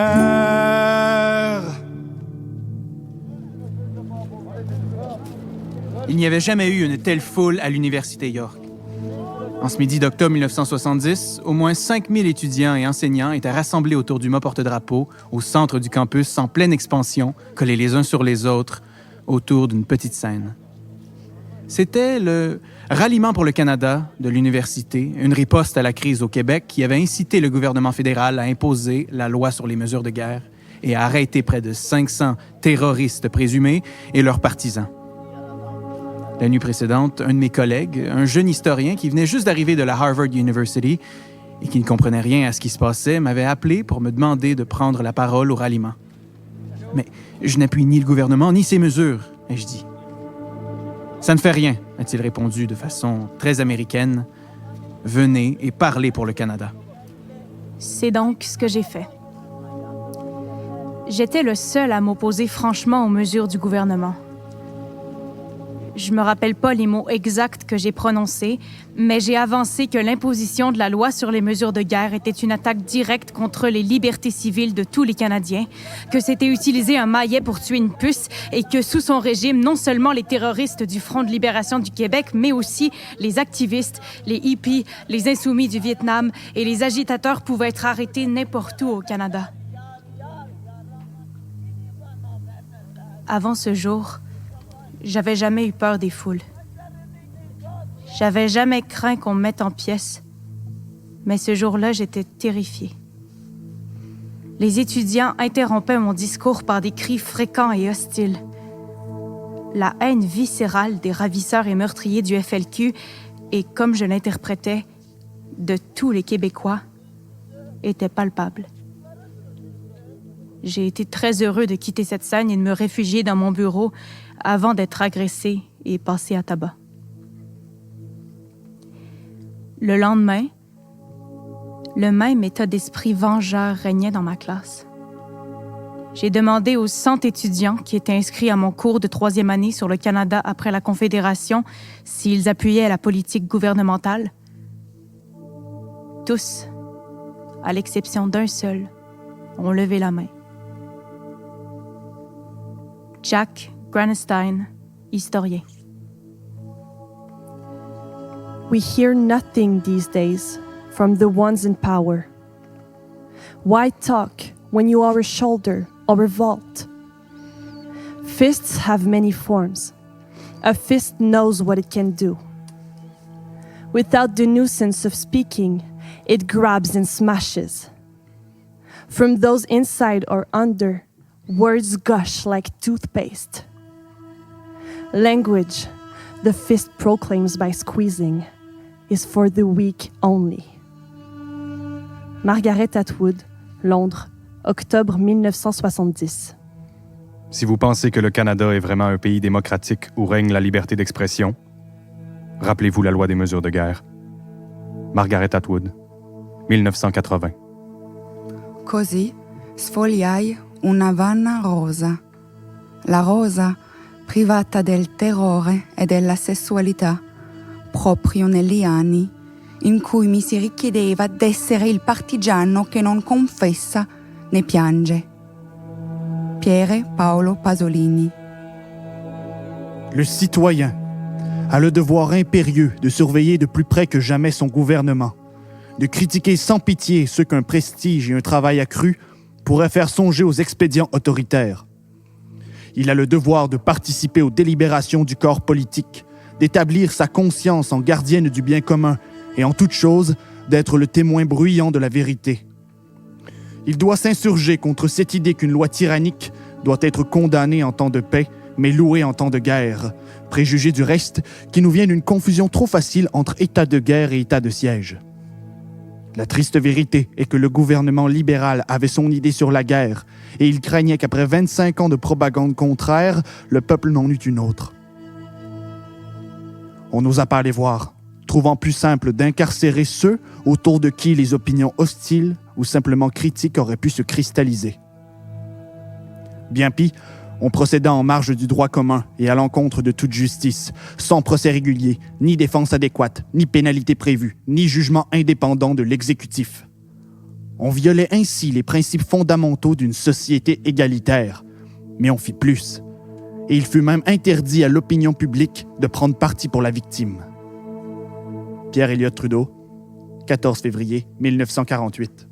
Il n'y avait jamais eu une telle foule à l'Université York. En ce midi d'octobre 1970, au moins 5000 étudiants et enseignants étaient rassemblés autour du mât porte-drapeau au centre du campus en pleine expansion, collés les uns sur les autres, autour d'une petite scène. C'était le Ralliement pour le Canada de l'université, une riposte à la crise au Québec qui avait incité le gouvernement fédéral à imposer la loi sur les mesures de guerre et à arrêter près de 500 terroristes présumés et leurs partisans. La nuit précédente, un de mes collègues, un jeune historien qui venait juste d'arriver de la Harvard University et qui ne comprenait rien à ce qui se passait, m'avait appelé pour me demander de prendre la parole au ralliement. « Mais je n'appuie ni le gouvernement ni ses mesures, » ai-je dit. « Ça ne fait rien, » a-t-il répondu de façon très américaine. « Venez et parlez pour le Canada. » C'est donc ce que j'ai fait. J'étais le seul à m'opposer franchement aux mesures du gouvernement. Je me rappelle pas les mots exacts que j'ai prononcés, mais j'ai avancé que l'imposition de la loi sur les mesures de guerre était une attaque directe contre les libertés civiles de tous les Canadiens, que c'était utiliser un maillet pour tuer une puce et que sous son régime, non seulement les terroristes du Front de libération du Québec, mais aussi les activistes, les hippies, les insoumis du Vietnam et les agitateurs pouvaient être arrêtés n'importe où au Canada. Avant ce jour, j'avais jamais eu peur des foules. J'avais jamais craint qu'on me mette en pièces. Mais ce jour-là, j'étais terrifiée. Les étudiants interrompaient mon discours par des cris fréquents et hostiles. La haine viscérale des ravisseurs et meurtriers du FLQ, et comme je l'interprétais, de tous les Québécois, était palpable. J'ai été très heureux de quitter cette scène et de me réfugier dans mon bureau avant d'être agressé et passé à tabac. Le lendemain, le même état d'esprit vengeur régnait dans ma classe. J'ai demandé aux 100 étudiants qui étaient inscrits à mon cours de 3e année sur le Canada après la Confédération s'ils appuyaient la politique gouvernementale. Tous, à l'exception d'un seul, ont levé la main. Jack Granestein, historien. We hear nothing these days from the ones in power. Why talk when you are a shoulder or revolt? Fists have many forms. A fist knows what it can do. Without the nuisance of speaking, it grabs and smashes. From those inside or under, words gush like toothpaste. Language, the fist proclaims by squeezing, is for the weak only. Margaret Atwood, Londres, octobre 1970. Si vous pensez que le Canada est vraiment un pays démocratique où règne la liberté d'expression, rappelez-vous la loi des mesures de guerre. Margaret Atwood, 1980. Così sfogliai una vana rosa. La rosa, privata del terrore e della sessualità, proprio negli anni in cui mi si richiedeva d'essere il partigiano che non confessa né piange. Pier Paolo Pasolini. Le citoyen a le devoir impérieux de surveiller de plus près que jamais son gouvernement, de critiquer sans pitié ceux qu'un prestige et un travail accru pourraient faire songer aux expédients autoritaires. Il a le devoir de participer aux délibérations du corps politique, d'établir sa conscience en gardienne du bien commun et en toute chose d'être le témoin bruyant de la vérité. Il doit s'insurger contre cette idée qu'une loi tyrannique doit être condamnée en temps de paix, mais louée en temps de guerre, préjugé du reste qui nous vient d'une confusion trop facile entre état de guerre et état de siège. La triste vérité est que le gouvernement libéral avait son idée sur la guerre et il craignait qu'après 25 ans de propagande contraire, le peuple n'en eût une autre. On n'osa pas les voir, trouvant plus simple d'incarcérer ceux autour de qui les opinions hostiles ou simplement critiques auraient pu se cristalliser. Bien pis, on procéda en marge du droit commun et à l'encontre de toute justice, sans procès régulier, ni défense adéquate, ni pénalité prévue, ni jugement indépendant de l'exécutif. On violait ainsi les principes fondamentaux d'une société égalitaire, mais on fit plus. Et il fut même interdit à l'opinion publique de prendre parti pour la victime. Pierre Elliott Trudeau, 14 février 1948.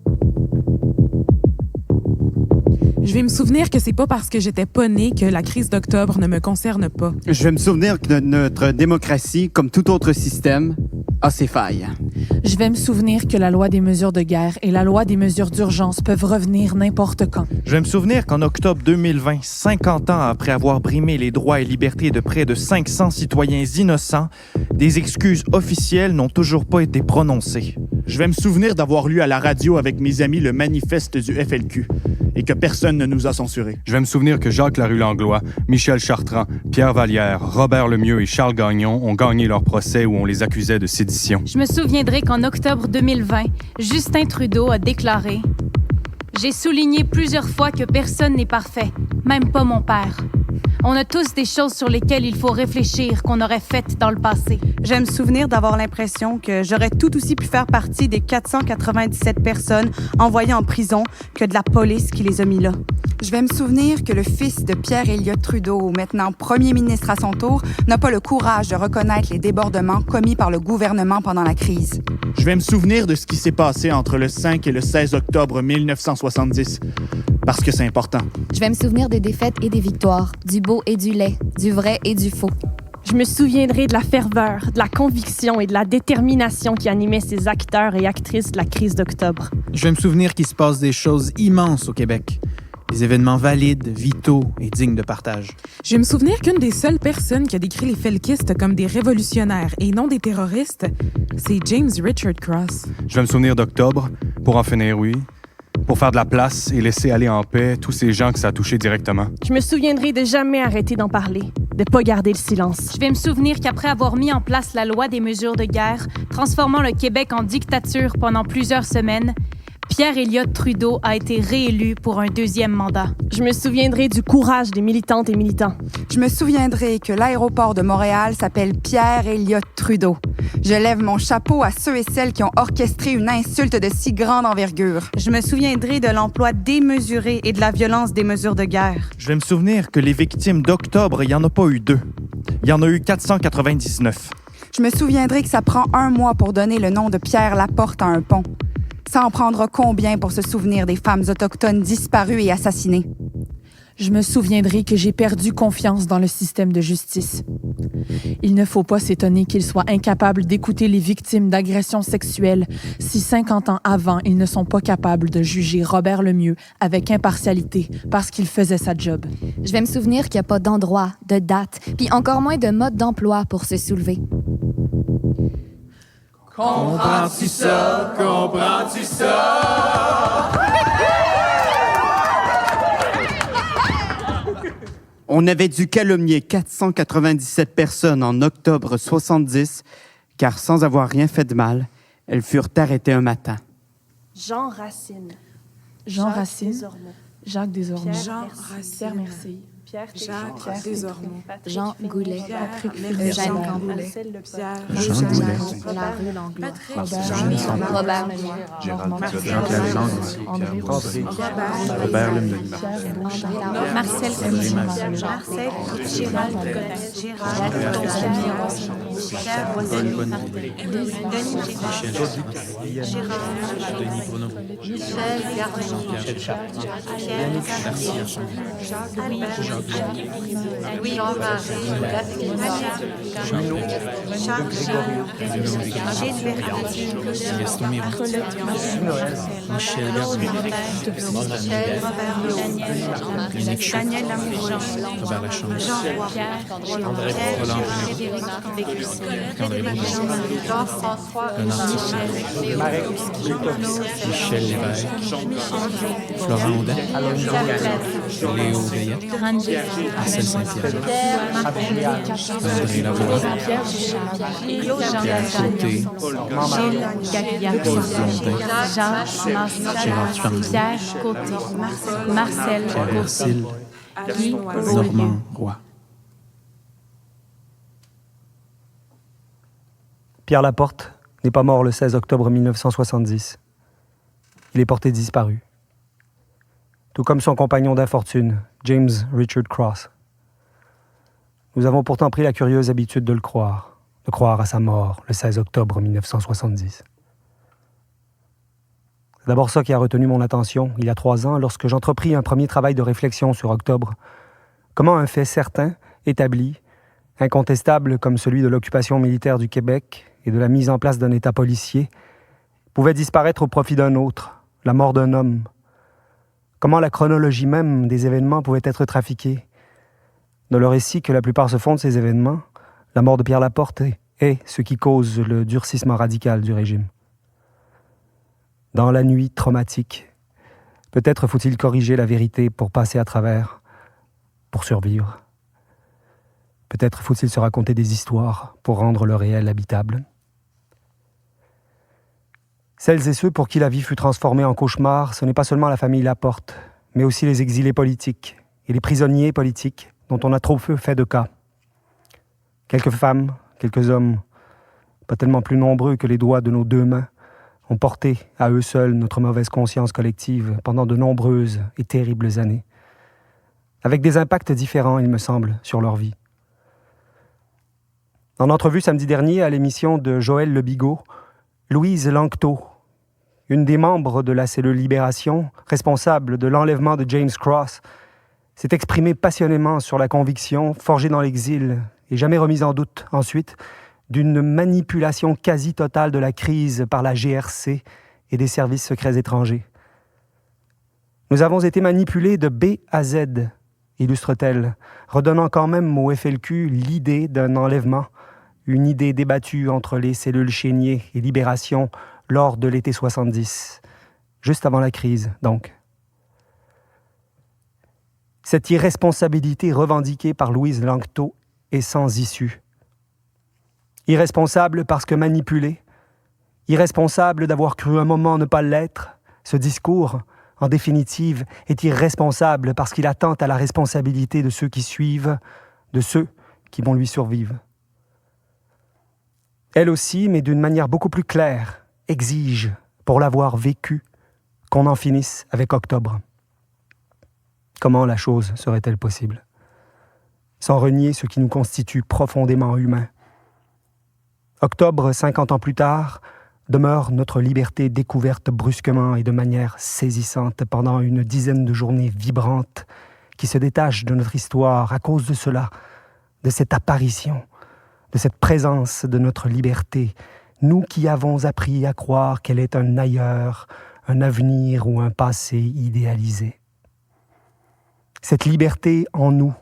Je vais me souvenir que c'est pas parce que j'étais pas née que la crise d'octobre ne me concerne pas. Je vais me souvenir que notre démocratie, comme tout autre système, a ses failles. Je vais me souvenir que la loi des mesures de guerre et la loi des mesures d'urgence peuvent revenir n'importe quand. Je vais me souvenir qu'en octobre 2020, 50 ans après avoir brimé les droits et libertés de près de 500 citoyens innocents, des excuses officielles n'ont toujours pas été prononcées. Je vais me souvenir d'avoir lu à la radio avec mes amis le manifeste du FLQ et que personne ne nous a censurés. Je vais me souvenir que Jacques Larue-Langlois, Michel Chartrand, Pierre Vallière, Robert Lemieux et Charles Gagnon ont gagné leur procès où on les accusait de sédition. Je me souviendrai qu'en octobre 2020, Justin Trudeau a déclaré « J'ai souligné plusieurs fois que personne n'est parfait, même pas mon père. On a tous des choses sur lesquelles il faut réfléchir qu'on aurait faites dans le passé. Je me souvenir d'avoir l'impression que j'aurais tout aussi pu faire partie des 497 personnes envoyées en prison que de la police qui les a mis là. Je vais me souvenir que le fils de Pierre Elliott Trudeau, maintenant premier ministre à son tour, n'a pas le courage de reconnaître les débordements commis par le gouvernement pendant la crise. Je vais me souvenir de ce qui s'est passé entre le 5 et le 16 octobre 1970, parce que c'est important. Je vais me souvenir des défaites et des victoires, du beau et du laid, du vrai et du faux. Je me souviendrai de la ferveur, de la conviction et de la détermination qui animaient ces acteurs et actrices de la crise d'octobre. Je vais me souvenir qu'il se passe des choses immenses au Québec. Des événements valides, vitaux et dignes de partage. Je vais me souvenir qu'une des seules personnes qui a décrit les felkistes comme des révolutionnaires et non des terroristes, c'est James Richard Cross. Je vais me souvenir d'octobre, pour en finir, oui. Pour faire de la place et laisser aller en paix tous ces gens que ça a touché directement. Je me souviendrai de jamais arrêter d'en parler, de pas garder le silence. Je vais me souvenir qu'après avoir mis en place la loi des mesures de guerre, transformant le Québec en dictature pendant plusieurs semaines, Pierre Elliott Trudeau a été réélu pour un 2e mandat. Je me souviendrai du courage des militantes et militants. Je me souviendrai que l'aéroport de Montréal s'appelle Pierre Elliott Trudeau. Je lève mon chapeau à ceux et celles qui ont orchestré une insulte de si grande envergure. Je me souviendrai de l'emploi démesuré et de la violence des mesures de guerre. Je vais me souvenir que les victimes d'octobre, il n'y en a pas eu 2. Il y en a eu 499. Je me souviendrai que ça prend 1 mois pour donner le nom de Pierre Laporte à un pont. Ça en prendra combien pour se souvenir des femmes autochtones disparues et assassinées? Je me souviendrai que j'ai perdu confiance dans le système de justice. Il ne faut pas s'étonner qu'il soit incapable d'écouter les victimes d'agressions sexuelles si 50 ans avant, ils ne sont pas capables de juger Robert Lemieux avec impartialité parce qu'il faisait sa job. Je vais me souvenir qu'il n'y a pas d'endroit, de date, puis encore moins de mode d'emploi pour se soulever. Comprends-tu ça? Comprends-tu ça? On avait dû calomnier 497 personnes en octobre 70, car sans avoir rien fait de mal, elles furent arrêtées un matin. Jean Racine. Jean Racine. Desormeaux. Jacques Desormeaux. Jean Racine. Pierre Mercier. Jacques Desormeaux. Jean Goulet. Eugène Campbell. Jean Goulet. La rue Langlois. Robert Robert Lemay. Marcel Gérald Godin. Michel Lévesque. Florent Audin. Léo Veillet. Marcel Saint-Pierre. André Lavoie. Pierre Côté. Claude Blondin. Gérard Dufresne. Pierre Côté. Marcel Pierre Hercile. Guy Normand Roy. Pierre Laporte n'est pas mort le 16 octobre 1970. Il est porté disparu. Tout comme son compagnon d'infortune, James Richard Cross. Nous avons pourtant pris la curieuse habitude de croire à sa mort le 16 octobre 1970. C'est d'abord ça qui a retenu mon attention il y a 3 ans lorsque j'entrepris un premier travail de réflexion sur octobre. Comment un fait certain, établi, incontestable comme celui de l'occupation militaire du Québec et de la mise en place d'un État policier, pouvait disparaître au profit d'un autre, la mort d'un homme. Comment la chronologie même des événements pouvait être trafiquée. Dans le récit que la plupart se font de ces événements, la mort de Pierre Laporte est ce qui cause le durcissement radical du régime. Dans la nuit traumatique, peut-être faut-il corriger la vérité pour passer à travers, pour survivre. Peut-être faut-il se raconter des histoires pour rendre le réel habitable. Celles et ceux pour qui la vie fut transformée en cauchemar, ce n'est pas seulement la famille Laporte, mais aussi les exilés politiques et les prisonniers politiques dont on a trop peu fait de cas. Quelques femmes, quelques hommes, pas tellement plus nombreux que les doigts de nos deux mains, ont porté à eux seuls notre mauvaise conscience collective pendant de nombreuses et terribles années, avec des impacts différents, il me semble, sur leur vie. En entrevue samedi dernier à l'émission de Joël Le Bigot, Louise Lanctot, une des membres de la cellule Libération, responsable de l'enlèvement de James Cross, s'est exprimée passionnément sur la conviction, forgée dans l'exil et jamais remise en doute ensuite, d'une manipulation quasi totale de la crise par la GRC et des services secrets étrangers. Nous avons été manipulés de B à Z, illustre-t-elle, redonnant quand même au FLQ l'idée d'un enlèvement, une idée débattue entre les cellules Chénier et Libération lors de l'été 70, juste avant la crise, donc. Cette irresponsabilité revendiquée par Louise Lanctot est sans issue. Irresponsable parce que manipulé, irresponsable d'avoir cru un moment ne pas l'être, ce discours, en définitive, est irresponsable parce qu'il attente à la responsabilité de ceux qui suivent, de ceux qui vont lui survivre. Elle aussi, mais d'une manière beaucoup plus claire, exige, pour l'avoir vécu, qu'on en finisse avec Octobre. Comment la chose serait-elle possible? Sans renier ce qui nous constitue profondément humains. Octobre, 50 ans plus tard, demeure notre liberté découverte brusquement et de manière saisissante pendant une dizaine de journées vibrantes qui se détachent de notre histoire à cause de cela, de cette apparition, de cette présence de notre liberté, nous qui avons appris à croire qu'elle est un ailleurs, un avenir ou un passé idéalisé. Cette liberté en nous,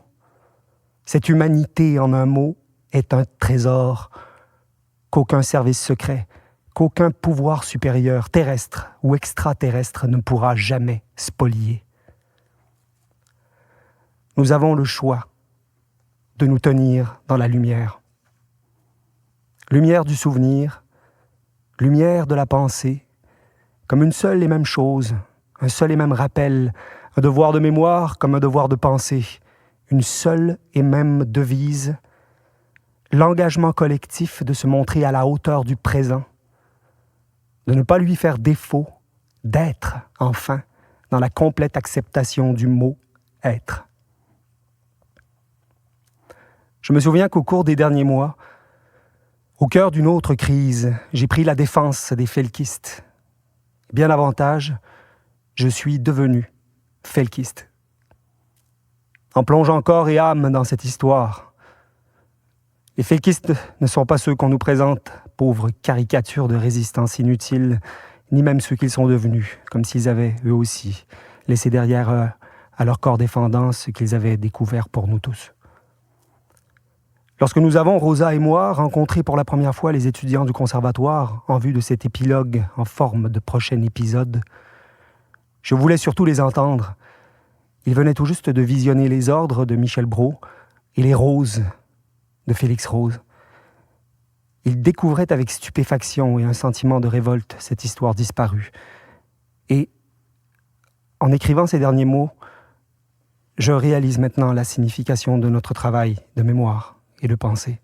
cette humanité en un mot, est un trésor qu'aucun service secret, qu'aucun pouvoir supérieur, terrestre ou extraterrestre, ne pourra jamais spolier. Nous avons le choix de nous tenir dans la lumière. Lumière du souvenir, lumière de la pensée, comme une seule et même chose, un seul et même rappel, un devoir de mémoire comme un devoir de pensée, une seule et même devise, l'engagement collectif de se montrer à la hauteur du présent, de ne pas lui faire défaut, d'être, enfin, dans la complète acceptation du mot « être ». Je me souviens qu'au cours des derniers mois, au cœur d'une autre crise, j'ai pris la défense des felkistes. Bien davantage, je suis devenu felkiste. En plongeant corps et âme dans cette histoire, les felkistes ne sont pas ceux qu'on nous présente, pauvres caricatures de résistance inutiles, ni même ceux qu'ils sont devenus, comme s'ils avaient, eux aussi, laissé derrière eux, à leur corps défendant, ce qu'ils avaient découvert pour nous tous. Lorsque nous avons, Rosa et moi, rencontré pour la première fois les étudiants du conservatoire en vue de cet épilogue en forme de prochain épisode, je voulais surtout les entendre. Ils venaient tout juste de visionner Les Ordres de Michel Brault et Les Roses de Félix Rose. Ils découvraient avec stupéfaction et un sentiment de révolte cette histoire disparue. Et, en écrivant ces derniers mots, je réalise maintenant la signification de notre travail de mémoire et de pensée.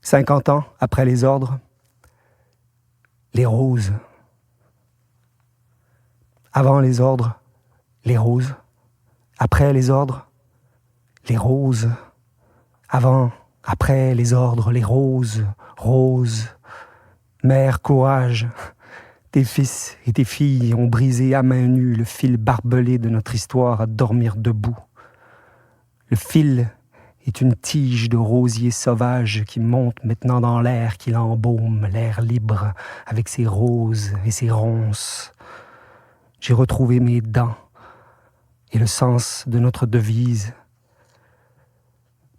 50 ans après Les Ordres, Les Roses. Avant Les Ordres, Les Roses. Après Les Ordres, Les Roses. Avant, après Les Ordres, Les Roses. Roses. Mère, courage. Tes fils et tes filles ont brisé à main nue le fil barbelé de notre histoire à dormir debout. Le fil est une tige de rosier sauvage qui monte maintenant dans l'air, qui l'embaume, l'air libre, avec ses roses et ses ronces. J'ai retrouvé mes dents et le sens de notre devise.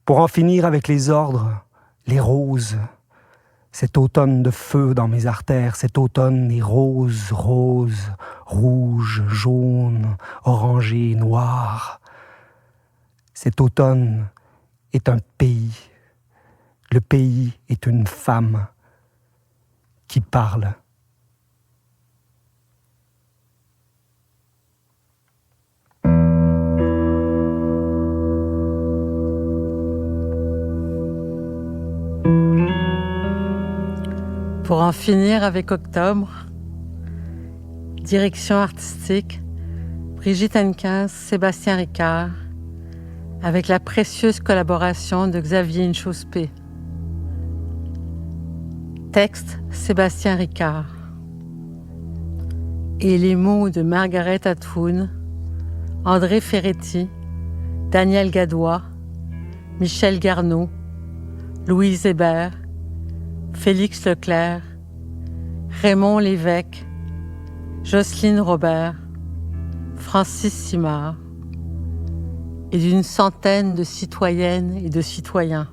Pour en finir avec les ordres, les roses, cet automne de feu dans mes artères, cet automne est rose, rose, rouge, jaune, orangé, noir. Cet automne est un pays. Le pays est une femme qui parle. Pour en finir avec Octobre, direction artistique, Brigitte Hennequin, Sébastien Ricard, avec la précieuse collaboration de Xavier Inchospé. Texte, Sébastien Ricard. Et les mots de Margaret Atwood, André Ferretti, Daniel Gadois, Michel Garneau, Louise Hébert, Félix Leclerc, Raymond Lévesque, Jocelyne Robert, Francis Simard et d'une centaine de citoyennes et de citoyens.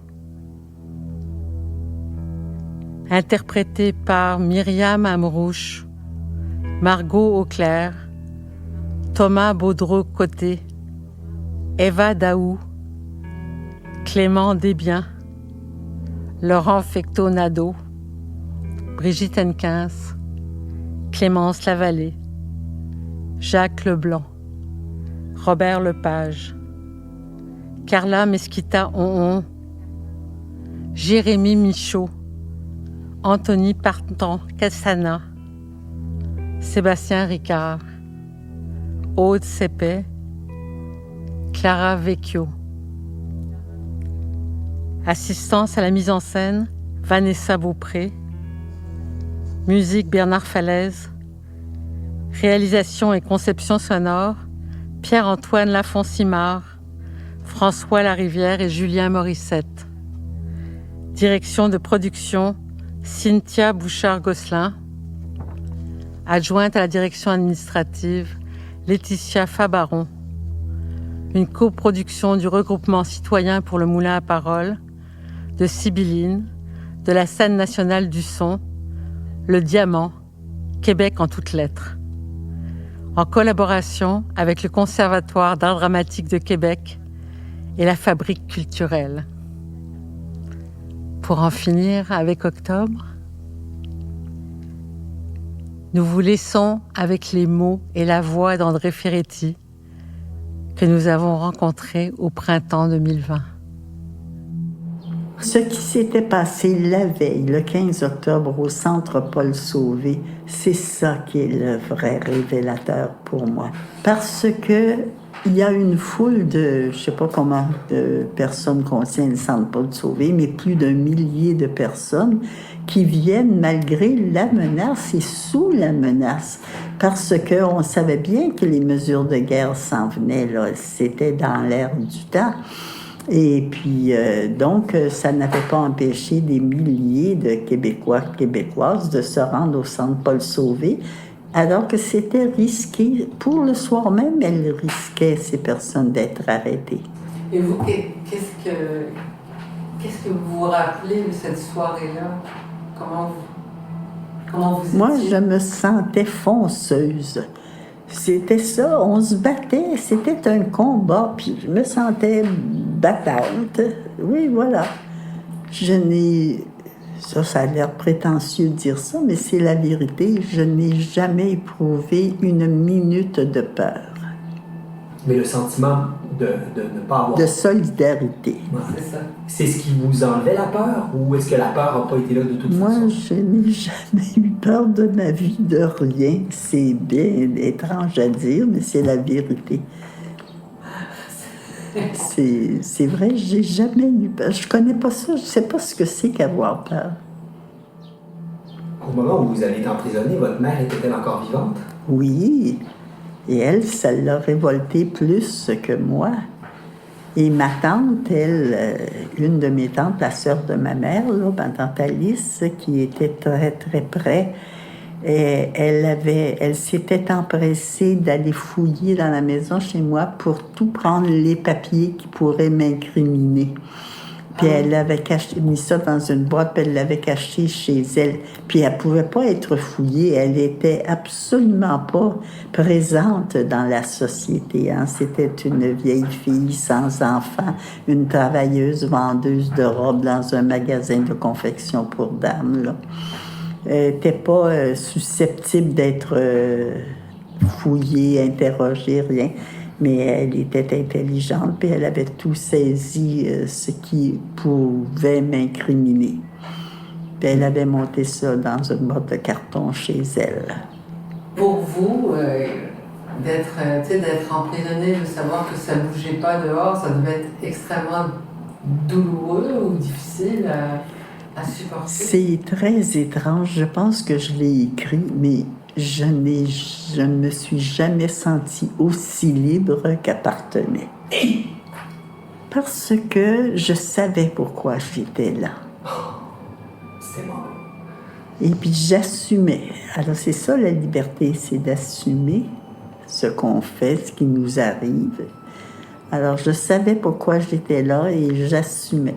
Interprétés par Myriam Amrouche, Margot Auclair, Thomas Baudreau-Côté, Eva Daou, Clément Desbiens, Laurent Fecteau-Nadeau, Brigitte Hennequin, Clémence Lavallée, Jacques Leblanc, Robert Lepage, Carla Mesquita-Onhon, Jérémy Michaud, Anthony Partant-Cassana, Sébastien Ricard, Aude Sépet, Clara Vecchio. Assistance à la mise en scène, Vanessa Beaupré. Musique, Bernard Falaise. Réalisation et conception sonore, Pierre-Antoine Lafont-Simard, François Larivière et Julien Morissette. Direction de production, Cynthia Bouchard-Gosselin. Adjointe à la direction administrative, Laetitia Fabaron. Une coproduction du regroupement citoyen pour le Moulin à Parole, de Sibylline, de la Scène nationale du son, Le Diamant, Québec en toutes lettres. En collaboration avec le Conservatoire d'art dramatique de Québec et la Fabrique culturelle. Pour en finir avec Octobre, nous vous laissons avec les mots et la voix d'André Ferretti que nous avons rencontré au printemps 2020. Ce qui s'était passé la veille, le 15 octobre, au Centre Paul Sauvé, c'est ça qui est le vrai révélateur pour moi. Parce que il y a une foule de, je sais pas comment de personnes contient le Centre Paul Sauvé, mais plus d'1 millier de personnes qui viennent malgré la menace et sous la menace. Parce qu'on savait bien que les mesures de guerre s'en venaient, là. C'était dans l'air du temps. Et puis, donc, ça n'avait pas empêché des milliers de Québécois, Québécoises de se rendre au Centre Paul Sauvé, alors que c'était risqué. Pour le soir même, elles risquaient, ces personnes, d'être arrêtées. Et vous, qu'est-ce que vous vous rappelez de cette soirée-là? Comment vous étiez? Moi, je me sentais fonceuse. C'était ça, on se battait, c'était un combat, puis je me sentais battante. Oui, voilà. Ça a l'air prétentieux de dire ça, mais c'est la vérité. Je n'ai jamais éprouvé une minute de peur. Mais le sentiment de ne pas avoir... De solidarité. Ouais. C'est ça. C'est ce qui vous enlevait la peur, ou est-ce que la peur n'a pas été là de toute façon? Moi, je n'ai jamais eu peur de ma vie, de rien. C'est bien étrange à dire, mais c'est la vérité. C'est vrai, j'ai jamais eu peur. Je connais pas ça, je sais pas ce que c'est qu'avoir peur. Au moment où vous avez été emprisonnée, votre mère était-elle encore vivante? Oui. Et elle, ça l'a révoltée plus que moi. Et ma tante, elle, une de mes tantes, la sœur de ma mère, là, ma tante Alice, qui était très, très près, et elle s'était empressée d'aller fouiller dans la maison chez moi pour tout prendre les papiers qui pourraient m'incriminer. Puis elle avait mis ça dans une boîte, puis elle l'avait caché chez elle. Puis elle pouvait pas être fouillée, elle était absolument pas présente dans la société. Hein. C'était une vieille fille sans enfant, une travailleuse vendeuse de robes dans un magasin de confection pour dames, là. Elle n'était pas susceptible d'être fouillée, interrogée, rien. Mais elle était intelligente, puis elle avait tout saisi ce qui pouvait m'incriminer. Puis elle avait monté ça dans une boîte de carton chez elle. Pour vous, d'être emprisonné, de savoir que ça ne bougeait pas dehors, ça devait être extrêmement douloureux ou difficile à supporter? C'est très étrange. Je pense que je l'ai écrit, mais je ne me suis jamais sentie aussi libre qu'appartenait. Parce que je savais pourquoi j'étais là. C'est bon. Et puis j'assumais. Alors c'est ça la liberté, c'est d'assumer ce qu'on fait, ce qui nous arrive. Alors je savais pourquoi j'étais là et j'assumais.